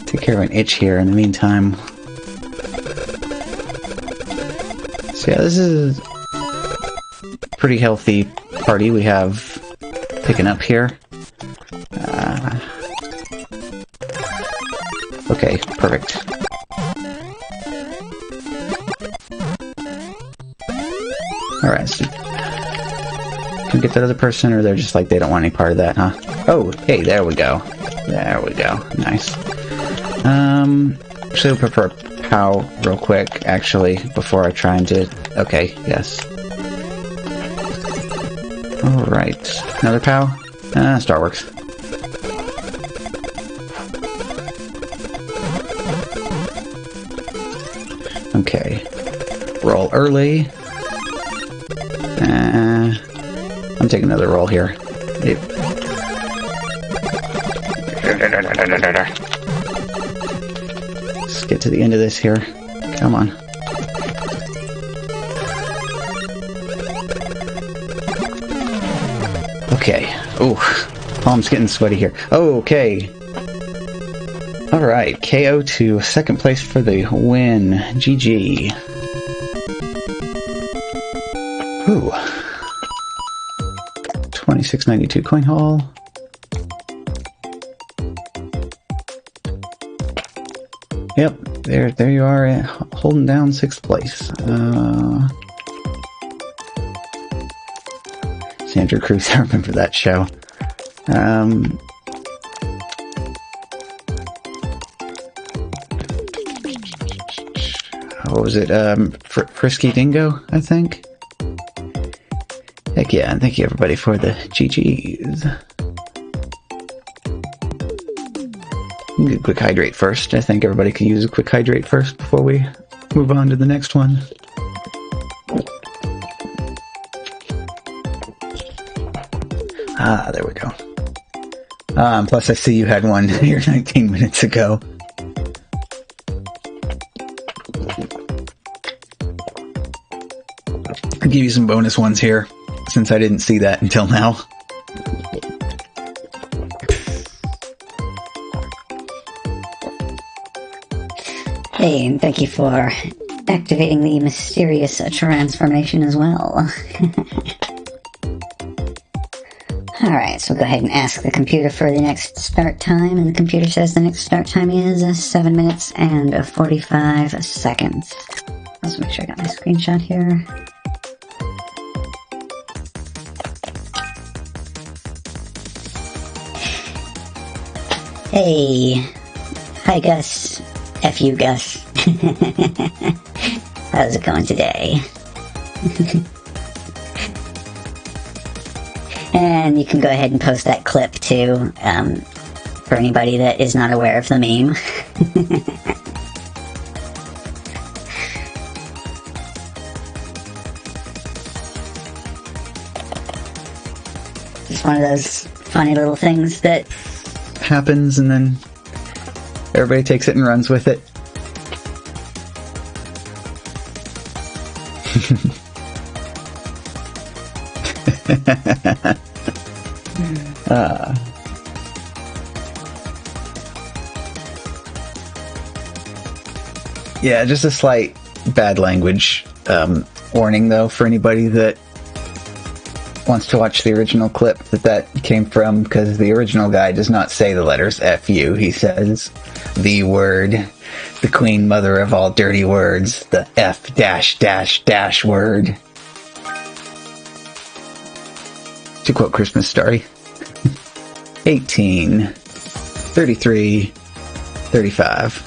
Take care of an itch here in the meantime. So yeah, this is a pretty healthy party we have picking up here. Okay, perfect. Alright, so can we get that other person, or they're just like they don't want any part of that, huh? Oh, hey, there we go. There we go. Nice. Actually, I prefer POW real quick, actually, before I try and do... Okay, yes. Alright. Another POW? Starworks. Okay. Roll early. I'm taking another roll here. Yep. Let's get to the end of this here. Come on. Okay. Ooh. Palm's getting sweaty here. Oh, okay. Alright. KO to second place for the win. GG. Ooh. 2692 coin haul. Yep, there you are, holding down 6th place. Sandra Cruz, I remember that show. What was it? Frisky Dingo, I think? Heck yeah, and thank you everybody for the GGs. Quick hydrate first. I think everybody could use a quick hydrate first before we move on to the next one. Ah, there we go. Plus I see you had one here 19 minutes ago. I'll give you some bonus ones here, since I didn't see that until now. Hey, and thank you for activating the mysterious transformation as well. Alright, so go ahead and ask the computer for the next start time, and the computer says the next start time is 7 minutes and 45 seconds. Let's make sure I got my screenshot here. Hey. Hi, Gus. F you, Gus. How's it going today? And you can go ahead and post that clip too, for anybody that is not aware of the meme. It's one of those funny little things that happens and then everybody takes it and runs with it. Yeah, just a slight bad language warning, though, for anybody that wants to watch the original clip that came from, because the original guy does not say the letters F-U. He says the word, the queen mother of all dirty words, the F dash dash dash word. To quote Christmas Story. 18, 33, 35.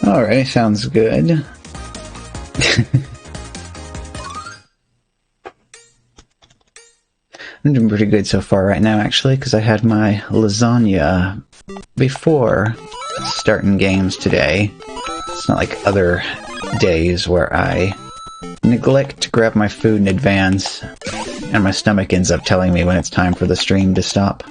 Alright, sounds good. I'm doing pretty good so far right now, actually, because I had my lasagna before starting games today. It's not like other days where I neglect to grab my food in advance, and my stomach ends up telling me when it's time for the stream to stop.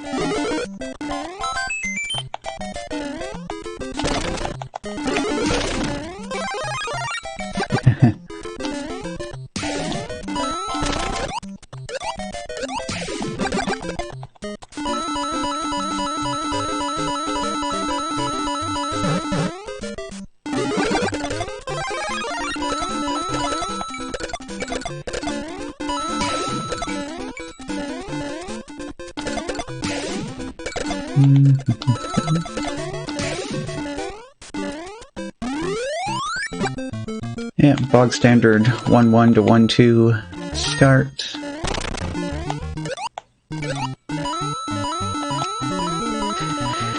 Yeah, bog standard 1-1 to 1-2 start.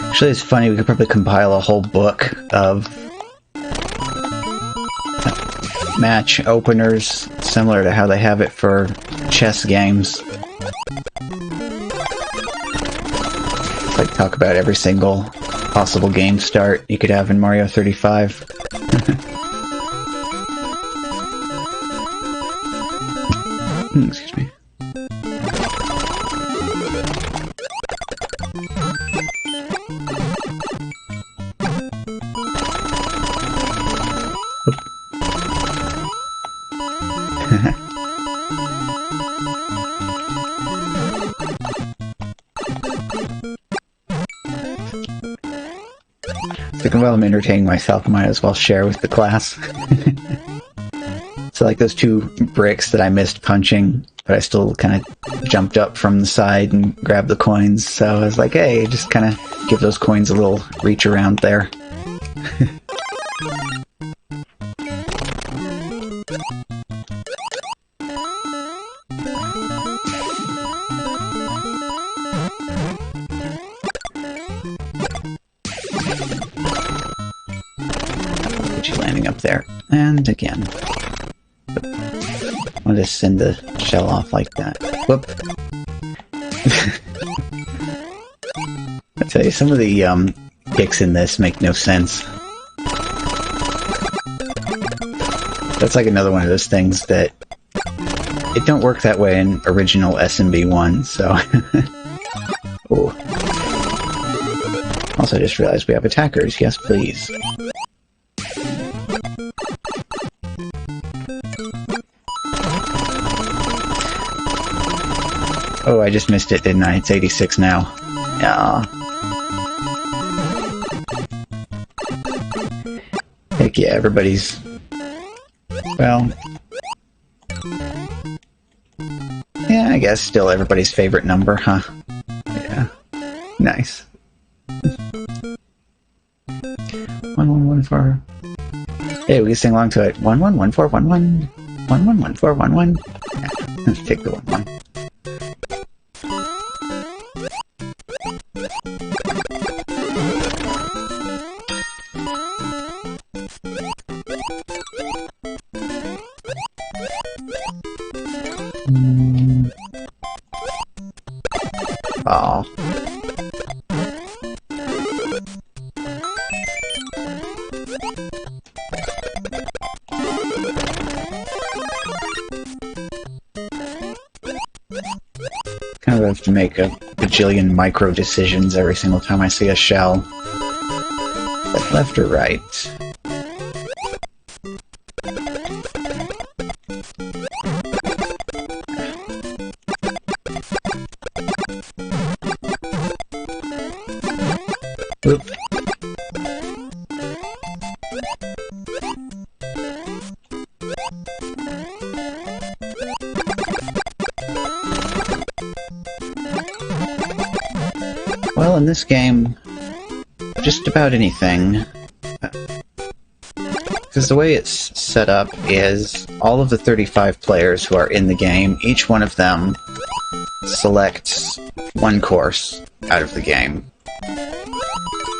Actually, it's funny, we could probably compile a whole book of match openers similar to how they have it for chess games. Like, talk about every single possible game start you could have in Mario 35. Excuse me. So while I'm entertaining myself, I might as well share with the class. So like those two bricks that I missed punching, but I still kind of jumped up from the side and grabbed the coins. So I was like, hey, just kind of give those coins a little reach around there. Get you landing up there. And again. I'll just send the shell off like that. Whoop. I tell you, some of the kicks in this make no sense. That's like another one of those things that it don't work that way in original SMB1, so... Oh. Also, I just realized we have attackers. Yes, please. Oh, I just missed it, didn't I? It's 86 now. Yeah. Heck yeah, everybody's... Well... Yeah, I guess still everybody's favorite number, huh? Yeah. Nice. 1114. Hey, we can sing along to it. 111411. 111411. Yeah, let's take the 11. Oh. Kind of have to make a bajillion micro decisions every single time I see a shell. Like left or right? Oop. Well, in this game, just about anything. Because the way it's set up is all of the 35 players who are in the game, each one of them selects one course out of the game.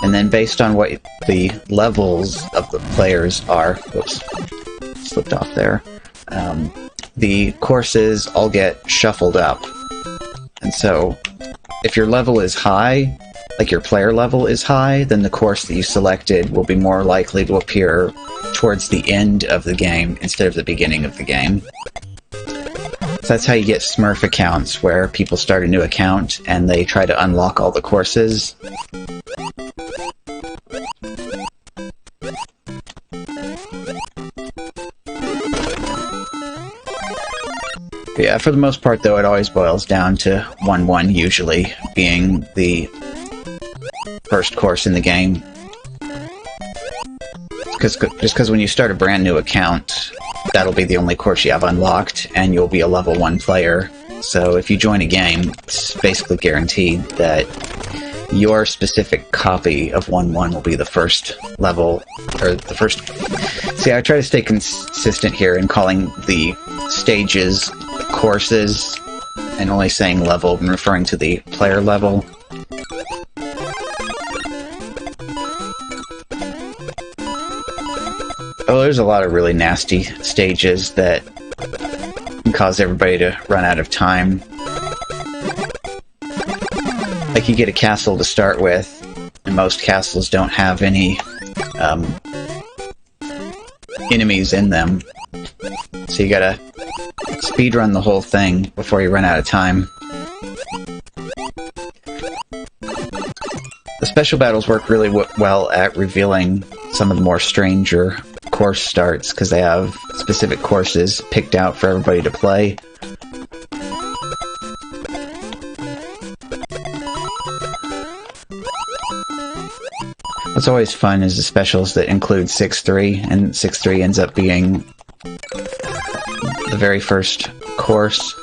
And then based on what the levels of the players are, whoops, slipped off there, the courses all get shuffled up. And so, if your level is high, like your player level is high, then the course that you selected will be more likely to appear towards the end of the game instead of the beginning of the game. So that's how you get Smurf accounts, where people start a new account and they try to unlock all the courses. But yeah, for the most part though, it always boils down to 1-1 usually being the first course in the game. Just because when you start a brand new account, that'll be the only course you have unlocked, and you'll be a level 1 player. So if you join a game, it's basically guaranteed that your specific copy of 1-1 will be the first level, or the first... See, I try to stay consistent here in calling the stages courses, and only saying level and referring to the player level. Oh, there's a lot of really nasty stages that can cause everybody to run out of time. Like, you get a castle to start with, and most castles don't have any enemies in them. So you gotta speedrun the whole thing before you run out of time. The special battles work really well at revealing some of the more stranger course starts, because they have specific courses picked out for everybody to play. What's always fun is the specials that include 6-3, and 6-3 ends up being the very first course.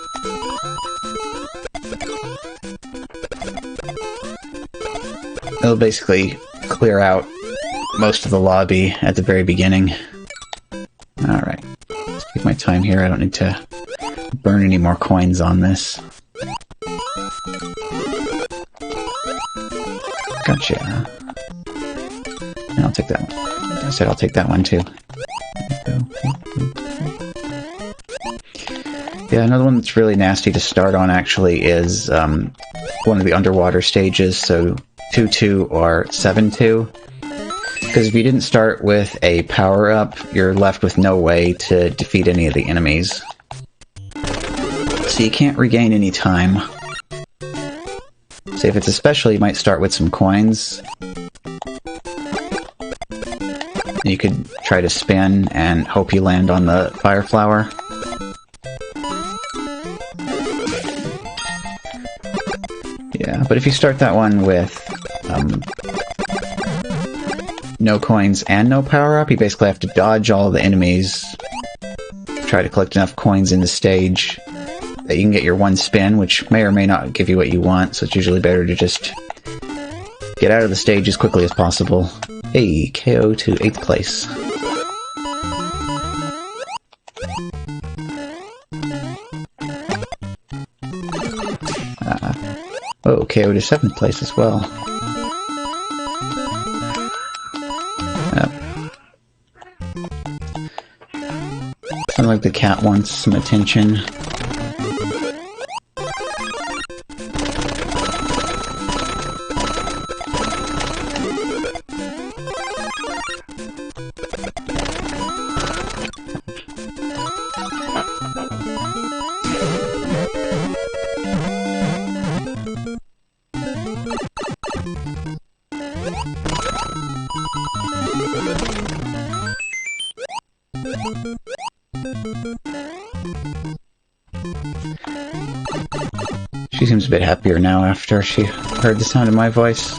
It'll basically clear out most of the lobby at the very beginning. Alright, let's take my time here. I don't need to burn any more coins on this. Gotcha. And I'll take that one. I said I'll take that one too. Yeah, another one that's really nasty to start on actually is one of the underwater stages, so 2-2 or 7-2. Because if you didn't start with a power-up, you're left with no way to defeat any of the enemies. So you can't regain any time. So if it's a special, you might start with some coins. You could try to spin and hope you land on the fire flower. Yeah, but if you start that one with no coins and no power-up, you basically have to dodge all the enemies, try to collect enough coins in the stage that you can get your one spin, which may or may not give you what you want, so it's usually better to just get out of the stage as quickly as possible. Hey, KO to 8th place. Oh, KO to 7th place as well. Sounds like the cat wants some attention. She seems a bit happier now after she heard the sound of my voice.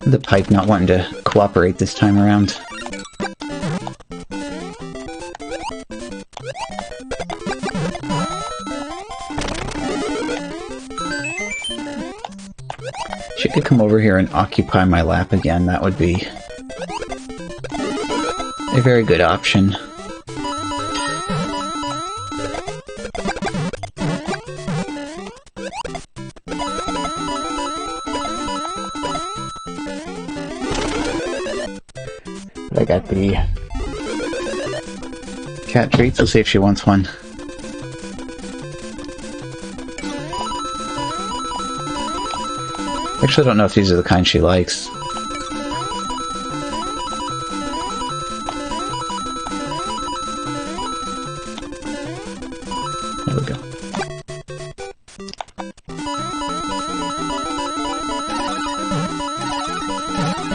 The pipe not wanting to cooperate this time around. She could come over here and occupy my lap again. That would be a very good option. I got the cat treats. We'll see if she wants one. Actually, I don't know if these are the kind she likes. There we go.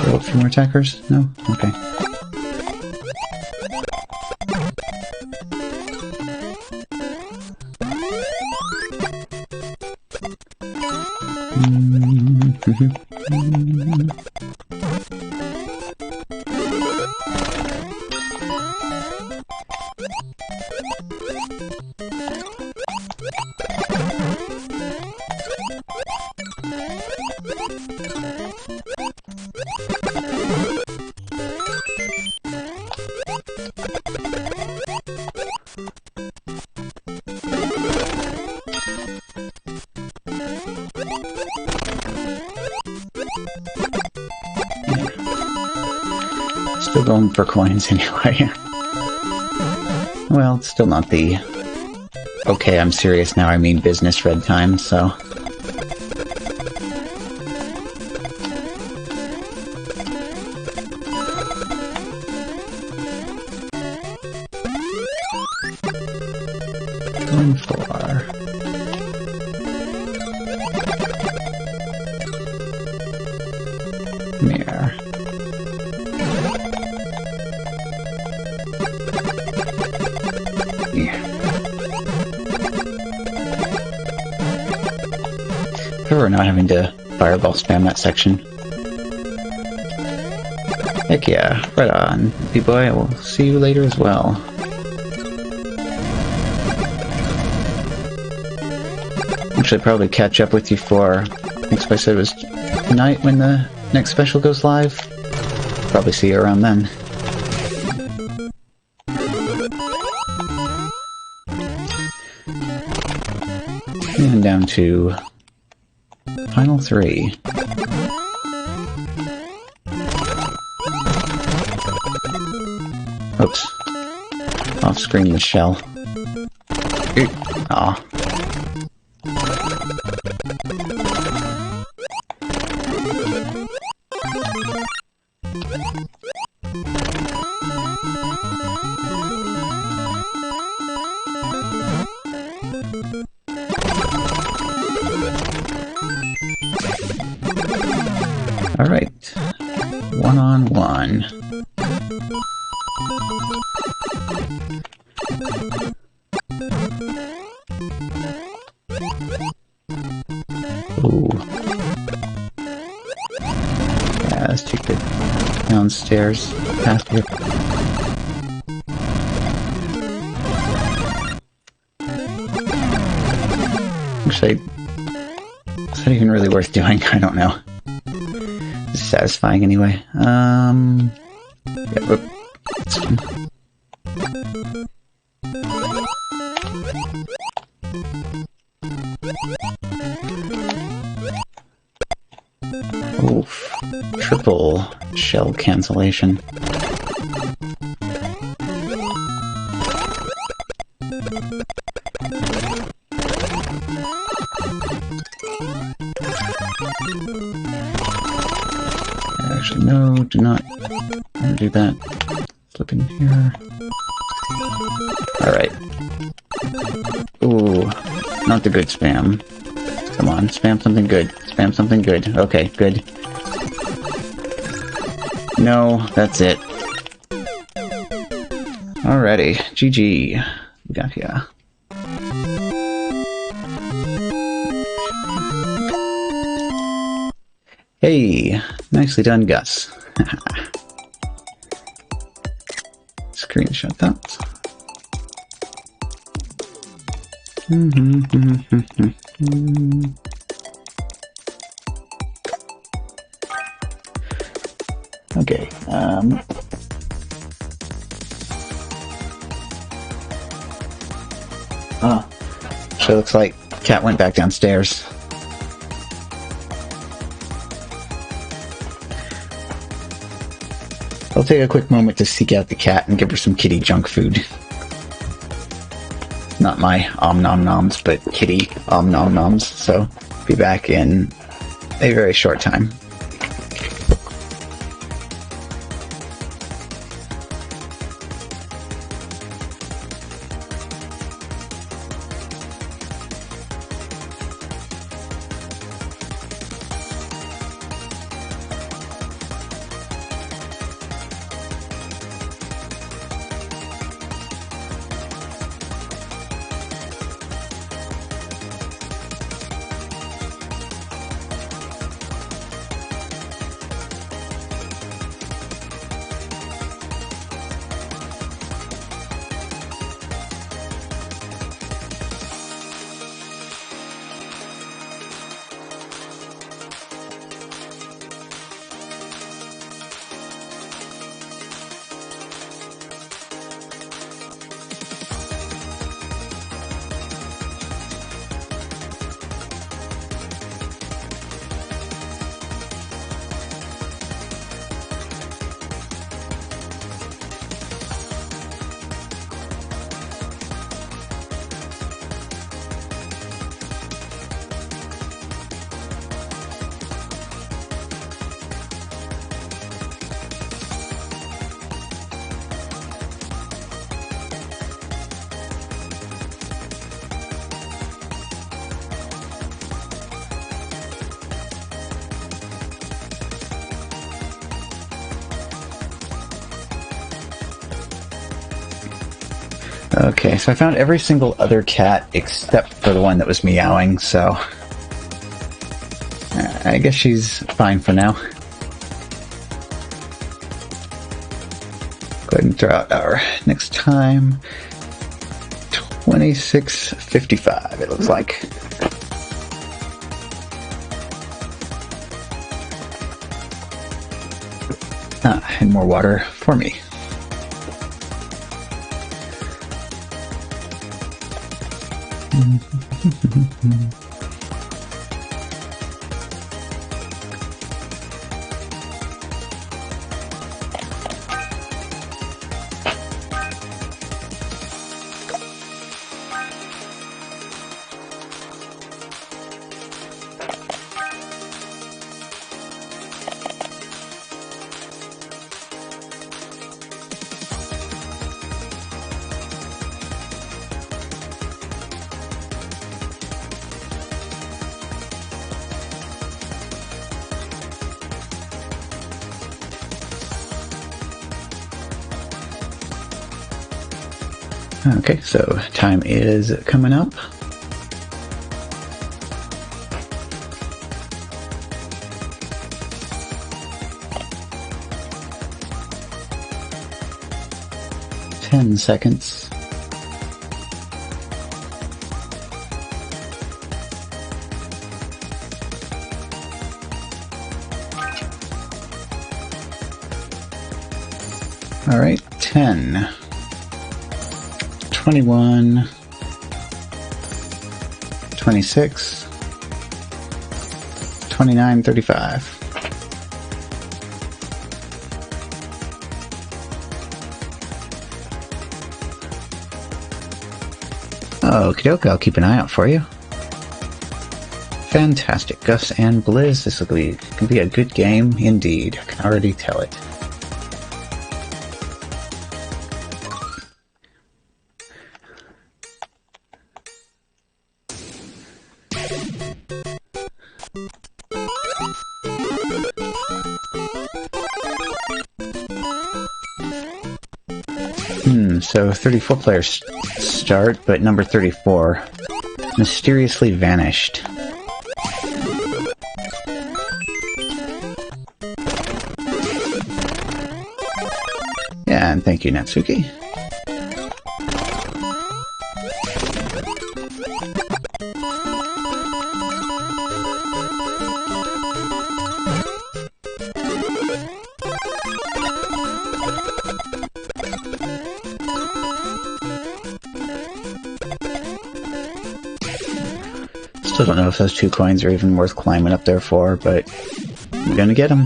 Roll a few more attackers? No? Okay. Still going for coins anyway. Well, it's still not the okay, I'm serious now, I mean business red time, so... Going for... Mirror. For not having to fireball spam that section. Heck yeah, right on, B-boy. I will see you later as well. Actually, probably catch up with you for, I think I said it was tonight when the next special goes live. Probably see you around then. And down to final 3. Oops. Off screen the shell. Aw. Alright. 1-on-1. Ooh. Yeah, let's take the downstairs path here. Actually, is that even really worth doing? I don't know. It's satisfying anyway. Yeah, it's fun. Oof. Triple shell cancellation. Actually, no, do not do that. Flip in here. Alright. Ooh, not the good spam. Come on, spam something good. Spam something good. Okay, good. No, that's it. Alrighty, GG. We got here. Hey, nicely done, Gus. Screenshot that. Okay, so it looks like Cat went back downstairs. I'll take a quick moment to seek out the cat and give her some kitty junk food. Not my nom noms, but kitty nom noms. So, be back in a very short time. Okay, so I found every single other cat except for the one that was meowing, so I guess she's fine for now. Go ahead and throw out our next time. 26:55, it looks like. And more water for me. Okay, so time is coming up. Ten seconds. All right, 10. 21, 26, 29, 35. Okie dokie, I'll keep an eye out for you. Fantastic. Gus and Blizz, this can be a good game indeed. I can already tell it. So 34 players start, but number 34 mysteriously vanished. Yeah, and thank you, Natsuki. Still don't know if those 2 coins are even worth climbing up there for, but I'm gonna get them.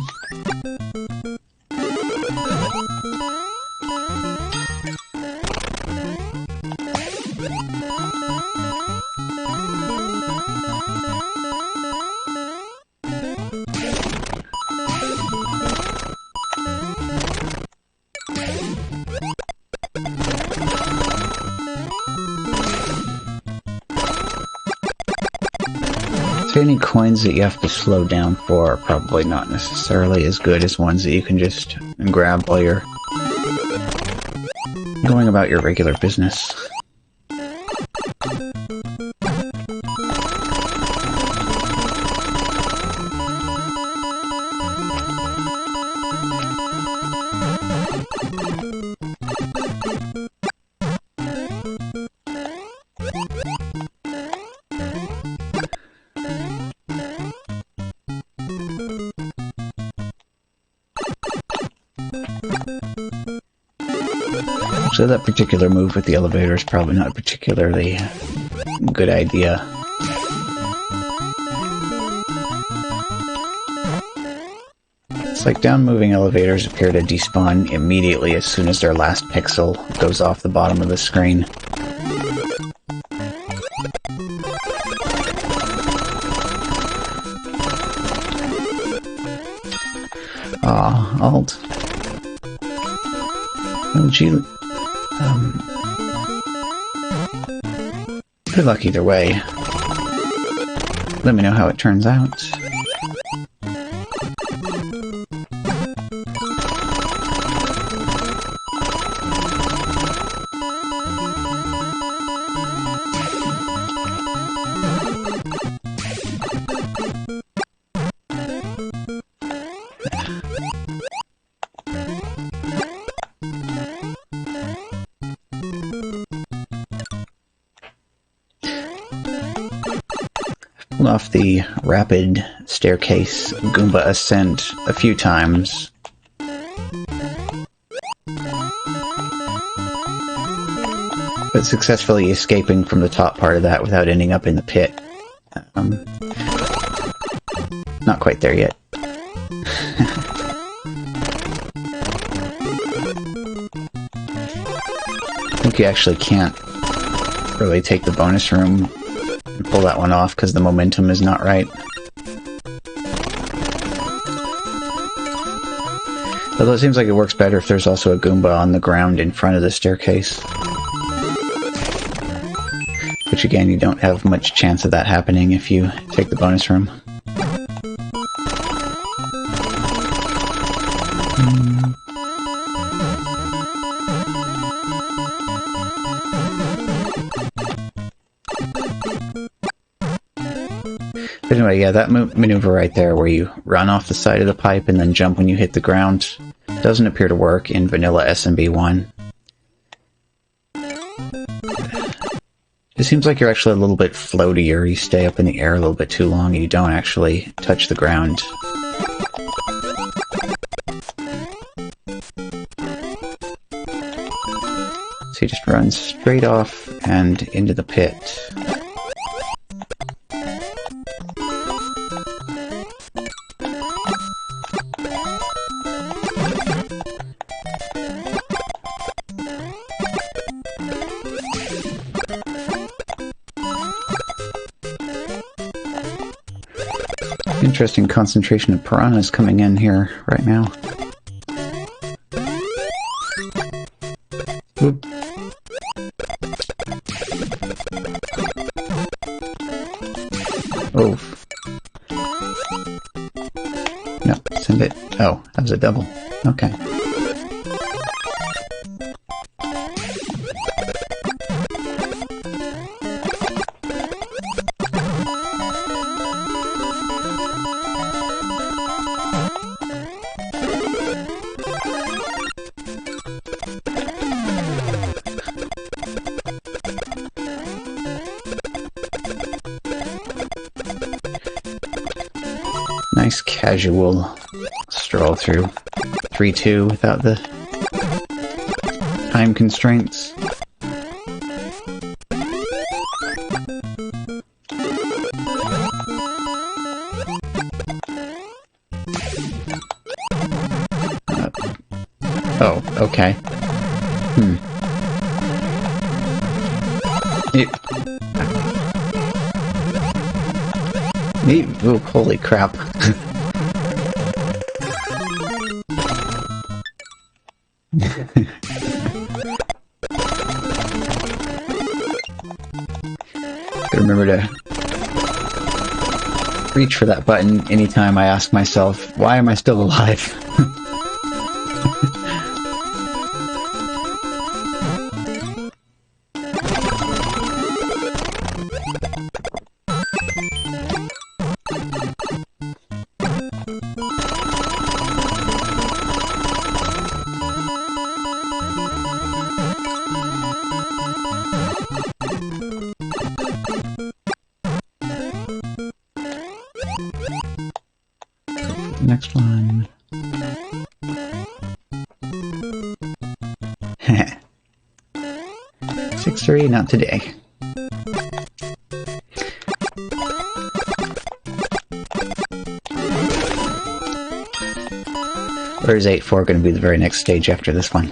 So any coins that you have to slow down for are probably not necessarily as good as ones that you can just grab while you're going about your regular business. So that particular move with the elevator is probably not a particularly good idea. It's like down-moving elevators appear to despawn immediately as soon as their last pixel goes off the bottom of the screen. Aw, Alt. Oh, gee. Good luck either way. Let me know how it turns out. Off the rapid staircase Goomba ascent a few times. But successfully escaping from the top part of that without ending up in the pit. Not quite there yet. I think you actually can't really take the bonus room and pull that one off because the momentum is not right. Although it seems like it works better if there's also a Goomba on the ground in front of the staircase. Which again, you don't have much chance of that happening if you take the bonus room. But anyway, yeah, that maneuver right there where you run off the side of the pipe and then jump when you hit the ground doesn't appear to work in vanilla SMB1. It seems like you're actually a little bit floatier. You stay up in the air a little bit too long and you don't actually touch the ground. So you just run straight off and into the pit. Interesting concentration of piranhas coming in here right now. Oop. Oof. No, send it. Oh, that was a double. Okay. Nice casual stroll through 3-2 without the time constraints. Oh, okay. Oh, holy crap. Gotta remember to reach for that button anytime I ask myself, why am I still alive? Next one. 6-3, not today. Or is 8-4 going to be the very next stage after this one?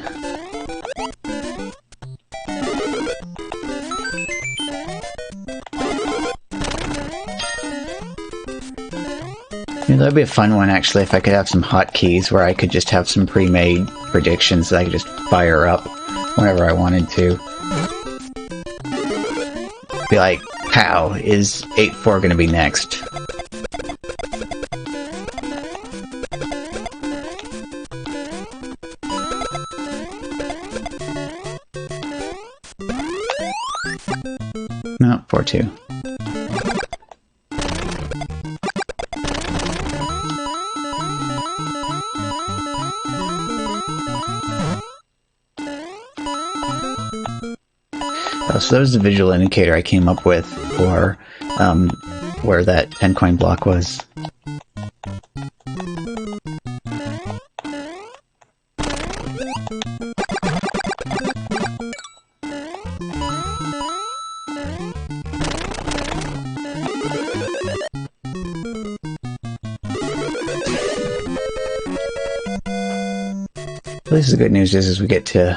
Yeah, that'd be a fun one, actually, if I could have some hotkeys where I could just have some pre-made predictions that I could just fire up whenever I wanted to. Be like, how is 8-4 going to be next? No, 4-2. So that was the visual indicator I came up with for where that 10 coin block was. At least the good news is we get to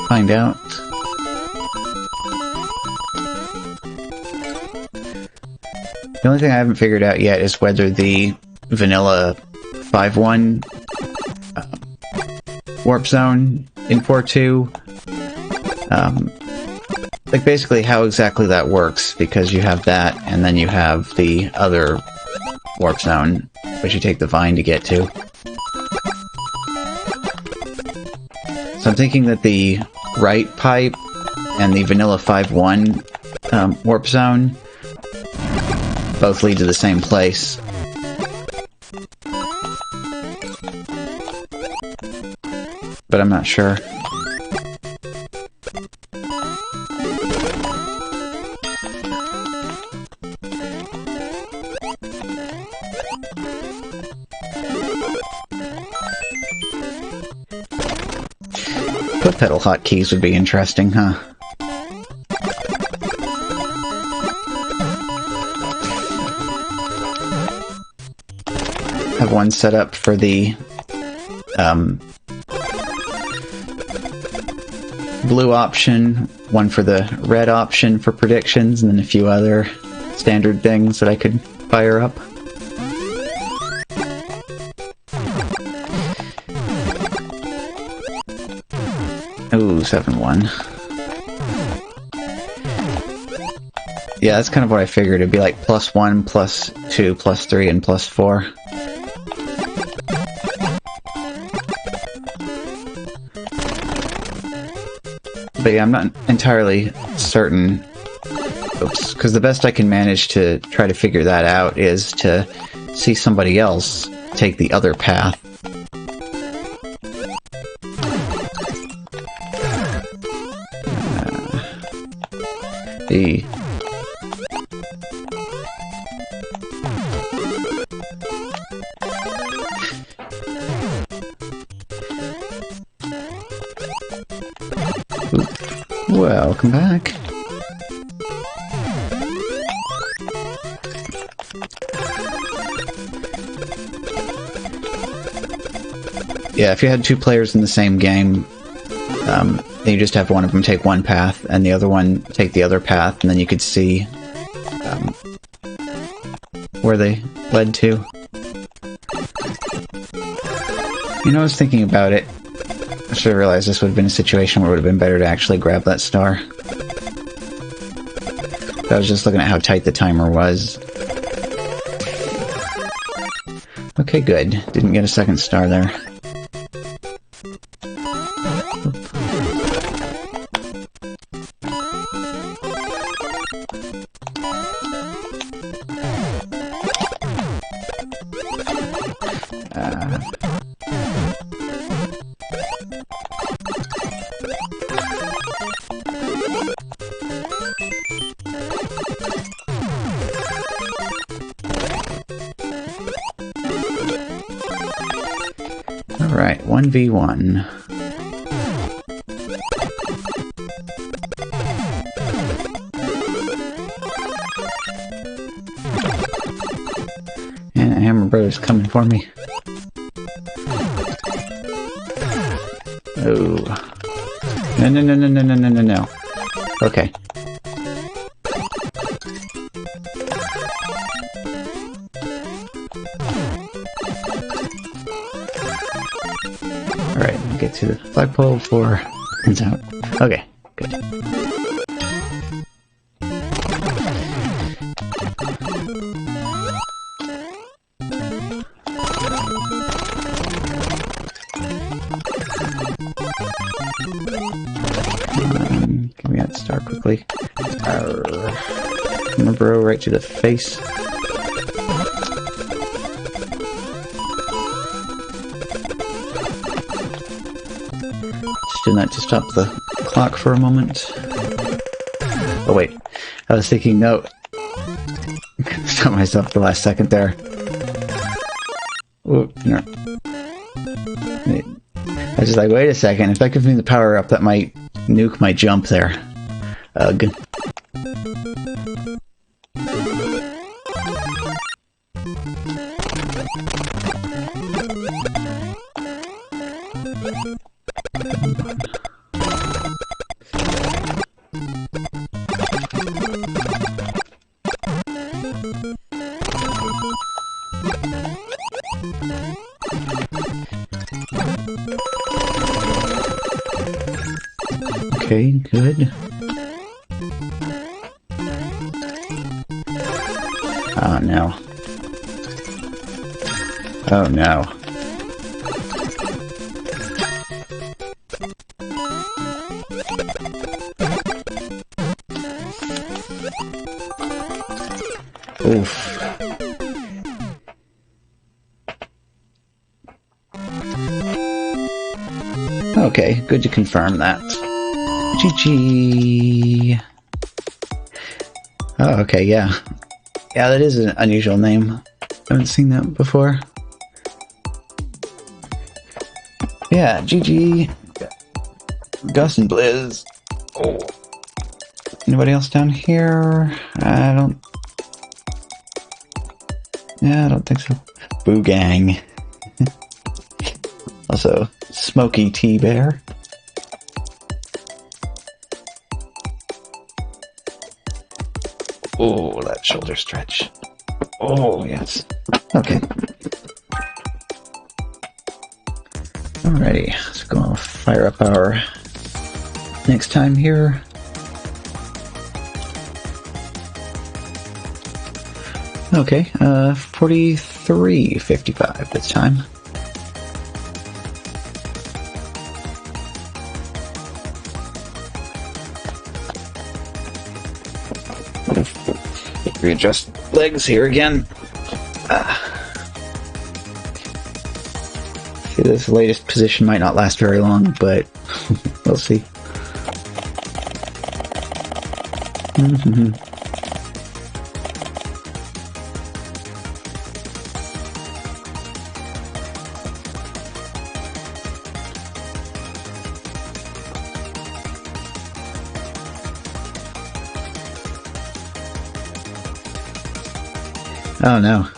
find out. The only thing I haven't figured out yet is whether the vanilla 5-1 warp zone in 4-2, like basically how exactly that works, because you have that and then you have the other warp zone, which you take the vine to get to. So I'm thinking that the right pipe and the vanilla 5-1 warp zone both lead to the same place. But I'm not sure. Foot pedal hotkeys would be interesting, huh? Have one set up for the blue option, one for the red option for predictions, and then a few other standard things that I could fire up. Ooh, 7-1. Yeah, that's kind of what I figured. It'd be like +1, +2, +3, and +4. But yeah, I'm not entirely certain. Oops, because the best I can manage to try to figure that out is to see somebody else take the other path. The Welcome back. Yeah, if you had two players in the same game, then you just have one of them take one path and the other one take the other path, and then you could see where they led to. You know, I was thinking about it. I should have realized this would have been a situation where it would have been better to actually grab that star. But I was just looking at how tight the timer was. Okay, good. Didn't get a second star there. Alright, 1v1. And the Hammer Brothers coming for me. Oh. No. Okay. Alright, get to the flagpole before it comes out. Okay, good. Give me that star quickly. Bro, right to the face. Just doing that to stop the clock for a moment. Oh wait, I was thinking, no. Stop myself at the last second there. Ooh, no. I was just like, wait a second, if that gives me the power up, that might nuke my jump there. Ugh. Okay, good. Oh no. Oh no. Oof. Okay, good to confirm that. GG. Oh, okay, yeah. Yeah, that is an unusual name. I haven't seen that before. Yeah, GG. Gus and Blizz. Oh. Anybody else down here? I don't think so. Boo Gang. Also, Smoky T-Bear. Oh, that shoulder stretch. Oh, yes. Okay. Alrighty, let's go fire up our next time here. Okay, 43.55 this time. Readjust legs here again. See, this latest position might not last very long, but we'll see. Oh no.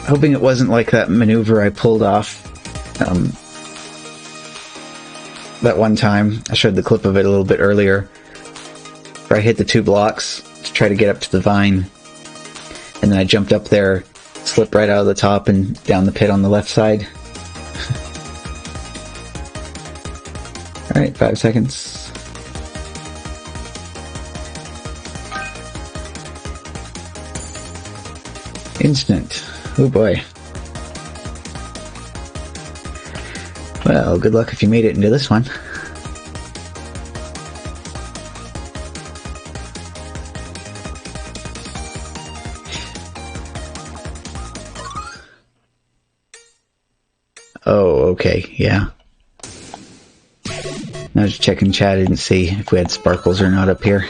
Hoping it wasn't like that maneuver I pulled off that one time. I showed the clip of it a little bit earlier, where I hit the 2 blocks to try to get up to the vine, and then I jumped up there, slipped right out of the top and down the pit on the left side. Alright, 5 seconds. Instant. Oh boy. Well, good luck if you made it into this one. Oh, okay, yeah. I was checking chat, I didn't see if we had sparkles or not up here.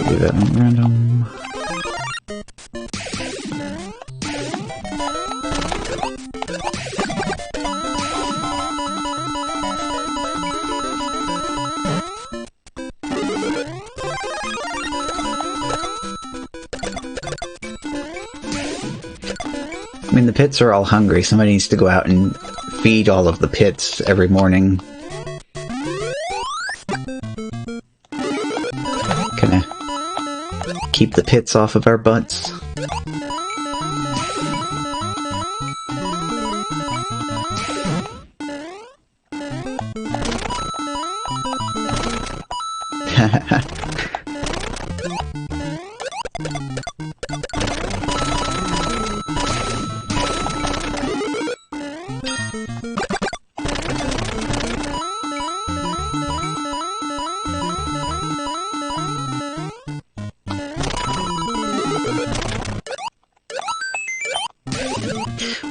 Do that on random. I mean, the pits are all hungry. Somebody needs to go out and feed all of the pits every morning. Kinda keep the pits off of our butts.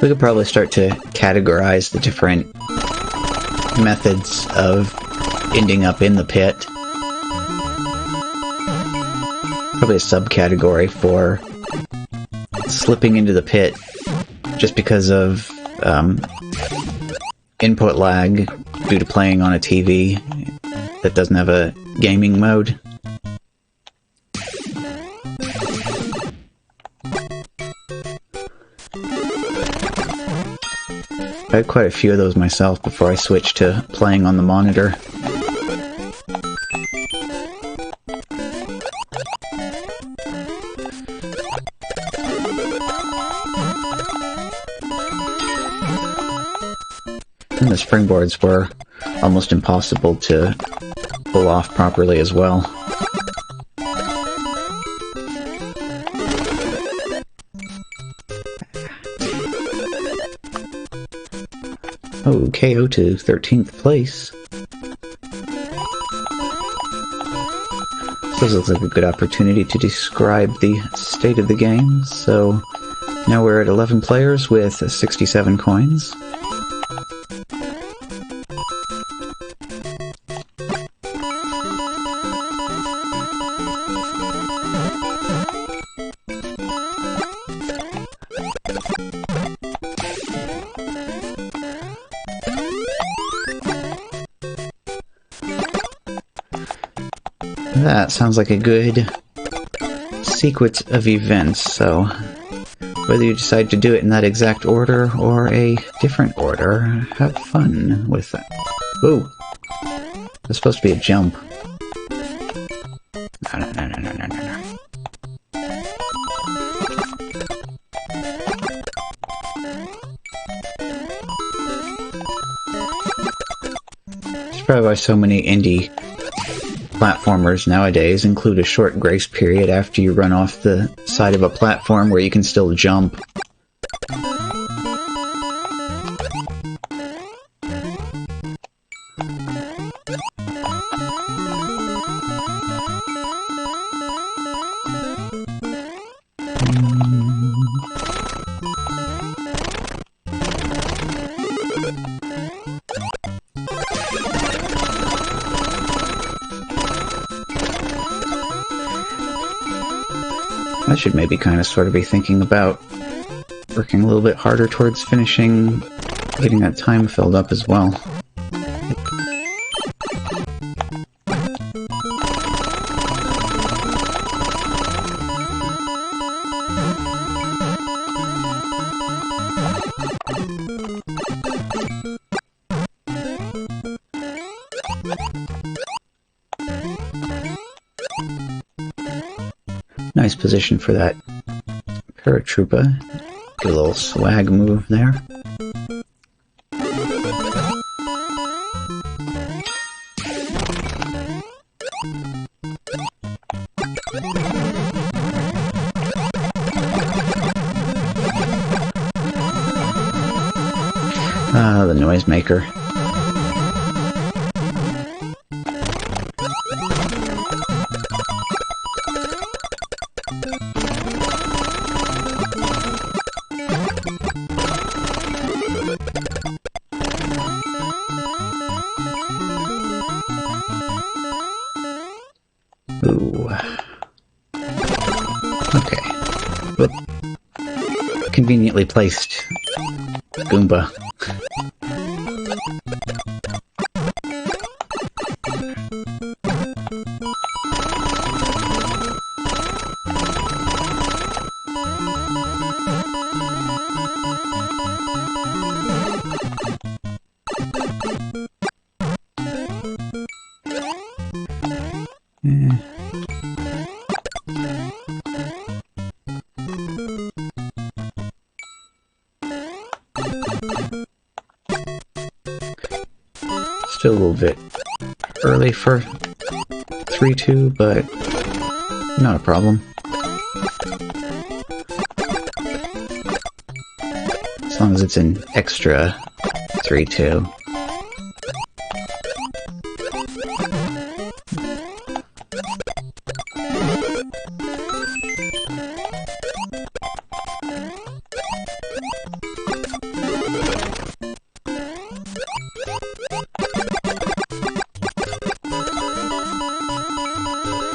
We could probably start to categorize the different methods of ending up in the pit. Probably a subcategory for slipping into the pit just because of input lag due to playing on a TV that doesn't have a gaming mode. I had quite a few of those myself before I switched to playing on the monitor. And the springboards were almost impossible to pull off properly as well. Oh, KO to 13th place. So this looks like a good opportunity to describe the state of the game. So now we're at 11 players with 67 coins. That sounds like a good sequence of events, so Whether you decide to do it in that exact order or a different order, have fun with it. Ooh! There's supposed to be a jump. No. That's probably why so many indie platformers nowadays include a short grace period after you run off the side of a platform where you can still jump. I should maybe kind of sort of be thinking about working a little bit harder towards finishing, getting that time filled up as well. Nice position for that paratrooper. Get a little swag move there. Ah, the noisemaker. Ooh. Okay. Whoop. Conveniently placed Goomba. Still a little bit early for 3-2, but not a problem. As long as it's an extra 3-2.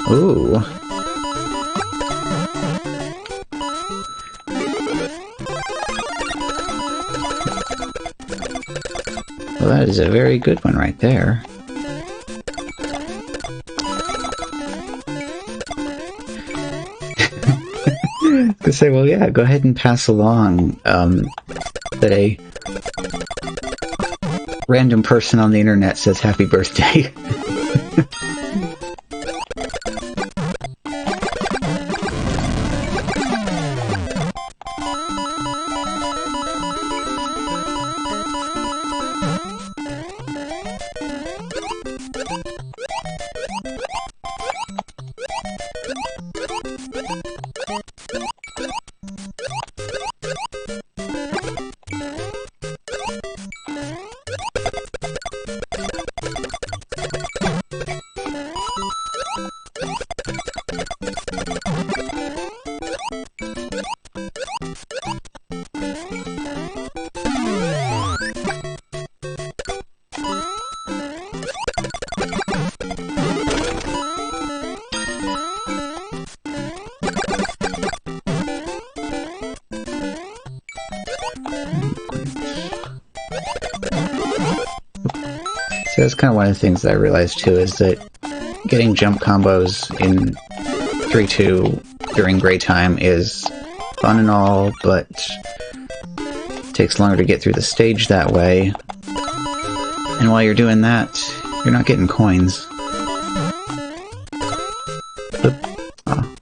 Ooh. Well, that is a very good one right there. I was gonna say, well, yeah, go ahead and pass along that a random person on the internet says happy birthday. So that's kind of one of the things that I realized too, is that getting jump combos in 3-2 during gray time is fun and all, but it takes longer to get through the stage that way. And while you're doing that, you're not getting coins. Oop. Oh.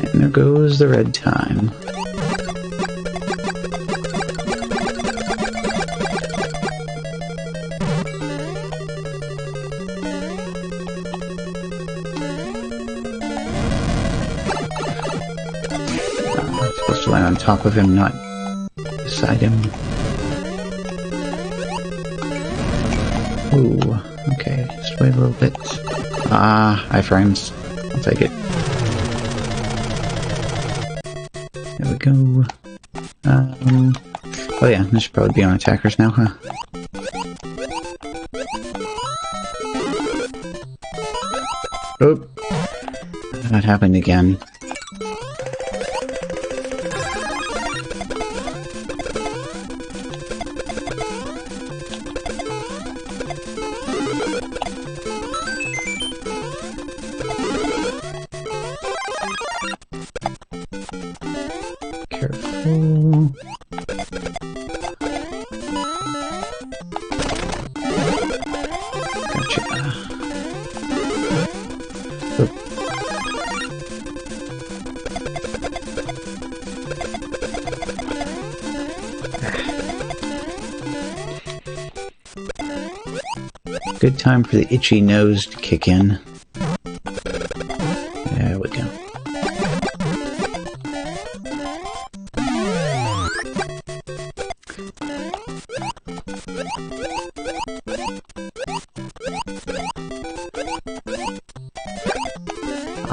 And there goes the red time. I'm supposed to land on top of him, not beside him. Ooh, okay, just wait a little bit. Ah, iframes. I'll take it. There we go. Oh yeah, this should probably be on attackers now, huh? Oh! That happened again. Careful. Gotcha. Oop. Good time for the itchy nose to kick in. There we go.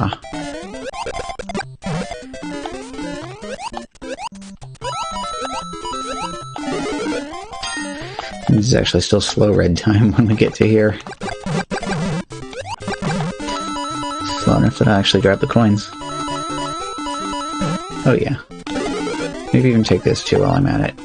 Ah. This is actually still slow red time when we get to here. Slow enough that I actually grab the coins. Oh yeah. Maybe even take this too while I'm at it.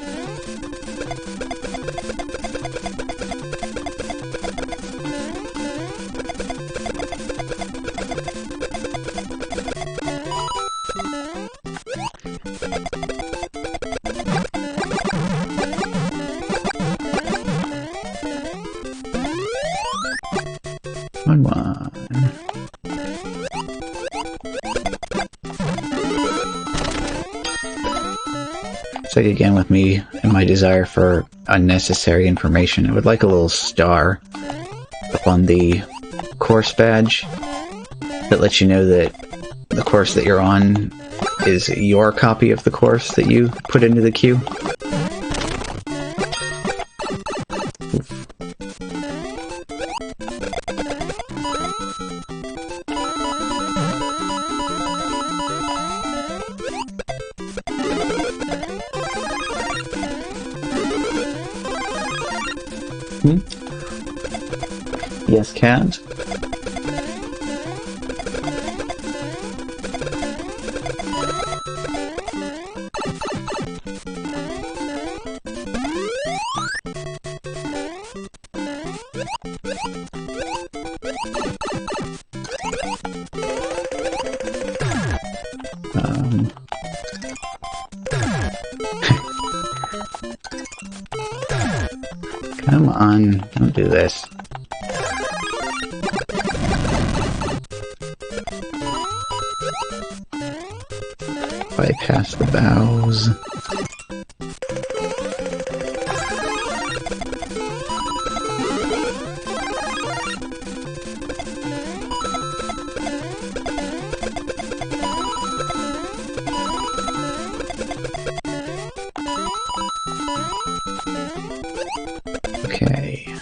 One. It's like again with me and my desire for unnecessary information. I would like a little star up on the course badge that lets you know that the course that you're on is your copy of the course that you put into the queue. Yes, cat. Come on, don't do this. Bypass the bows. Okay.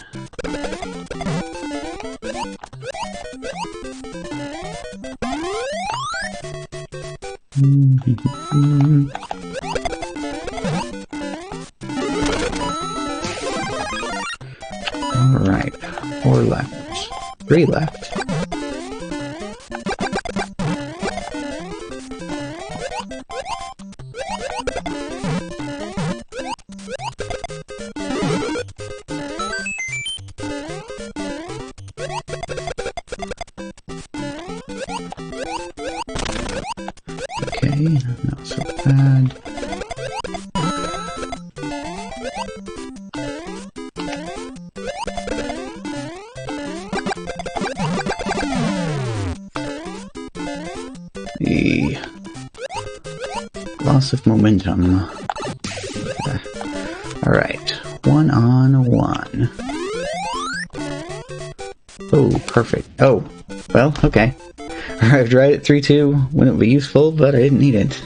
Alright. 4 left. 3 left. Okay, not so bad. The loss of momentum. Alright, 1 on 1. Oh, perfect. Oh, well, okay. Arrived right at 3-2. Wouldn't be useful, but I didn't need it.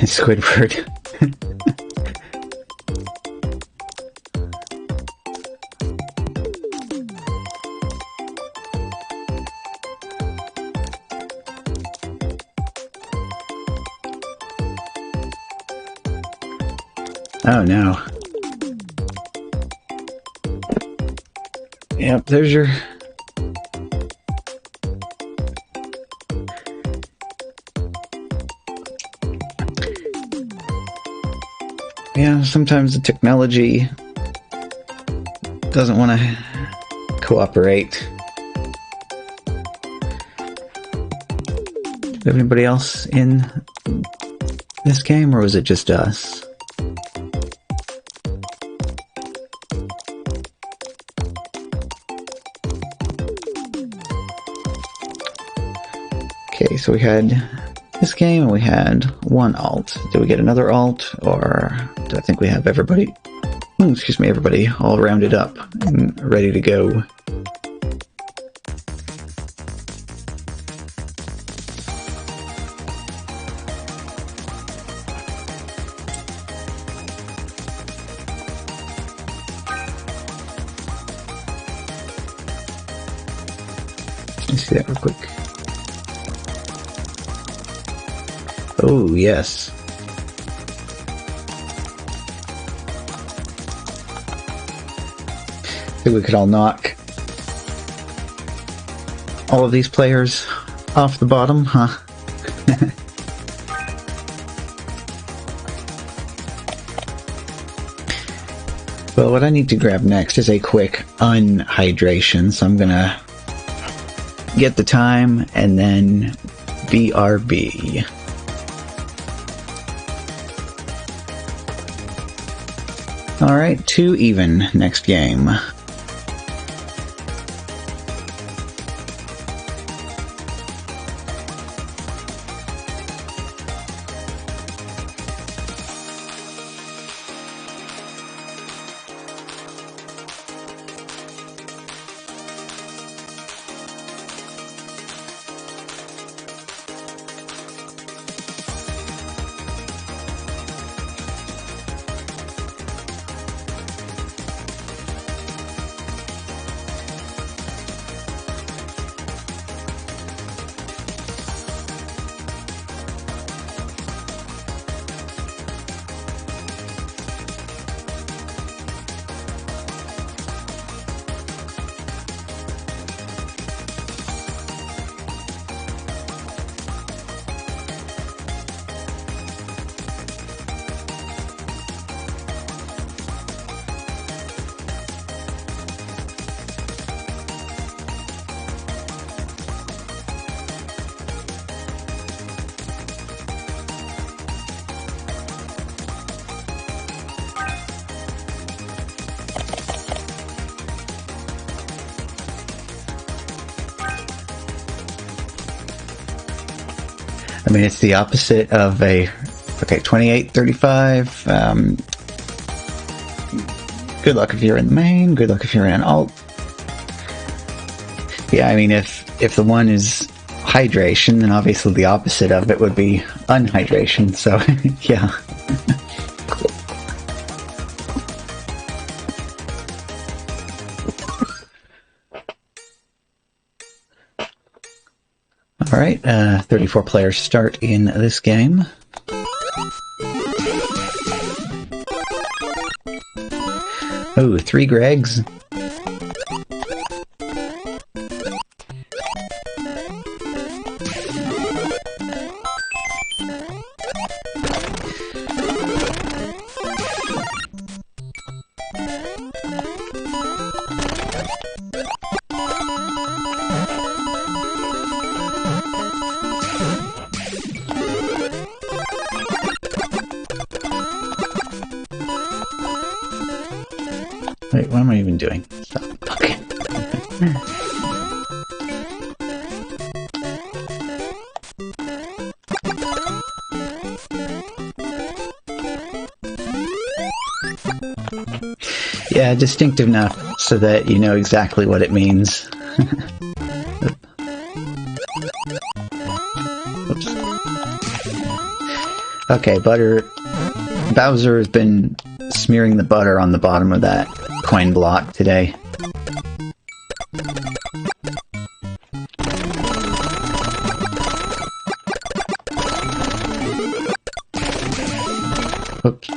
Squidward. Oh no. Yep, there's your... Yeah, sometimes the technology doesn't want to cooperate. Do we have anybody else in this game, or was it just us? Okay, so we had this game and we had 1 alt. Did we get another alt, or do I think we have everybody? Excuse me, everybody all rounded up and ready to go? Let's see that real quick. Oh, yes. I think we could all knock all of these players off the bottom, huh? Well, what I need to grab next is a quick unhydration, so I'm gonna get the time and then BRB. Alright, 2 even next game. I mean, it's the opposite of a... Okay, 28-35. Good luck if you're in the main. Good luck if you're in an alt. Yeah, I mean, if the one is hydration, then obviously the opposite of it would be unhydration. So, yeah. Alright, 34 players start in this game. Oh, 3 Gregs. Wait, what am I even doing? Stop. Okay. Yeah, distinctive enough so that you know exactly what it means. Oops. Okay, butter. Bowser has been smearing the butter on the bottom of that coin block today. Oops.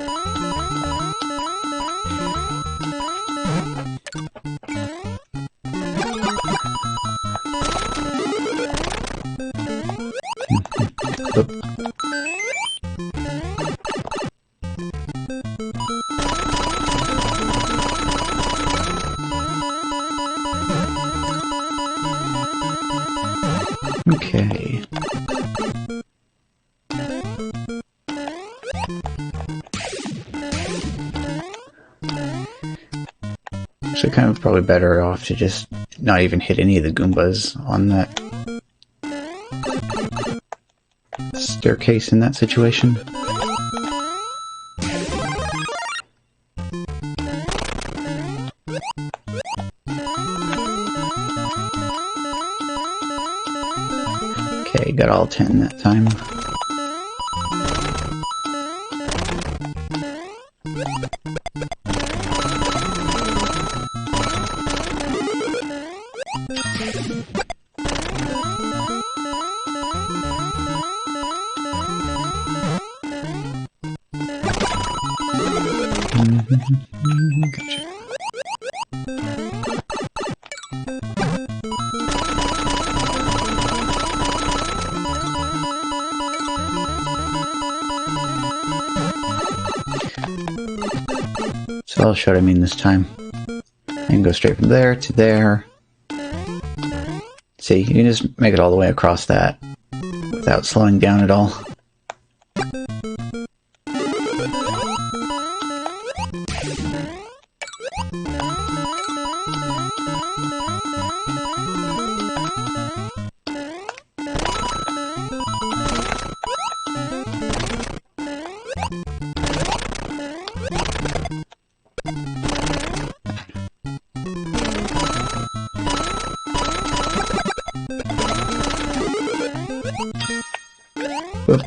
Oop. Okay. So kind of probably better off to just not even hit any of the Goombas on that staircase in that situation. Okay, got all 10 that time. Gotcha. So I'll show what I mean this time. I can go straight from there to there. See, you can just make it all the way across that without slowing down at all. Oop.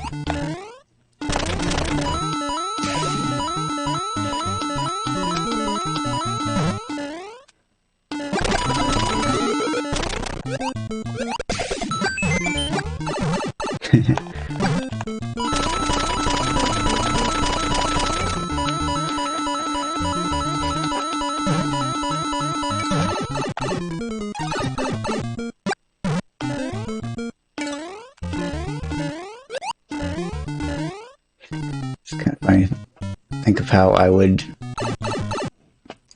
It's kind of funny. Think of how I would.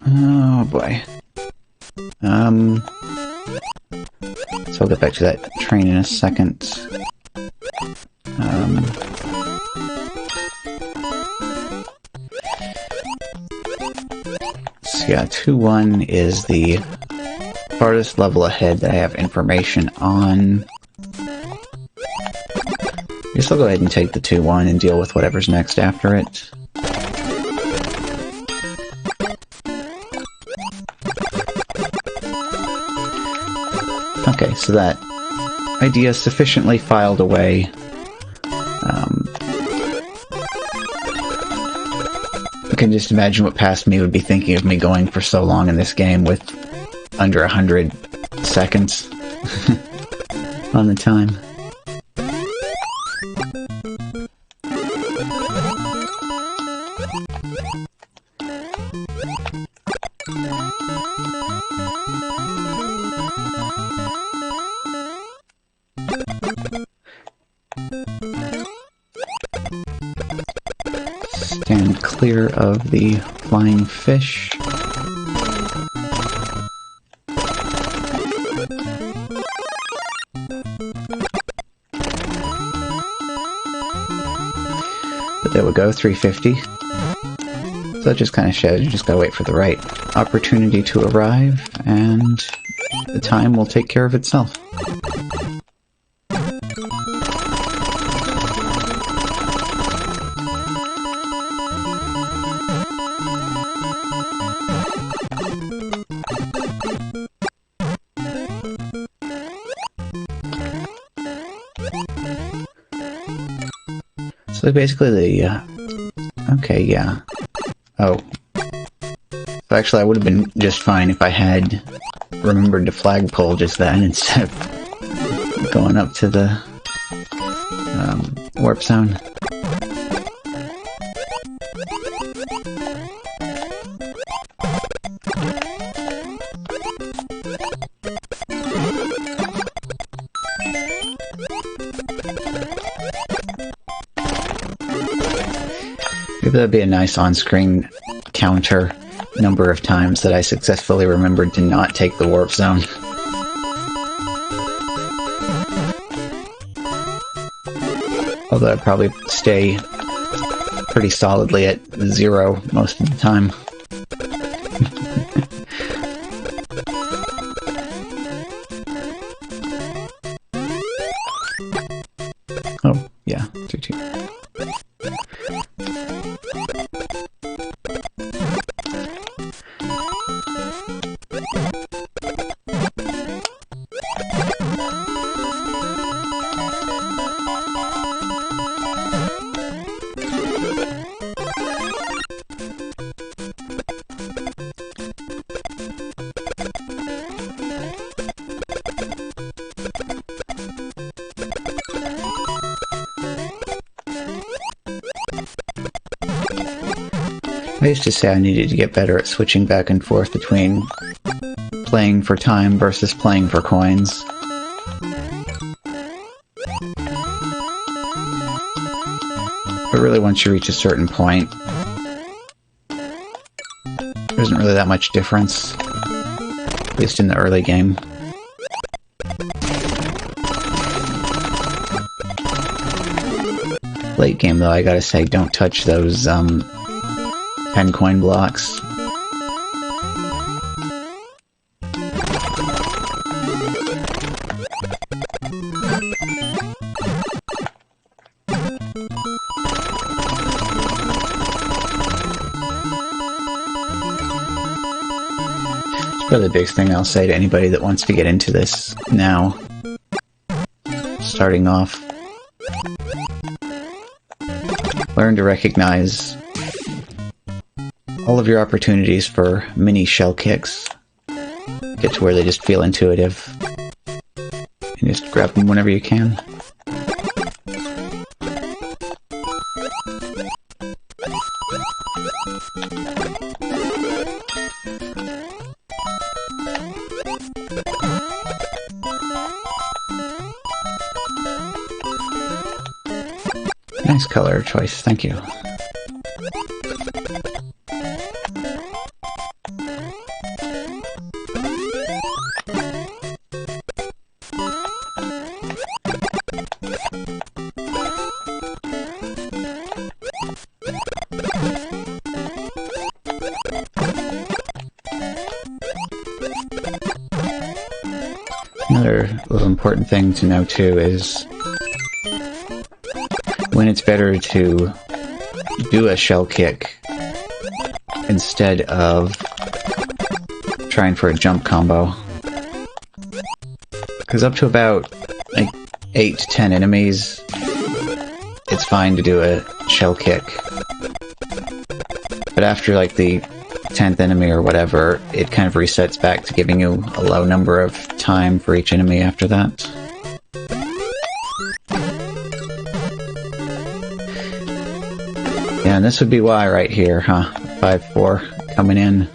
Oh boy. So I'll get back to that train in a second. So yeah, 2-1 is the farthest level ahead that I have information on. I guess I'll go ahead and take the 2-1 and deal with whatever's next after it. Okay, so that idea is sufficiently filed away. I can just imagine what past me would be thinking of me going for so long in this game with under 100 seconds on the time. clear of the flying fish. But there we go, 350. So that just kind of shows you just gotta wait for the right opportunity to arrive, and the time will take care of itself. So basically the, okay, yeah. Oh. So actually I would have been just fine if I had remembered the flagpole just then instead of going up to the warp zone. Maybe that'd be a nice on-screen counter number of times that I successfully remembered to not take the warp zone. Although I'd probably stay pretty solidly at 0 most of the time. Oh, yeah, 2-2. I used to say I needed to get better at switching back and forth between playing for time versus playing for coins. But really, once you reach a certain point, there isn't really that much difference, at least in the early game. Late game, though, I gotta say, don't touch those 10 coin blocks. It's probably the biggest thing I'll say to anybody that wants to get into this now, starting off. Learn to recognize all of your opportunities for mini shell kicks. Get to where they just feel intuitive. And just grab them whenever you can. Nice color choice, thank you. Another little important thing to know too is when it's better to do a shell kick instead of trying for a jump combo. Because up to about like 8 to 10 enemies, it's fine to do a shell kick. But after like the 10th enemy or whatever, it kind of resets back to giving you a low number of time for each enemy after that. Yeah, and this would be why right here, huh? 5-4 coming in.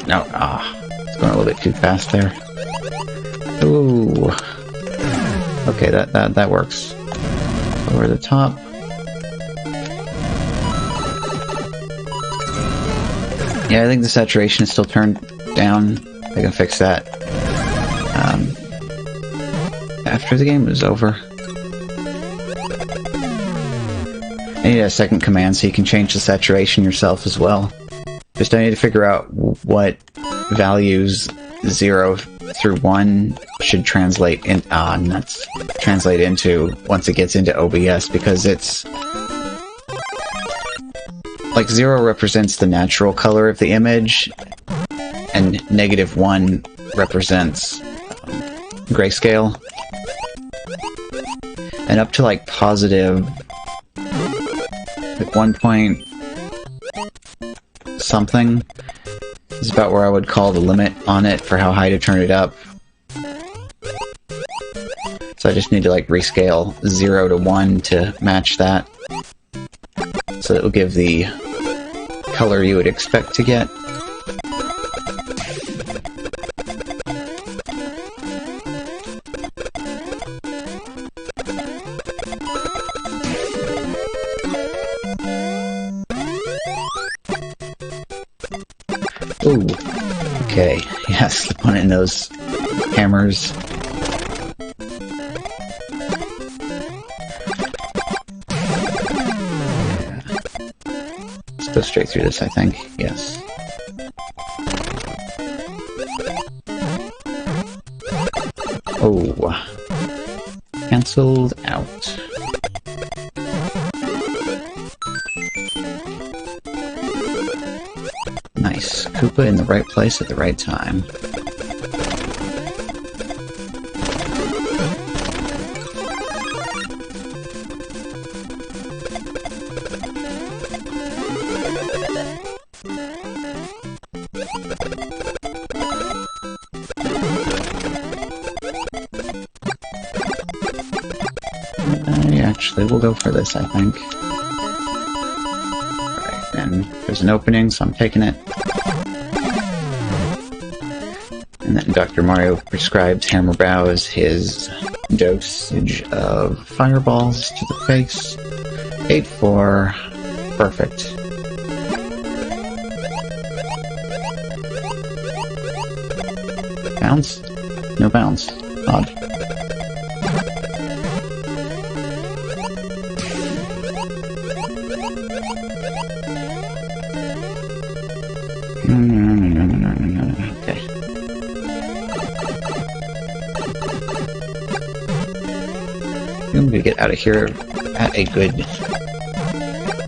No, it's going a little bit too fast there. Ooh. Okay, that works. Lower the top. Yeah, I think the saturation is still turned down. I can fix that after the game is over. I need a second command so you can change the saturation yourself as well. Just I need to figure out what values 0 through 1 should translate in nuts. Translate into once it gets into OBS, because it's like 0 represents the natural color of the image, and -1 represents grayscale. And up to like positive like 1 point something is about where I would call the limit on it for how high to turn it up. So I just need to like rescale 0 to 1 to match that. So it will give the color you would expect to get. Ooh, okay, yeah, slip on it in those hammers. Let's go straight through this, I think. Yes. Oh. Cancelled out. Nice. Koopa in the right place at the right time. Actually, we'll go for this, I think. Alright, and there's an opening, so I'm taking it. And then Dr. Mario prescribes Hammerbrow as his dosage of fireballs to the face. 8-4. Perfect. Bounce? No bounce. Odd. Okay. I'm gonna get out of here at a good...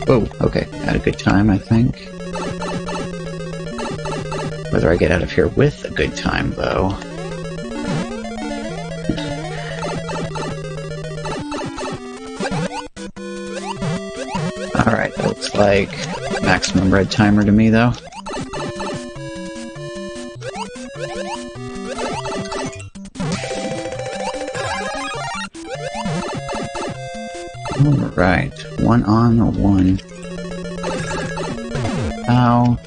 Whoa, okay. At a good time, I think. Whether I get out of here with a good time, though... Alright, looks like maximum red timer to me, though. Alright, 1 on 1. Ow.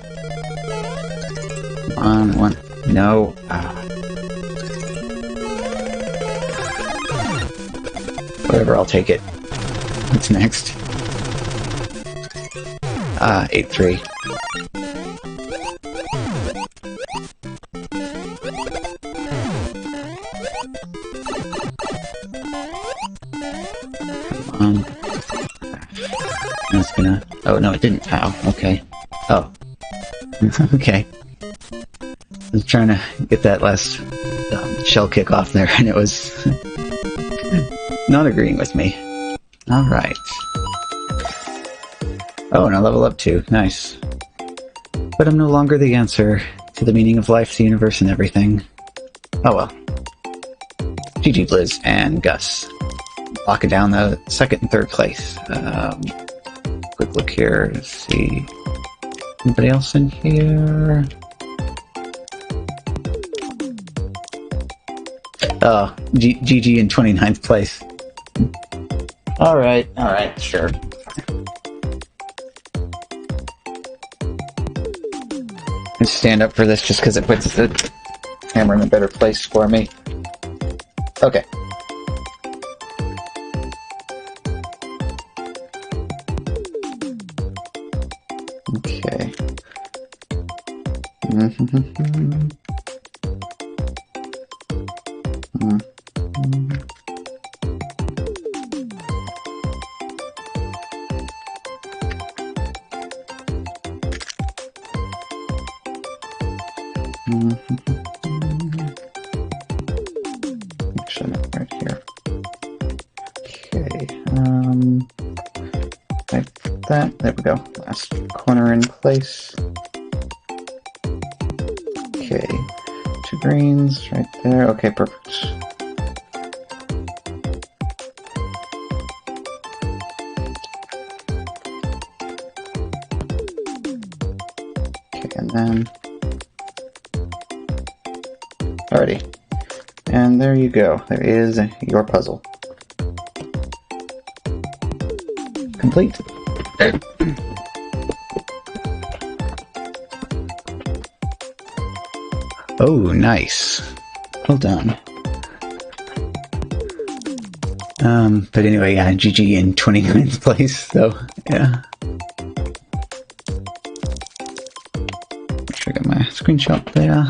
1 on 1. No. Whatever, I'll take it. What's next? 8-3. That's gonna... Oh, no, it didn't. Ow. Okay. Oh. Okay. I was trying to get that last shell kick off there, and it was not agreeing with me. Alright. Oh, and I level up too. Nice. But I'm no longer the answer to the meaning of life, the universe, and everything. Oh well. GG Blizz and Gus. Locking down the second and third place. Quick look here to see... Anybody else in here? Oh, GG in 29th place. Alright, sure. Let's stand up for this just because it puts the camera in a better place for me. Okay. Actually, not right here. Okay. Like that. There we go. Last corner in place. Okay. 2 greens right there. Okay, perfect. Okay, and then... Alrighty. And there you go. There is your puzzle. Complete. Oh, nice. Well done. But anyway, yeah, GG in 29th place, so, yeah. Make sure I got my screenshot there.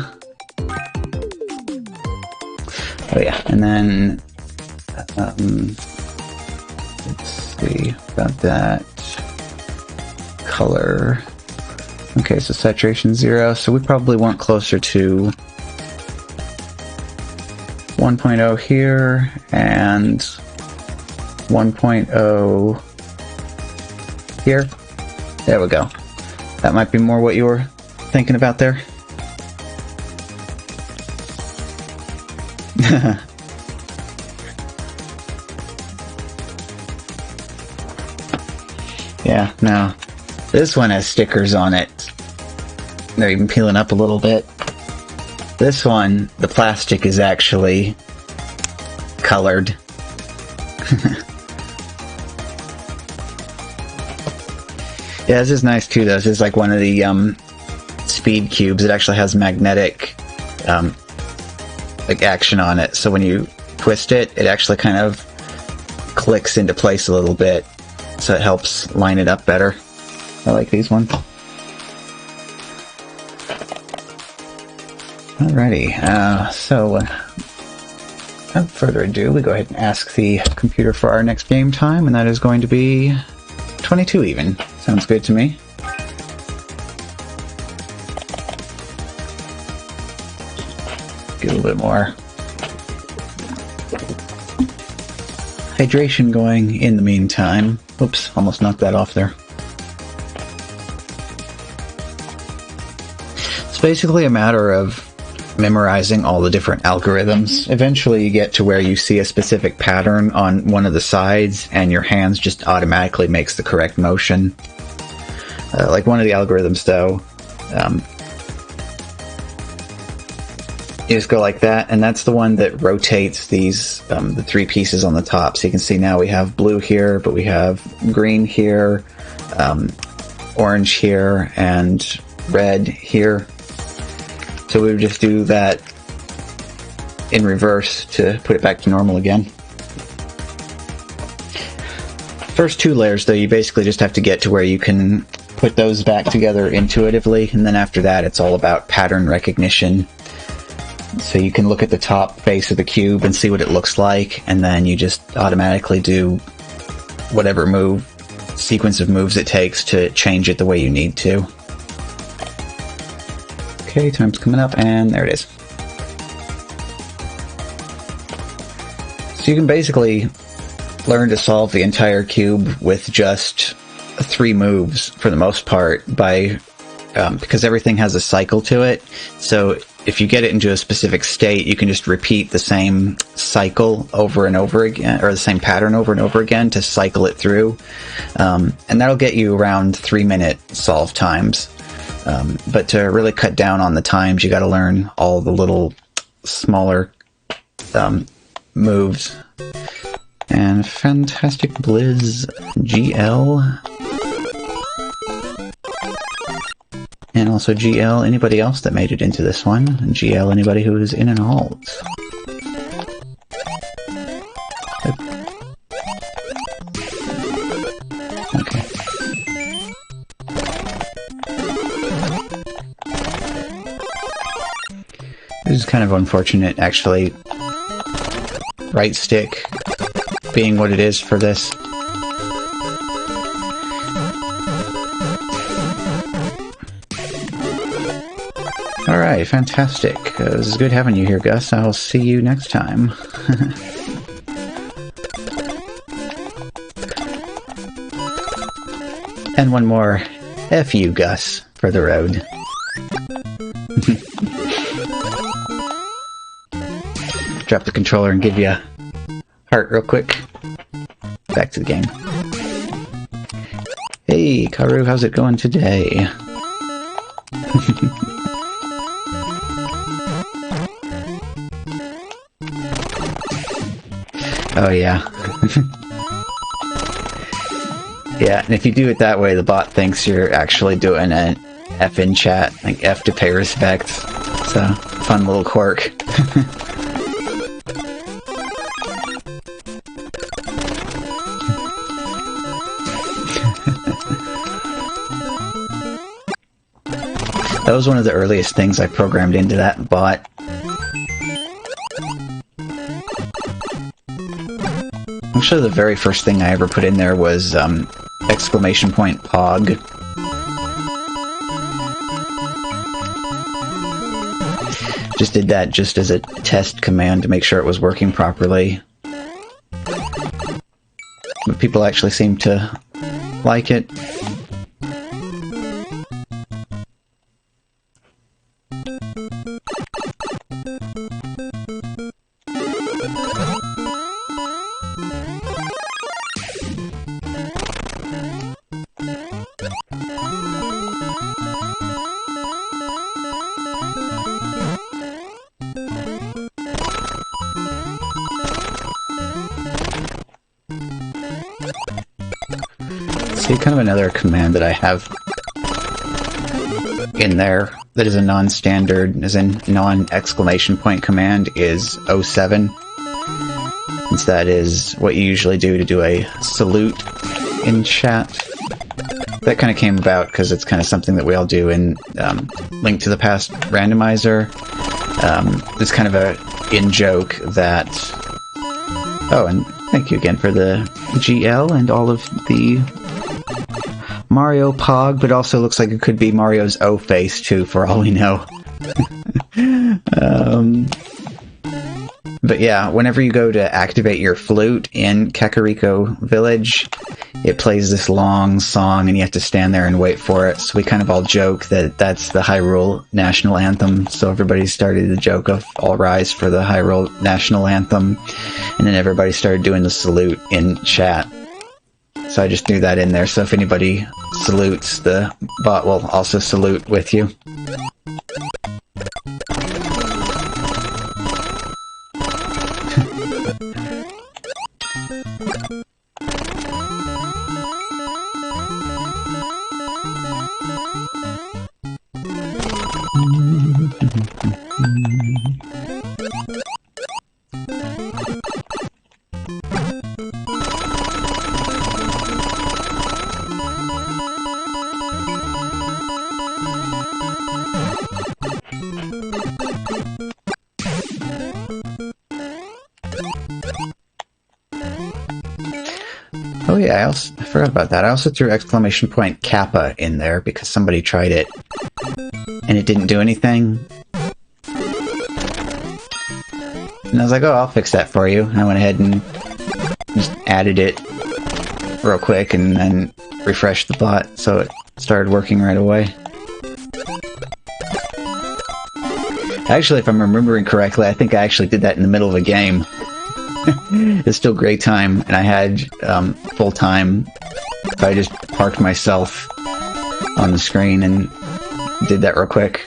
Oh yeah, and then, let's see, about that color. Okay, so saturation 0, so we probably want closer to 1.0 here, and 1.0 here. There we go. That might be more what you were thinking about there. Yeah, no. This one has stickers on it. They're even peeling up a little bit. This one, the plastic is actually colored. Yeah, this is nice too though. This is like one of the speed cubes. It actually has magnetic like action on it, so when you twist it, it actually kind of clicks into place a little bit, so it helps line it up better. I like these ones. Alrighty, so without further ado, we go ahead and ask the computer for our next game time, and that is going to be 22 even. Sounds good to me. Get a little bit more hydration going in the meantime. Oops, almost knocked that off there. It's basically a matter of memorizing all the different algorithms. Eventually you get to where you see a specific pattern on one of the sides and your hands just automatically makes the correct motion. Like one of the algorithms though, you just go like that, and that's the one that rotates these, the 3 pieces on the top. So you can see now we have blue here, but we have green here, orange here, and red here. So we would just do that in reverse to put it back to normal again. First 2 layers though, you basically just have to get to where you can put those back together intuitively, and then after that it's all about pattern recognition. So you can look at the top face of the cube and see what it looks like, and then you just automatically do whatever sequence of moves it takes to change it the way you need to. Okay, time's coming up, and there it is. So you can basically learn to solve the entire cube with just 3 moves for the most part, because everything has a cycle to it. So if you get it into a specific state, you can just repeat the same cycle over and over again, or the same pattern over and over again to cycle it through. And that'll get you around 3-minute solve times. But to really cut down on the times, you got to learn all the little smaller moves. And Fantastic Blizz GL. And also GL, anybody else that made it into this one. And GL, anybody who is in an alt. Okay. is kind of unfortunate, actually. Right stick being what it is for this. Alright, fantastic. This is good having you here, Gus. I'll see you next time. And one more F you, Gus, for the road. Drop the controller and give you a heart real quick. Back to the game. Hey, Karu, how's it going today? Oh, yeah. Yeah, and if you do it that way, the bot thinks you're actually doing an F in chat, like F to pay respect. It's a fun little quirk. That was one of the earliest things I programmed into that bot. Actually, the very first thing I ever put in there was exclamation point pog. Just did that just as a test command to make sure it was working properly. But people actually seem to like it. See, kind of another command that I have in there that is a non-standard, as in non-exclamation point command, is 07. Since that is what you usually do to do a salute in chat. That kind of came about because it's kind of something that we all do in Link to the Past randomizer. It's kind of a in-joke that... Oh, and thank you again for the GL and all of the Mario Pog, but also looks like it could be Mario's O-face too, for all we know. But yeah, whenever you go to activate your flute in Kakariko Village, it plays this long song and you have to stand there and wait for it. So we kind of all joke that that's the Hyrule National Anthem. So everybody started the joke of All Rise for the Hyrule National Anthem. And then everybody started doing the salute in chat. So I just threw that in there. So if anybody salutes, the bot will also salute with you. Oh yeah, I forgot about that. I also threw exclamation point Kappa in there because somebody tried it and it didn't do anything. And I was like, oh, I'll fix that for you. And I went ahead and just added it real quick and then refreshed the bot so it started working right away. Actually, if I'm remembering correctly, I think I actually did that in the middle of a game. It's still great time, and I had full time. I just parked myself on the screen and did that real quick.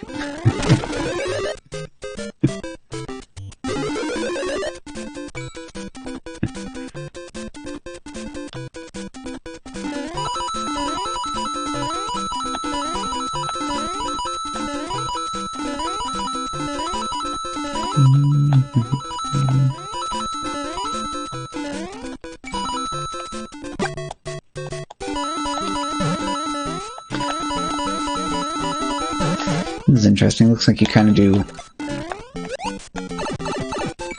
This is interesting. Looks like you kind of do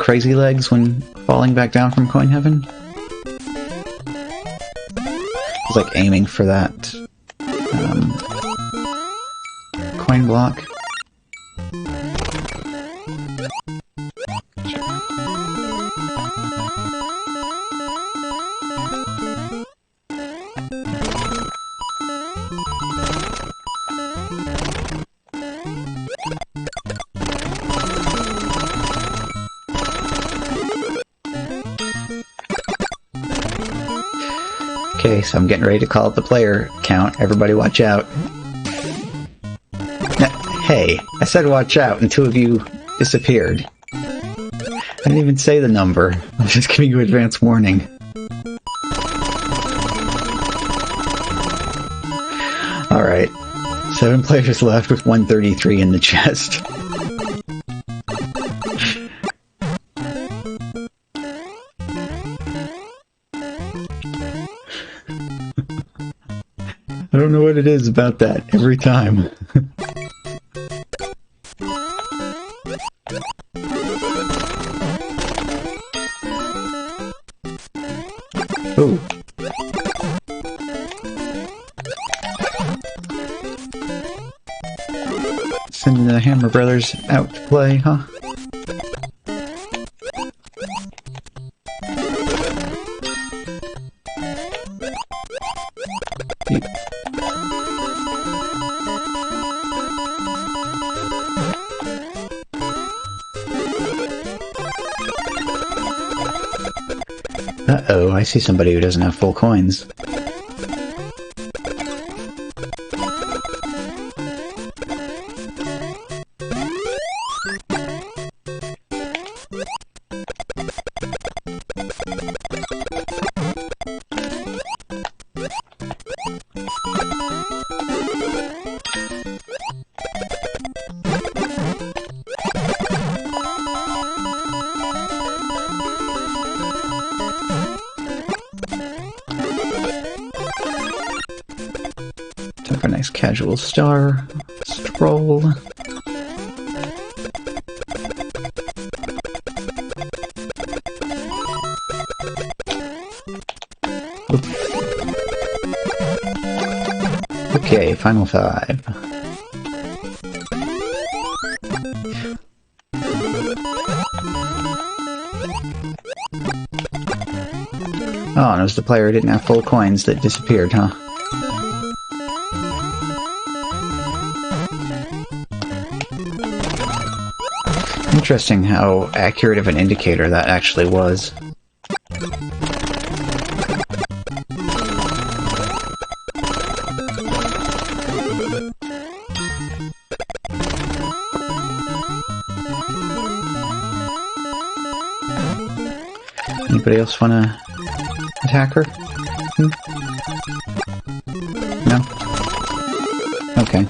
crazy legs when falling back down from Coin Heaven. It's like aiming for that coin block. Okay, so I'm getting ready to call up the player count. Everybody watch out. Hey, I said watch out, and two of you disappeared. I didn't even say the number. I'm just giving you advance warning. Alright. 7 players left with 133 in the chest. I don't know what it is about that every time. Ooh. Sending the Hammer Brothers out to play, huh? Uh-oh, I see somebody who doesn't have full coins. Took a nice casual star. Stroll. Okay, final 5. Oh, and it was the player who didn't have full coins that disappeared, huh? Interesting how accurate of an indicator that actually was. Anybody else want to attack her? No? Okay.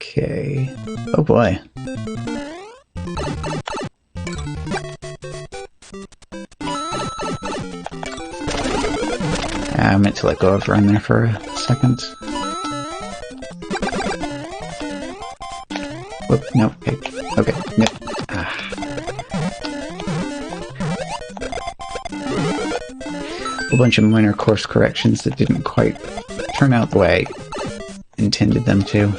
Okay. Oh boy. I meant to let go of run there for a second. Whoop, no, okay, nope. A bunch of minor course corrections that didn't quite turn out the way I intended them to.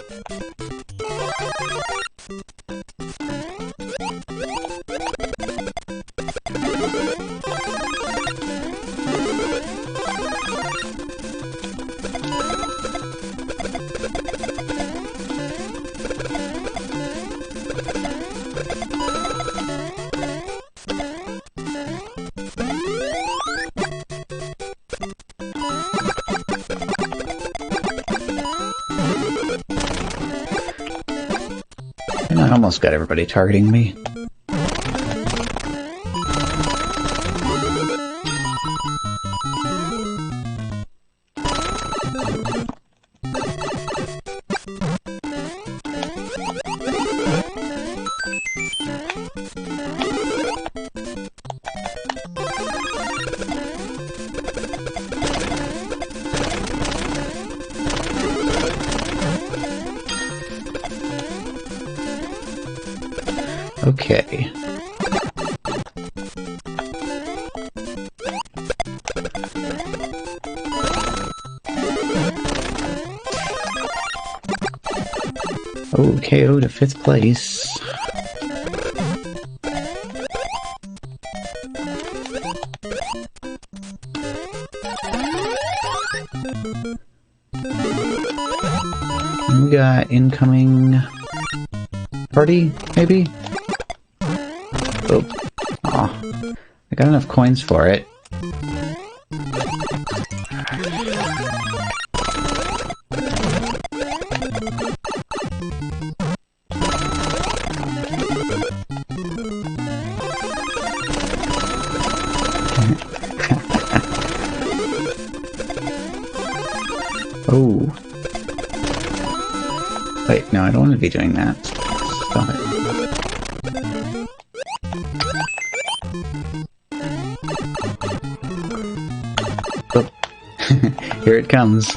And I almost got everybody targeting me. Okay. Oh, KO to 5th place. And we got incoming party, maybe? Oh. Aw. I got enough coins for it. Oh. Wait, no, I don't want to be doing that. Stop it. Oh. Here it comes.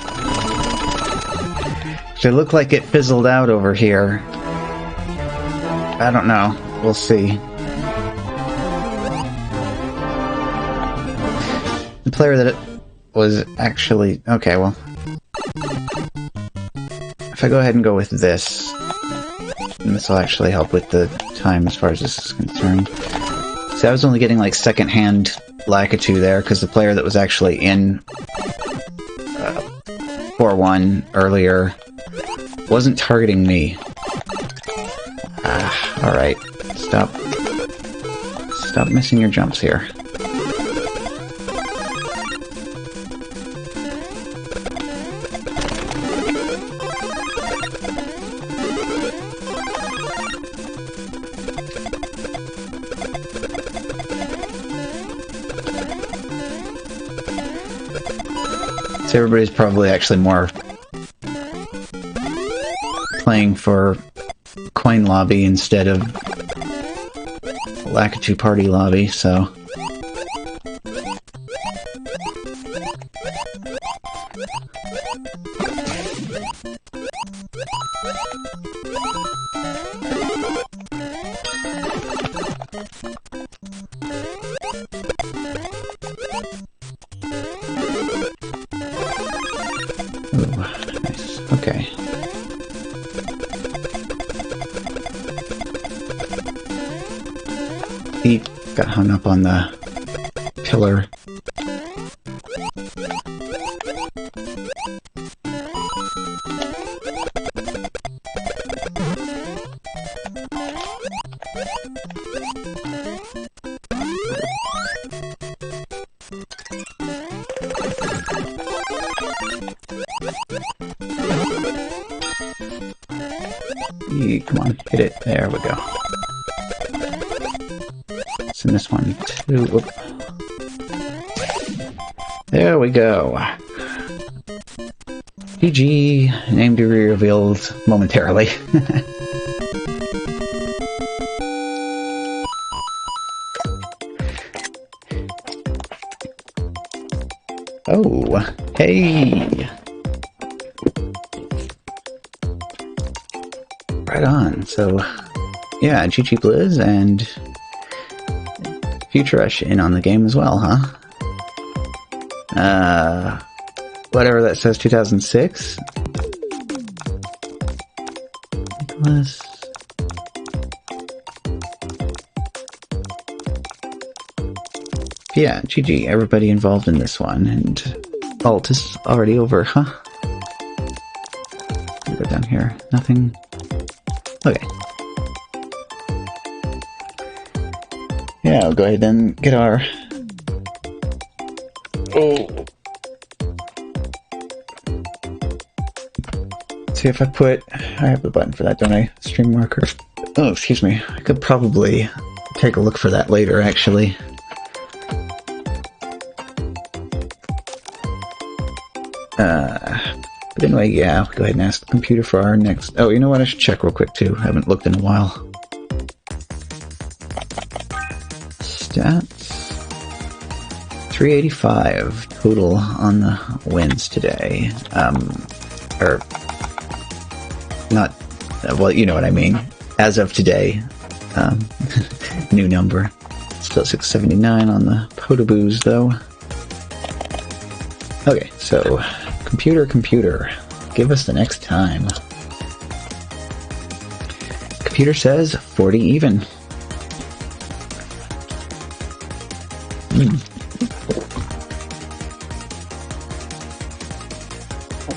It looked like it fizzled out over here. I don't know. We'll see. The player that it was actually... Okay, well... If I go ahead and go with this, and this will actually help with the time as far as this is concerned. See, I was only getting like second-hand Lakitu there, because the player that was actually in 4-1 earlier wasn't targeting me. Alright. Stop missing your jumps here. So everybody's probably actually more playing for Coin Lobby instead of Lakitu Party Lobby, so... Ooh, nice. Okay. He got hung up on the pillar. Come on, hit it. There we go. Send this one too. Whoop. There we go. GG. Name to be revealed momentarily. Oh, hey. Right on. So, yeah, GG Blizz and Future Rush in on the game as well, huh? Whatever that says, 2006. Nicholas. Yeah, GG, everybody involved in this one, and Alt is already over, huh? Go down here. Nothing. Okay. Yeah, I'll go ahead and get our... Oh. See if I put... I have the button for that, don't I? Stream marker. Oh, excuse me. I could probably take a look for that later, actually. But anyway, yeah, I'll go ahead and ask the computer for our next... Oh, you know what? I should check real quick, too. I haven't looked in a while. Stats. 385 total on the wins today. Or... Not... Well, you know what I mean. As of today. new number. Still 679 on the Podoboos, though. Okay, so computer, give us the next time. Computer says 40 even.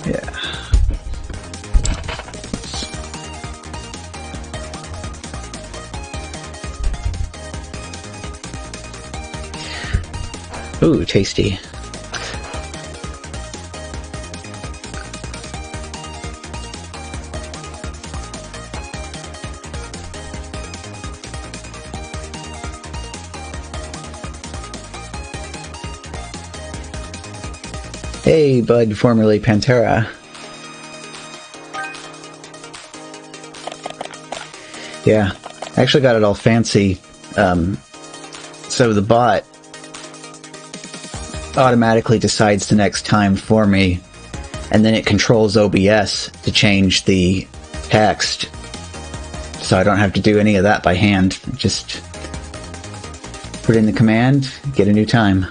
Yeah. Ooh, tasty. Hey, Bud, formerly Pantera. Yeah, I actually got it all fancy. So the bot automatically decides the next time for me, and then it controls OBS to change the text. So I don't have to do any of that by hand. Just put in the command, get a new time.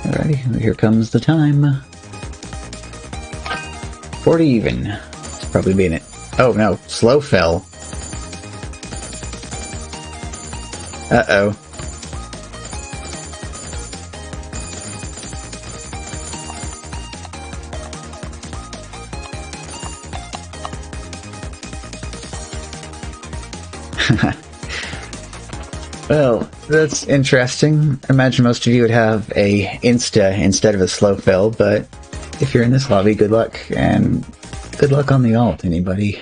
Alrighty, here comes the time. 40 even. It's probably being it. Oh no, slow fell. Uh-oh. Well, that's interesting. I imagine most of you would have a Insta instead of a slow fill, but if you're in this lobby, good luck, and good luck on the alt, anybody.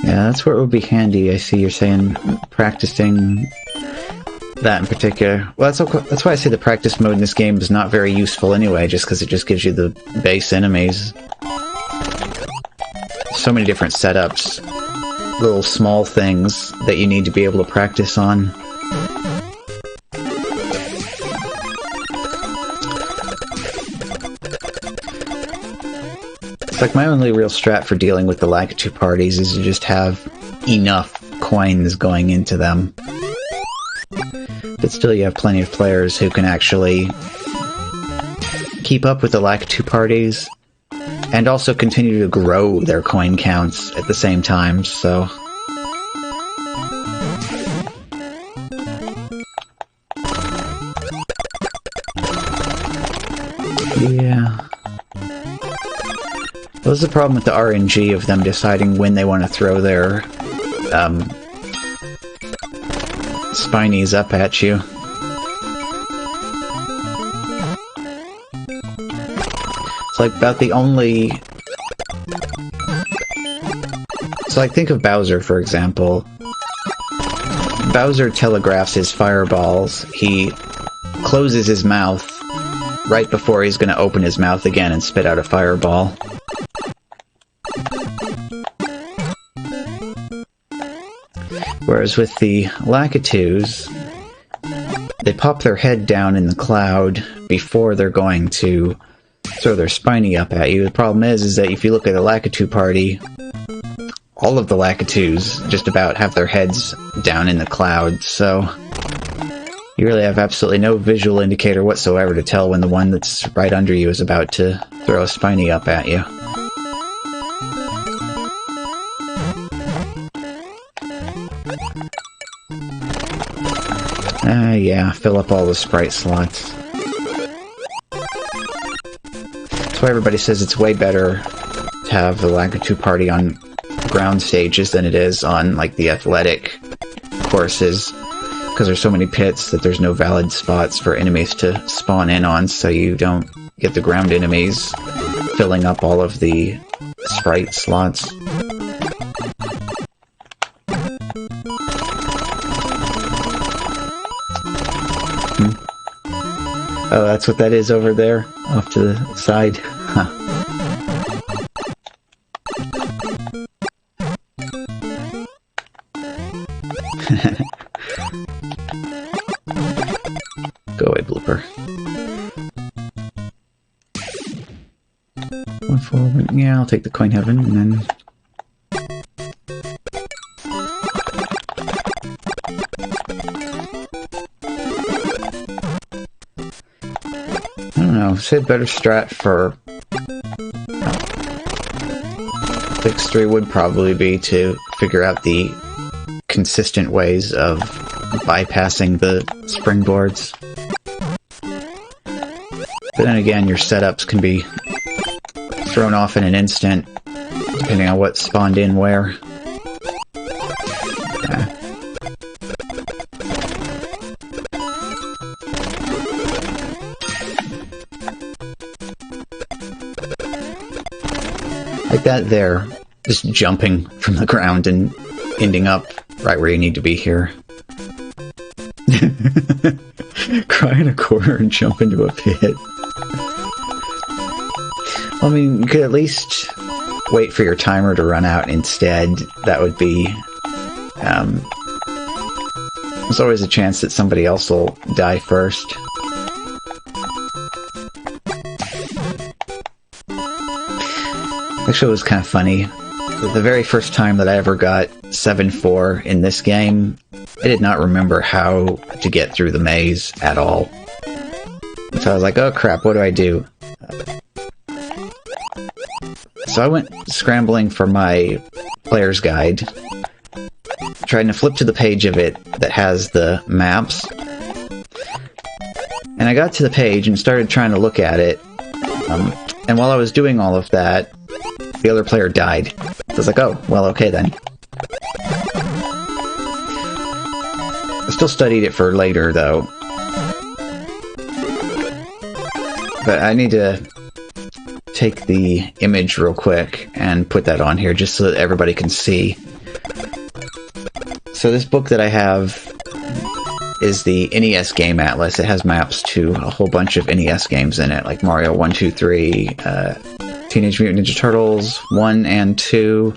Yeah, that's where it would be handy. I see you're saying practicing that in particular. Well, that's why I say the practice mode in this game is not very useful anyway, just because it just gives you the base enemies. So many different setups, little small things that you need to be able to practice on. It's like my only real strat for dealing with the Lakitu parties is to just have enough coins going into them. But still, you have plenty of players who can actually keep up with the Lakitu parties and also continue to grow their coin counts at the same time, so... yeah. What's the problem with the RNG of them deciding when they want to throw their spinies up at you? It's like about the only... So like think of Bowser, for example. Bowser telegraphs his fireballs. He closes his mouth right before he's going to open his mouth again and spit out a fireball. Whereas with the Lakitus, they pop their head down in the cloud before they're going to throw their spiny up at you. The problem is that if you look at a Lakitu party, all of the Lakitus just about have their heads down in the cloud, so you really have absolutely no visual indicator whatsoever to tell when the one that's right under you is about to throw a spiny up at you. Yeah, fill up all the sprite slots. That's why everybody says it's way better to have the Lakitu party on ground stages than it is on, like, the athletic courses, because there's so many pits that there's no valid spots for enemies to spawn in on, so you don't get the ground enemies filling up all of the sprite slots. Oh, that's what that is over there, off to the side. Huh. Go away, blooper. 1 forward. Yeah, I'll take the coin heaven, and then... I don't know, say better strat for Fix 3 would probably be to figure out the consistent ways of bypassing the springboards. But then again, your setups can be thrown off in an instant, depending on what spawned in where. Yeah. Like that there, just jumping from the ground and ending up right where you need to be here. Cry in a corner and jump into a pit. I mean, you could at least wait for your timer to run out instead. That would be... there's always a chance that somebody else will die first. Actually, it was kind of funny. The very first time that I ever got 7-4 in this game, I did not remember how to get through the maze at all. So I was like, oh crap, what do I do? So I went scrambling for my player's guide, trying to flip to the page of it that has the maps. And I got to the page and started trying to look at it. And while I was doing all of that, the other player died. So I was like, oh, well, okay then. I still studied it for later, though. But I need to take the image real quick and put that on here just so that everybody can see. So this book that I have is the NES Game Atlas. It has maps to a whole bunch of NES games in it, like Mario 1, 2, 3, Teenage Mutant Ninja Turtles 1 and 2,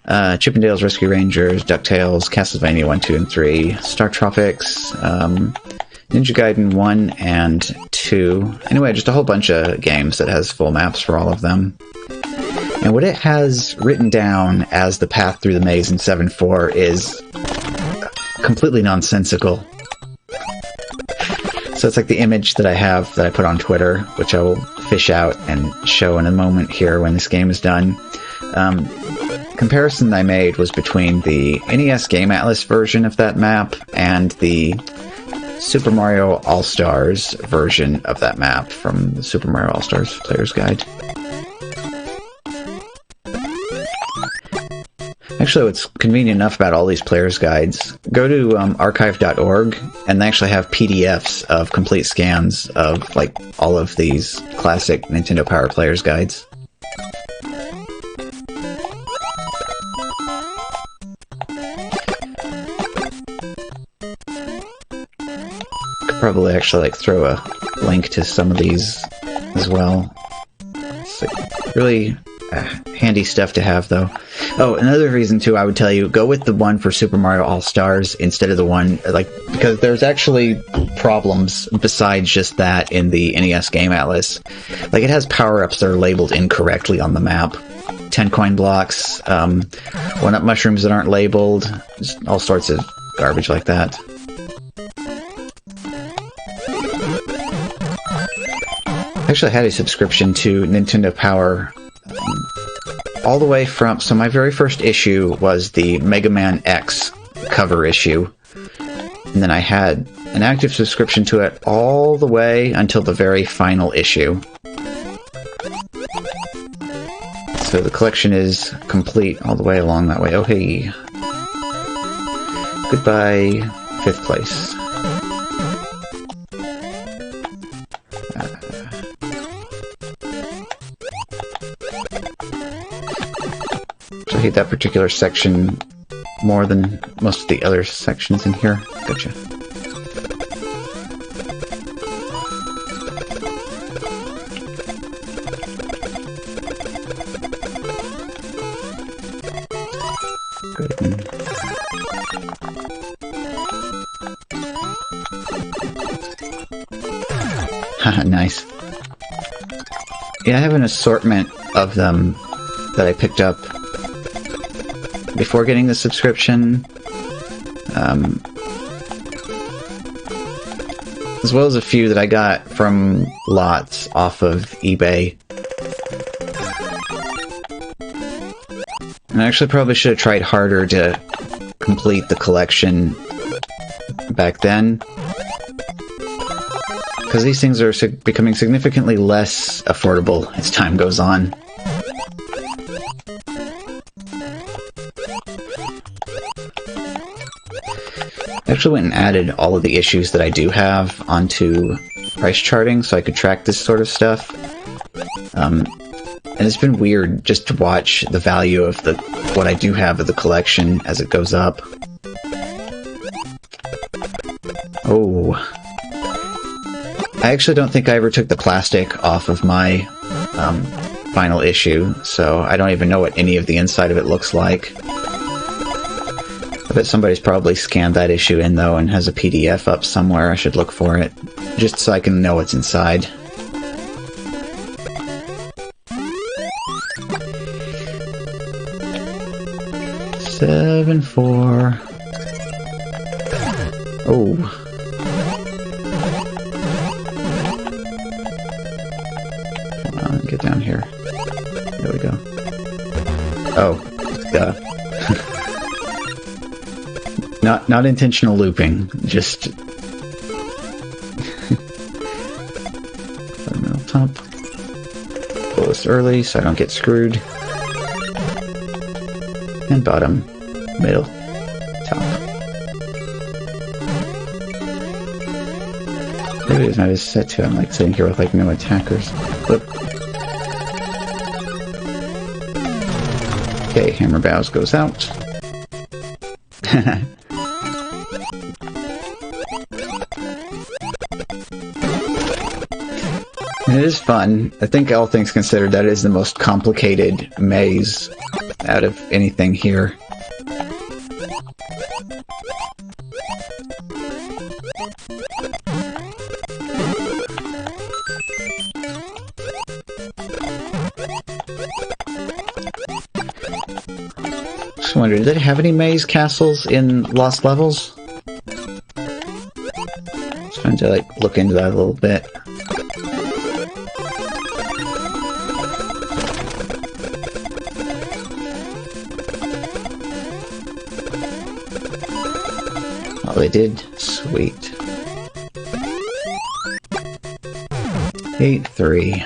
Chippendales Rescue Rangers, DuckTales, Castlevania 1, 2, and 3, Star Tropics, Ninja Gaiden 1 and 2. Anyway, just a whole bunch of games that has full maps for all of them. And what it has written down as the path through the maze in 7.4 is completely nonsensical. So it's like the image that I have that I put on Twitter, which I will fish out and show in a moment here when this game is done. Comparison I made was between the NES Game Atlas version of that map and the Super Mario All-Stars version of that map from the Super Mario All-Stars Player's Guide. Actually, what's convenient enough about all these player's guides, go to archive.org, and they actually have PDFs of complete scans of like all of these classic Nintendo Power player's guides. Could probably actually like throw a link to some of these as well. It's like really handy stuff to have, though. Oh, another reason, too, I would tell you, go with the one for Super Mario All-Stars instead of the one, like, because there's actually problems besides just that in the NES Game Atlas. Like, it has power-ups that are labeled incorrectly on the map. 10 coin blocks, 1-up mushrooms that aren't labeled, just all sorts of garbage like that. Actually, I had a subscription to Nintendo Power all the way from... So my very first issue was the Mega Man X cover issue. And then I had an active subscription to it all the way until the very final issue. So the collection is complete all the way along that way. Oh, hey. Goodbye, 5th place. I hate that particular section more than most of the other sections in here. Gotcha. Haha, nice. Yeah, I have an assortment of them that I picked up before getting the subscription. As well as a few that I got from lots off of eBay. And I actually probably should have tried harder to complete the collection back then. Because these things are becoming significantly less affordable as time goes on. I actually went and added all of the issues that I do have onto price charting so I could track this sort of stuff. And it's been weird just to watch the value of what I do have of the collection as it goes up. Oh. I actually don't think I ever took the plastic off of my final issue, so I don't even know what any of the inside of it looks like. I bet somebody's probably scanned that issue in, though, and has a PDF up somewhere. I should look for it, just so I can know what's inside. Seven, 4. Oh. Come on, get down here. There we go. Oh, duh. Not intentional looping, just... middle top. Pull this early so I don't get screwed. And bottom, middle, top. There it is, I was set to. I'm like sitting here with like no attackers. Flip. Okay, hammer bows goes out. It is fun. I think all things considered, that is the most complicated maze out of anything here. Just wonder, did they have any maze castles in Lost Levels? Just trying to like look into that a little bit. Oh, they did? Sweet. 8-3.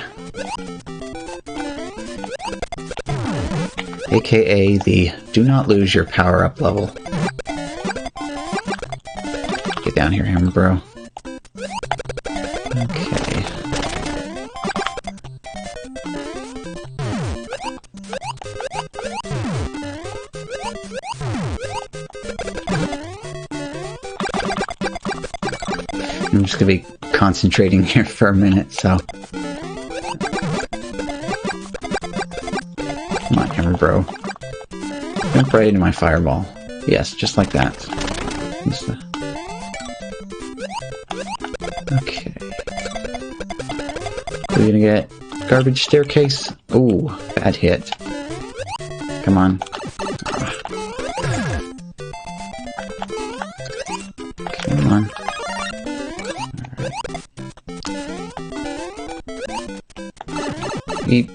AKA the do not lose your power-up level. Get down here, Hammer Bro. Okay. I'm just gonna be concentrating here for a minute, so... Come on, Hammer Bro. Jump right into my fireball. Yes, just like that. Okay. Are we gonna get garbage staircase? Ooh, bad hit. Come on. Come on. Eat.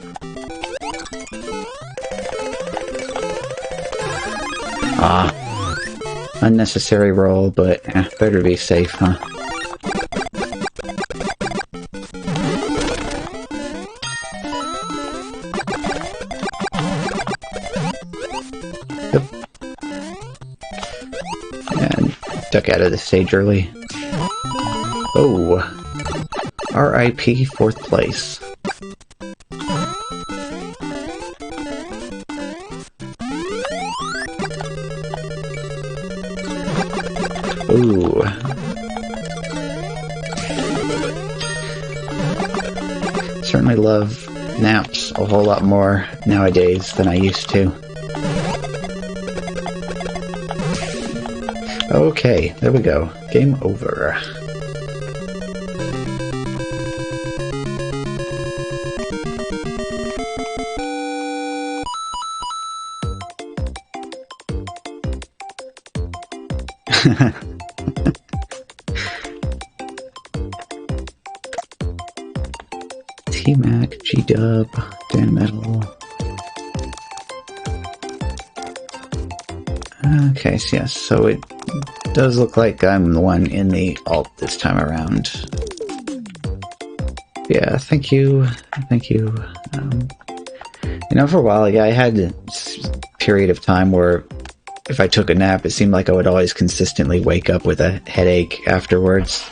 Ah. Unnecessary roll, but better be safe, huh? Yep. And duck out of the stage early. Oh. RIP 4th place. Ooh. Certainly love naps a whole lot more nowadays than I used to. Okay, there we go. Game over. T-Mac, G-Dub, Dan Metal. Okay, so yes, so it does look like I'm the one in the alt this time around. Yeah, thank you. For a while, yeah, I had this period of time where if I took a nap, it seemed like I would always consistently wake up with a headache afterwards.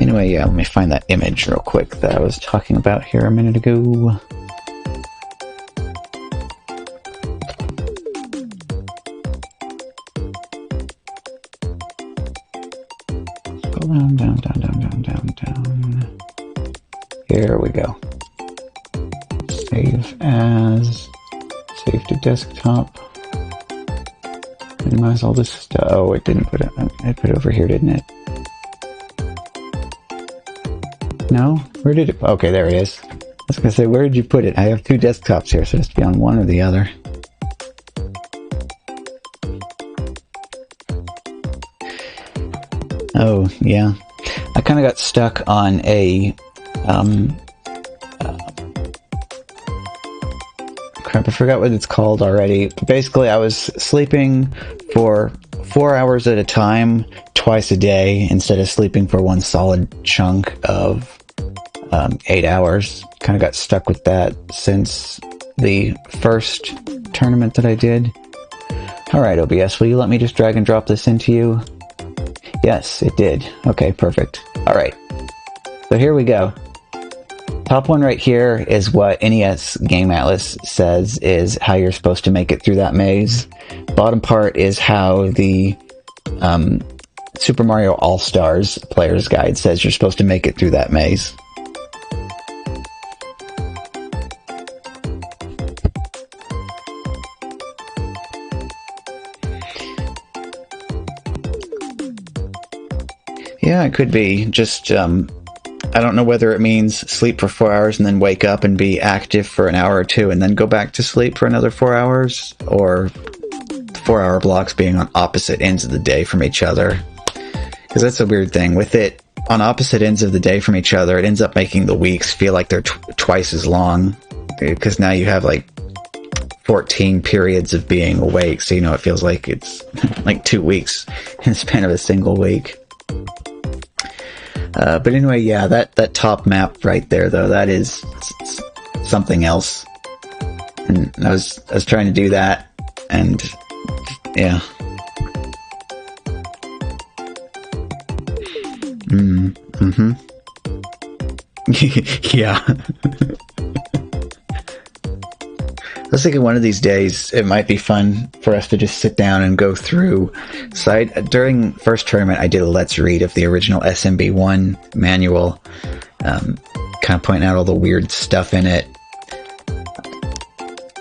Anyway, yeah, let me find that image real quick that I was talking about here a minute ago. Scroll down. Here we go. Save as, save to desktop. Minimize all this stuff. Oh, it didn't put it. It put it over here, didn't it? No? Where did it? Okay, there it is. I was gonna say, where did you put it? I have two desktops here, so it has to be on one or the other. Oh, yeah. I kind of got stuck on a, crap, I forgot what it's called already. But basically, I was sleeping for 4 hours at a time, twice a day, instead of sleeping for one solid chunk of 8 hours. Kind of got stuck with that since the first tournament that I did. Alright, OBS, will you let me just drag and drop this into you? Yes, it did. Okay, perfect. Alright. So here we go. Top one right here is what NES Game Atlas says is how you're supposed to make it through that maze. Bottom part is how the Super Mario All-Stars Player's Guide says you're supposed to make it through that maze. Yeah, it could be. Just, I don't know whether it means sleep for 4 hours and then wake up and be active for an hour or two and then go back to sleep for another 4 hours, or 4 hour blocks being on opposite ends of the day from each other. Because that's a weird thing. With it on opposite ends of the day from each other, it ends up making the weeks feel like they're twice as long. Because now you have like 14 periods of being awake, so it feels like it's like 2 weeks in the span of a single week. But anyway, yeah, that top map right there, though, that is something else. And I was trying to do that, and yeah. Yeah. I was thinking one of these days it might be fun for us to just sit down and go through. So during first tournament, I did a let's read of the original SMB1 manual, kind of pointing out all the weird stuff in it.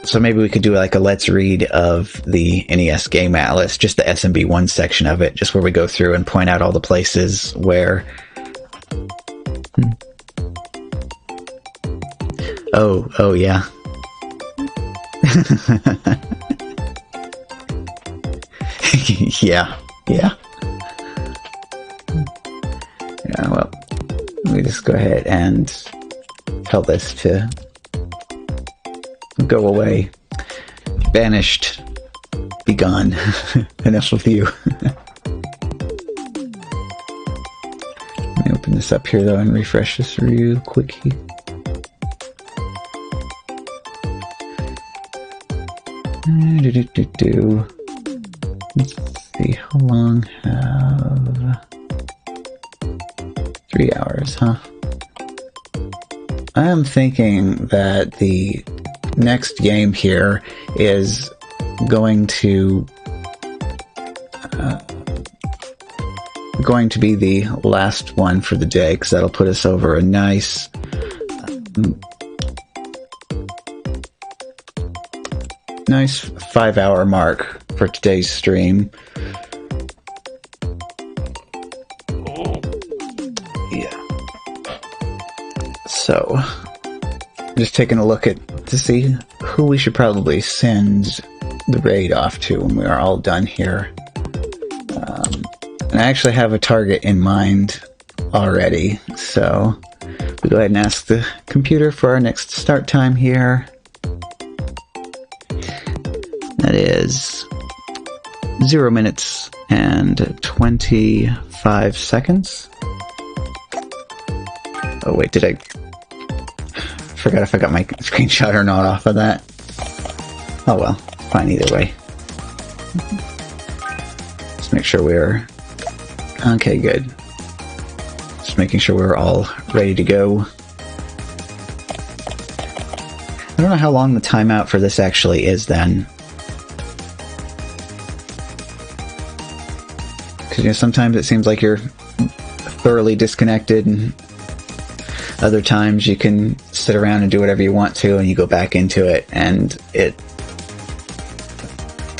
So maybe we could do like a let's read of the NES Game Atlas, just the SMB1 section of it, just where we go through and point out all the places where... Oh, yeah. Yeah. Well, let me just go ahead and tell this to go away. Banished. Be gone. Enough of you. Let me open this up here, though, and refresh this real quick. Let's see, how long have... 3 hours, huh? I am thinking that the next game here is going to be the last one for the day, because that'll put us over a nice nice 5 hour mark for today's stream. Yeah. So, just taking a look to see who we should probably send the raid off to when we are all done here. And I actually have a target in mind already, so we'll go ahead and ask the computer for our next start time here. That is 0 minutes and 25 seconds. Oh wait, did I... forgot if I got my screenshot or not off of that. Oh well, fine either way. Let's make sure we're... okay, good. Just making sure we're all ready to go. I don't know how long the timeout for this actually is then. Because, you know, sometimes it seems like you're thoroughly disconnected, and other times you can sit around and do whatever you want to, and you go back into it, and it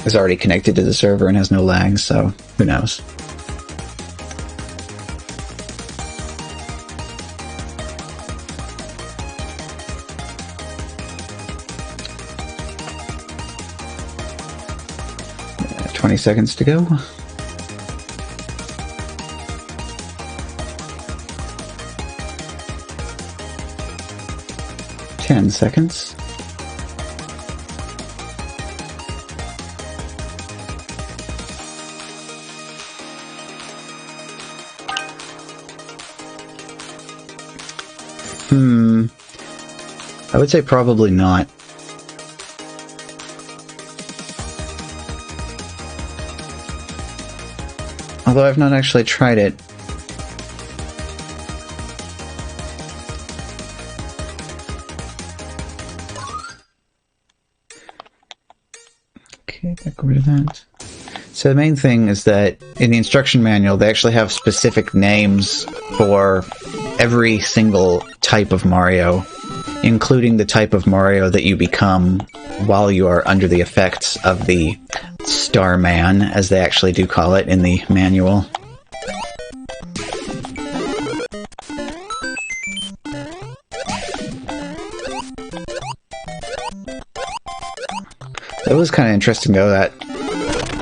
is already connected to the server and has no lag, so who knows. Yeah, 20 seconds to go. Seconds. I would say probably not. Although I've not actually tried it. Back over to that. So the main thing is that in the instruction manual, they actually have specific names for every single type of Mario, including the type of Mario that you become while you are under the effects of the Starman, as they actually do call it in the manual. It was kind of interesting, though, that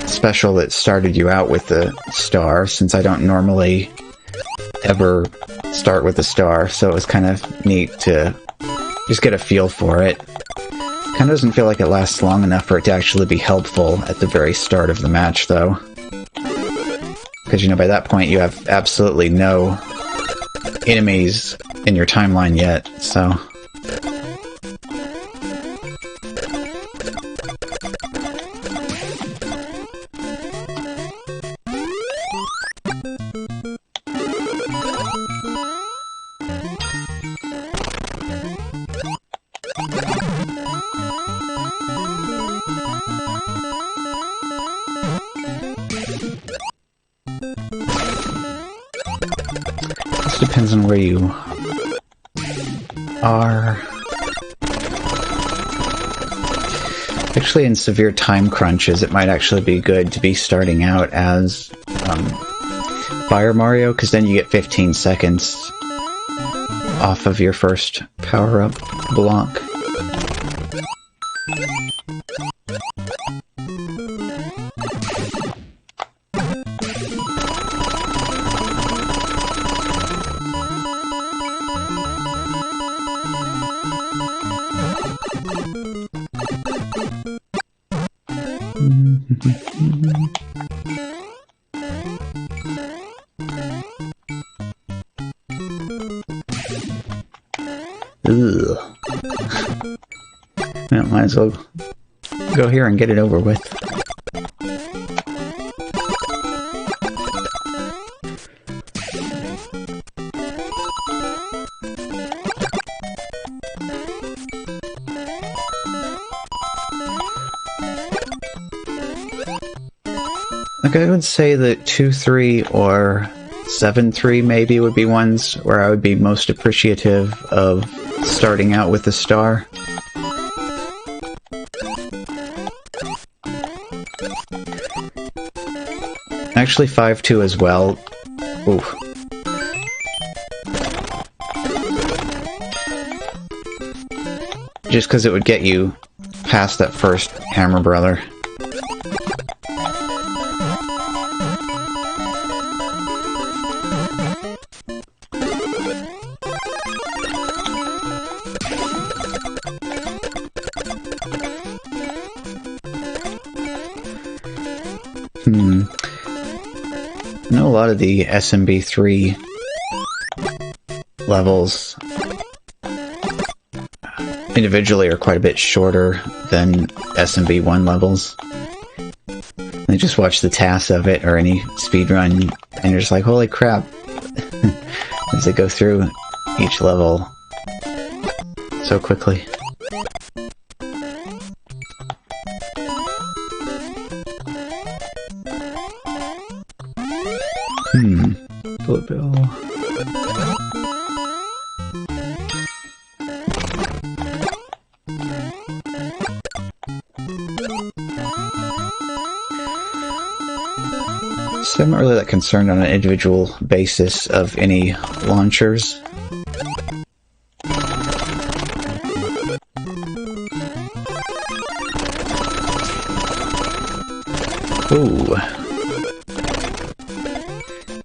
special that started you out with the star, since I don't normally ever start with the star, so it was kind of neat to just get a feel for it. Kind of doesn't feel like it lasts long enough for it to actually be helpful at the very start of the match, though. Because, you know, by that point you have absolutely no enemies in your timeline yet, so... Depends on where you are. Actually, in severe time crunches, it might actually be good to be starting out as Fire Mario, because then you get 15 seconds off of your first power-up block. Ugh. Well, might as well go here and get it over with. Like, I would say that 2-3 or 7-3 maybe would be ones where I would be most appreciative of starting out with the star. Actually 5-2 as well. Oof. Just because it would get you past that first Hammer Brother. lot of the SMB3 levels individually are quite a bit shorter than SMB1 levels. And just watch the TAS of it, or any speedrun, and you're just like, holy crap, as they go through each level so quickly. Bullet bill. So I'm not really that concerned on an individual basis of any launchers. Ooh.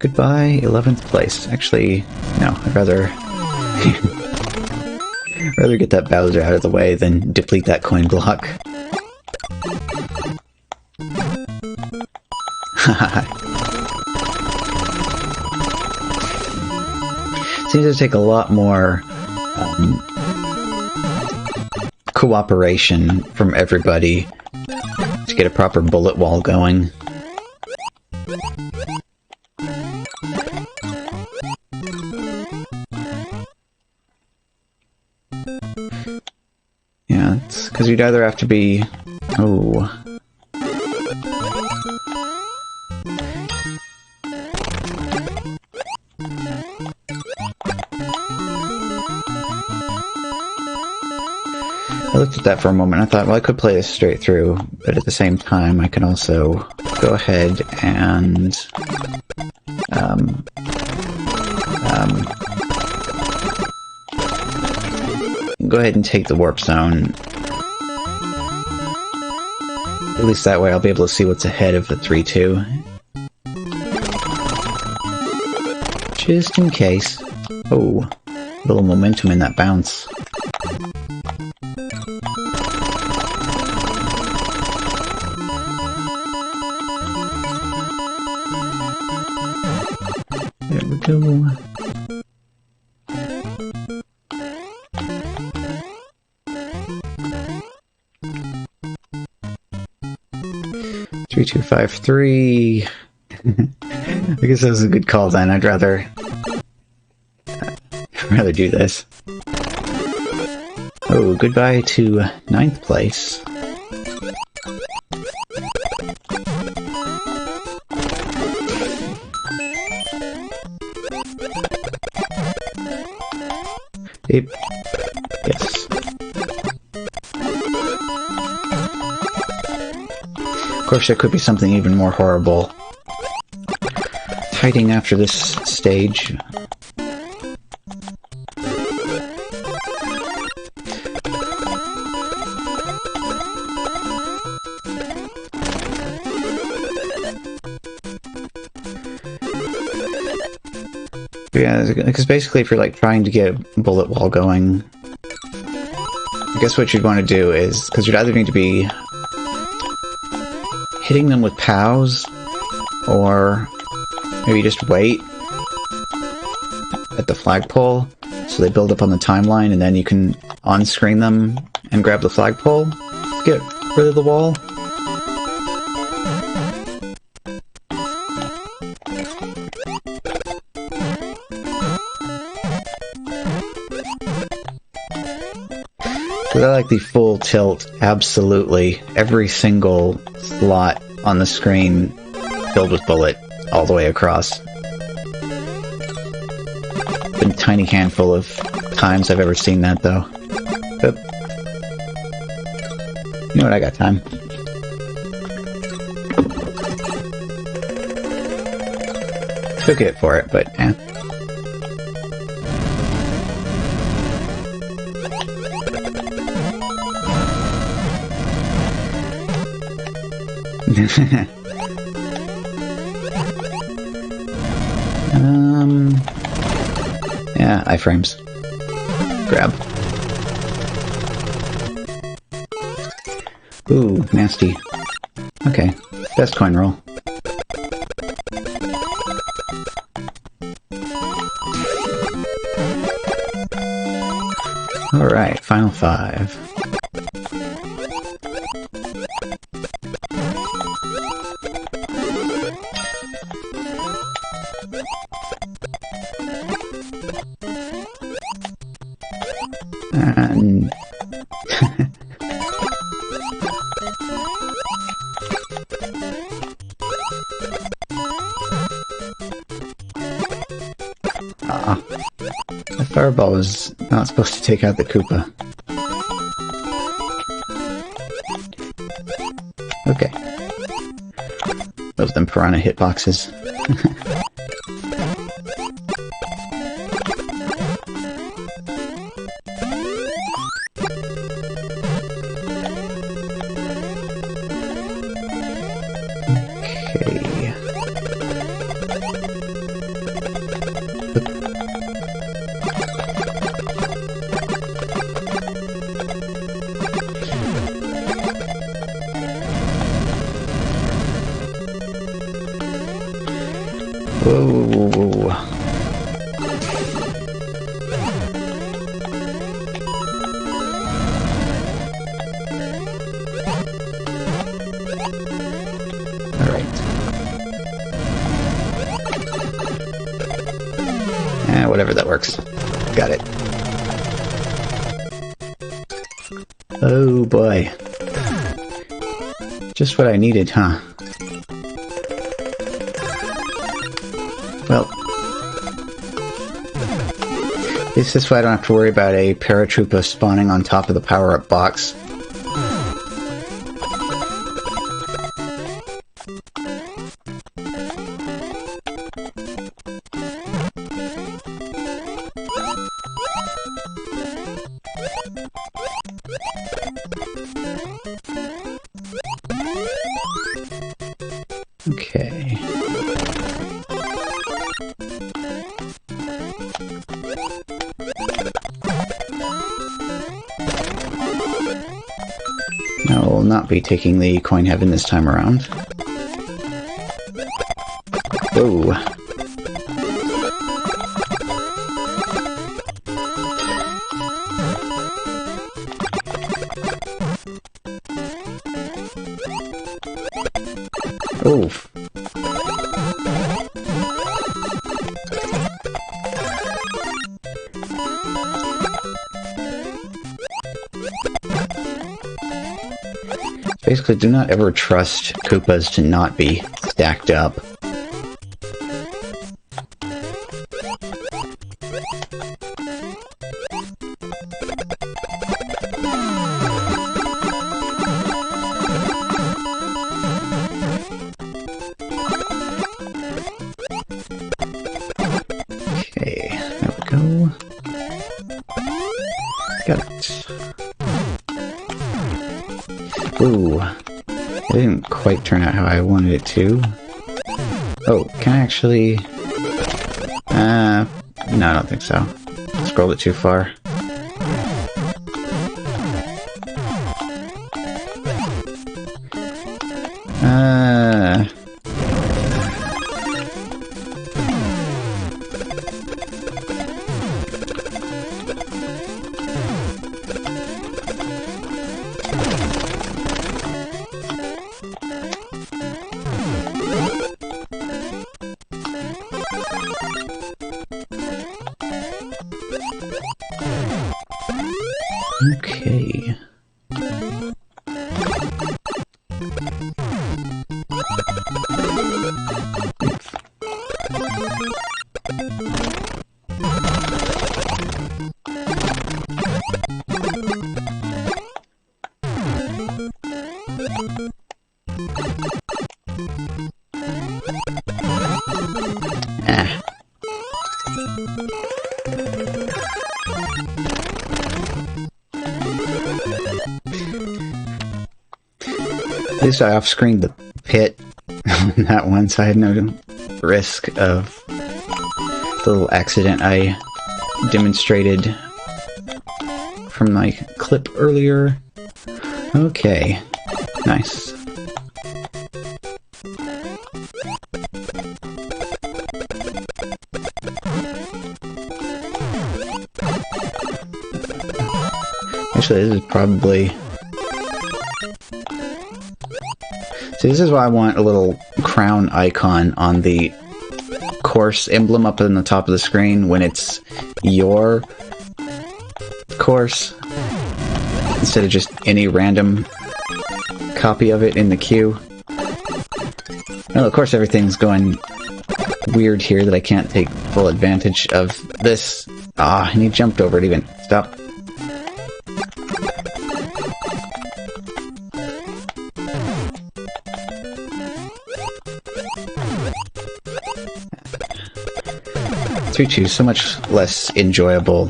Goodbye, 11th place. Actually, no, I'd rather rather get that Bowser out of the way than deplete that coin block. Seems to take a lot more cooperation from everybody to get a proper bullet wall going. Yeah, it's because you'd either have to be... Oh... I looked at that for a moment. I thought, well, I could play this straight through, but at the same time, I can also go ahead and go ahead and take the warp zone. At least that way I'll be able to see what's ahead of the 3-2. Just in case. Oh, a little momentum in that bounce. There we go. Three, 2, 5, 3. I guess that was a good call then. I'd rather do this. Oh, goodbye to 9th place. Yep. Yes. Of course, there could be something even more horrible hiding after this stage. Yeah, because basically if you're like trying to get a bullet wall going, I guess what you'd want to do is, because you'd either need to be hitting them with POWs, or maybe just wait at the flagpole so they build up on the timeline, and then you can on-screen them and grab the flagpole to get rid of the wall. But I like the full tilt, absolutely. Every single slot on the screen filled with bullet all the way across. Been a tiny handful of times I've ever seen that, though. But you know what, I got time. Took it for it, but eh. Yeah, iframes. Grab. Ooh, nasty. Okay, best coin roll. final 5. And the fireball is not supposed to take out the Koopa. Okay. Those them piranha hitboxes. Okay. Whoa. Alright. Whatever, that works. Got it. Oh boy. Just what I needed, huh? Well, this is why I don't have to worry about a paratrooper spawning on top of the power-up box. Okay. I will not be taking the coin heaven this time around. Whoa. Oof. Basically, do not ever trust Koopas to not be stacked up. Okay, there we go. Got it. Ooh, it didn't quite turn out how I wanted it to. Oh, can I actually... no, I don't think so. Scrolled it too far. Okay. Ah. At least I off-screened the pit on that one, so I had no risk of the little accident I demonstrated from my clip earlier. Okay, nice. Actually, this is probably... See, this is why I want a little crown icon on the course emblem up in the top of the screen when it's your course, instead of just any random copy of it in the queue. Well, of course everything's going weird here that I can't take full advantage of this. Ah, and he jumped over it even. Stop. Three-2, so much less enjoyable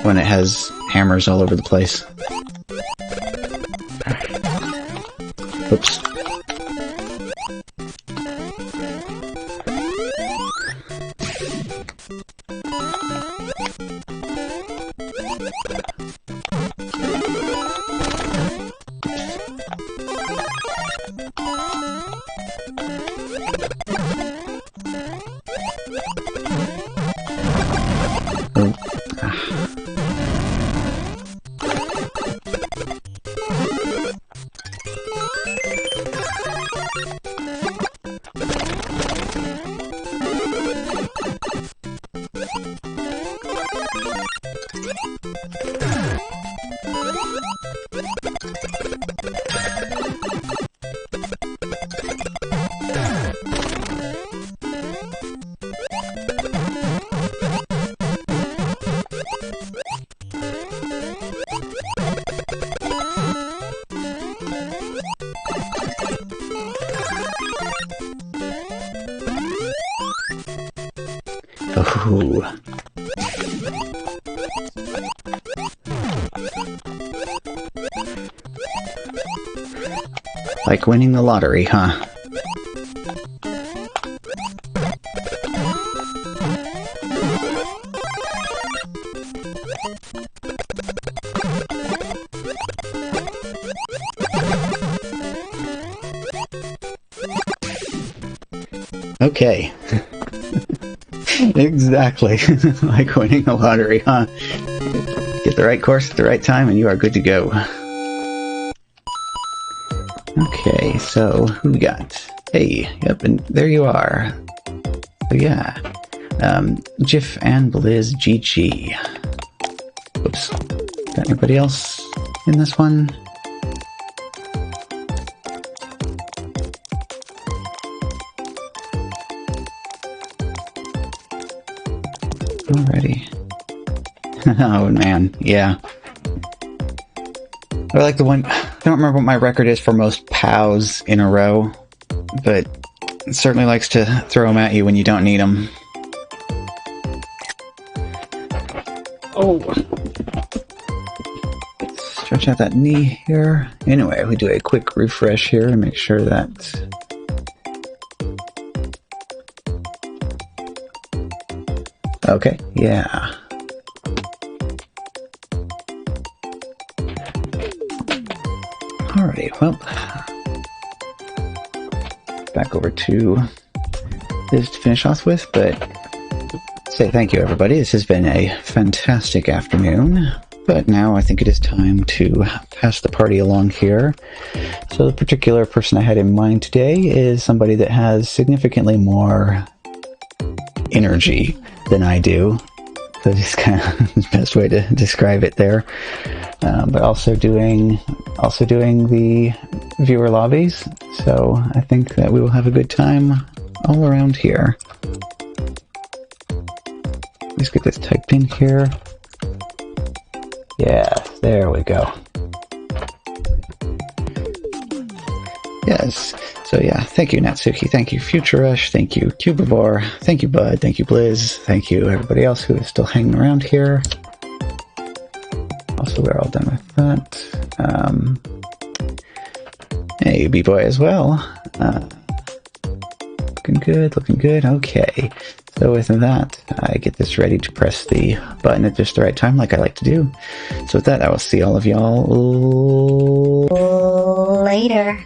when it has hammers all over the place. Oops. Oh. Like winning the lottery, huh? Okay. Exactly. Like winning the lottery, huh? Get the right course at the right time and you are good to go. Okay, so who we got? Hey, yep, and there you are. So yeah. Jif and Blizz GG. Oops. Got anybody else in this one? Alrighty. Oh man, yeah. I like the one... I don't remember what my record is for most POWs in a row, but it certainly likes to throw them at you when you don't need them. Oh! Stretch out that knee here. Anyway, we do a quick refresh here to make sure that... Okay, yeah. Alrighty, well, back over to this to finish off with, but say thank you everybody. This has been a fantastic afternoon, but now I think it is time to pass the party along here. So the particular person I had in mind today is somebody that has significantly more energy than I do. That is kind of the best way to describe it there. But also doing the viewer lobbies, so I think that we will have a good time all around here. Let's get this typed in here. Yes, there we go. Yes, so yeah, thank you Natsuki, thank you Future Rush, thank you Cubivore, thank you Bud, thank you Blizz, thank you everybody else who is still hanging around here. Also, we're all done with that. Hey, B-Boy as well. Looking good, looking good. Okay. So with that, I get this ready to press the button at just the right time, like I like to do. So with that, I will see all of y'all later.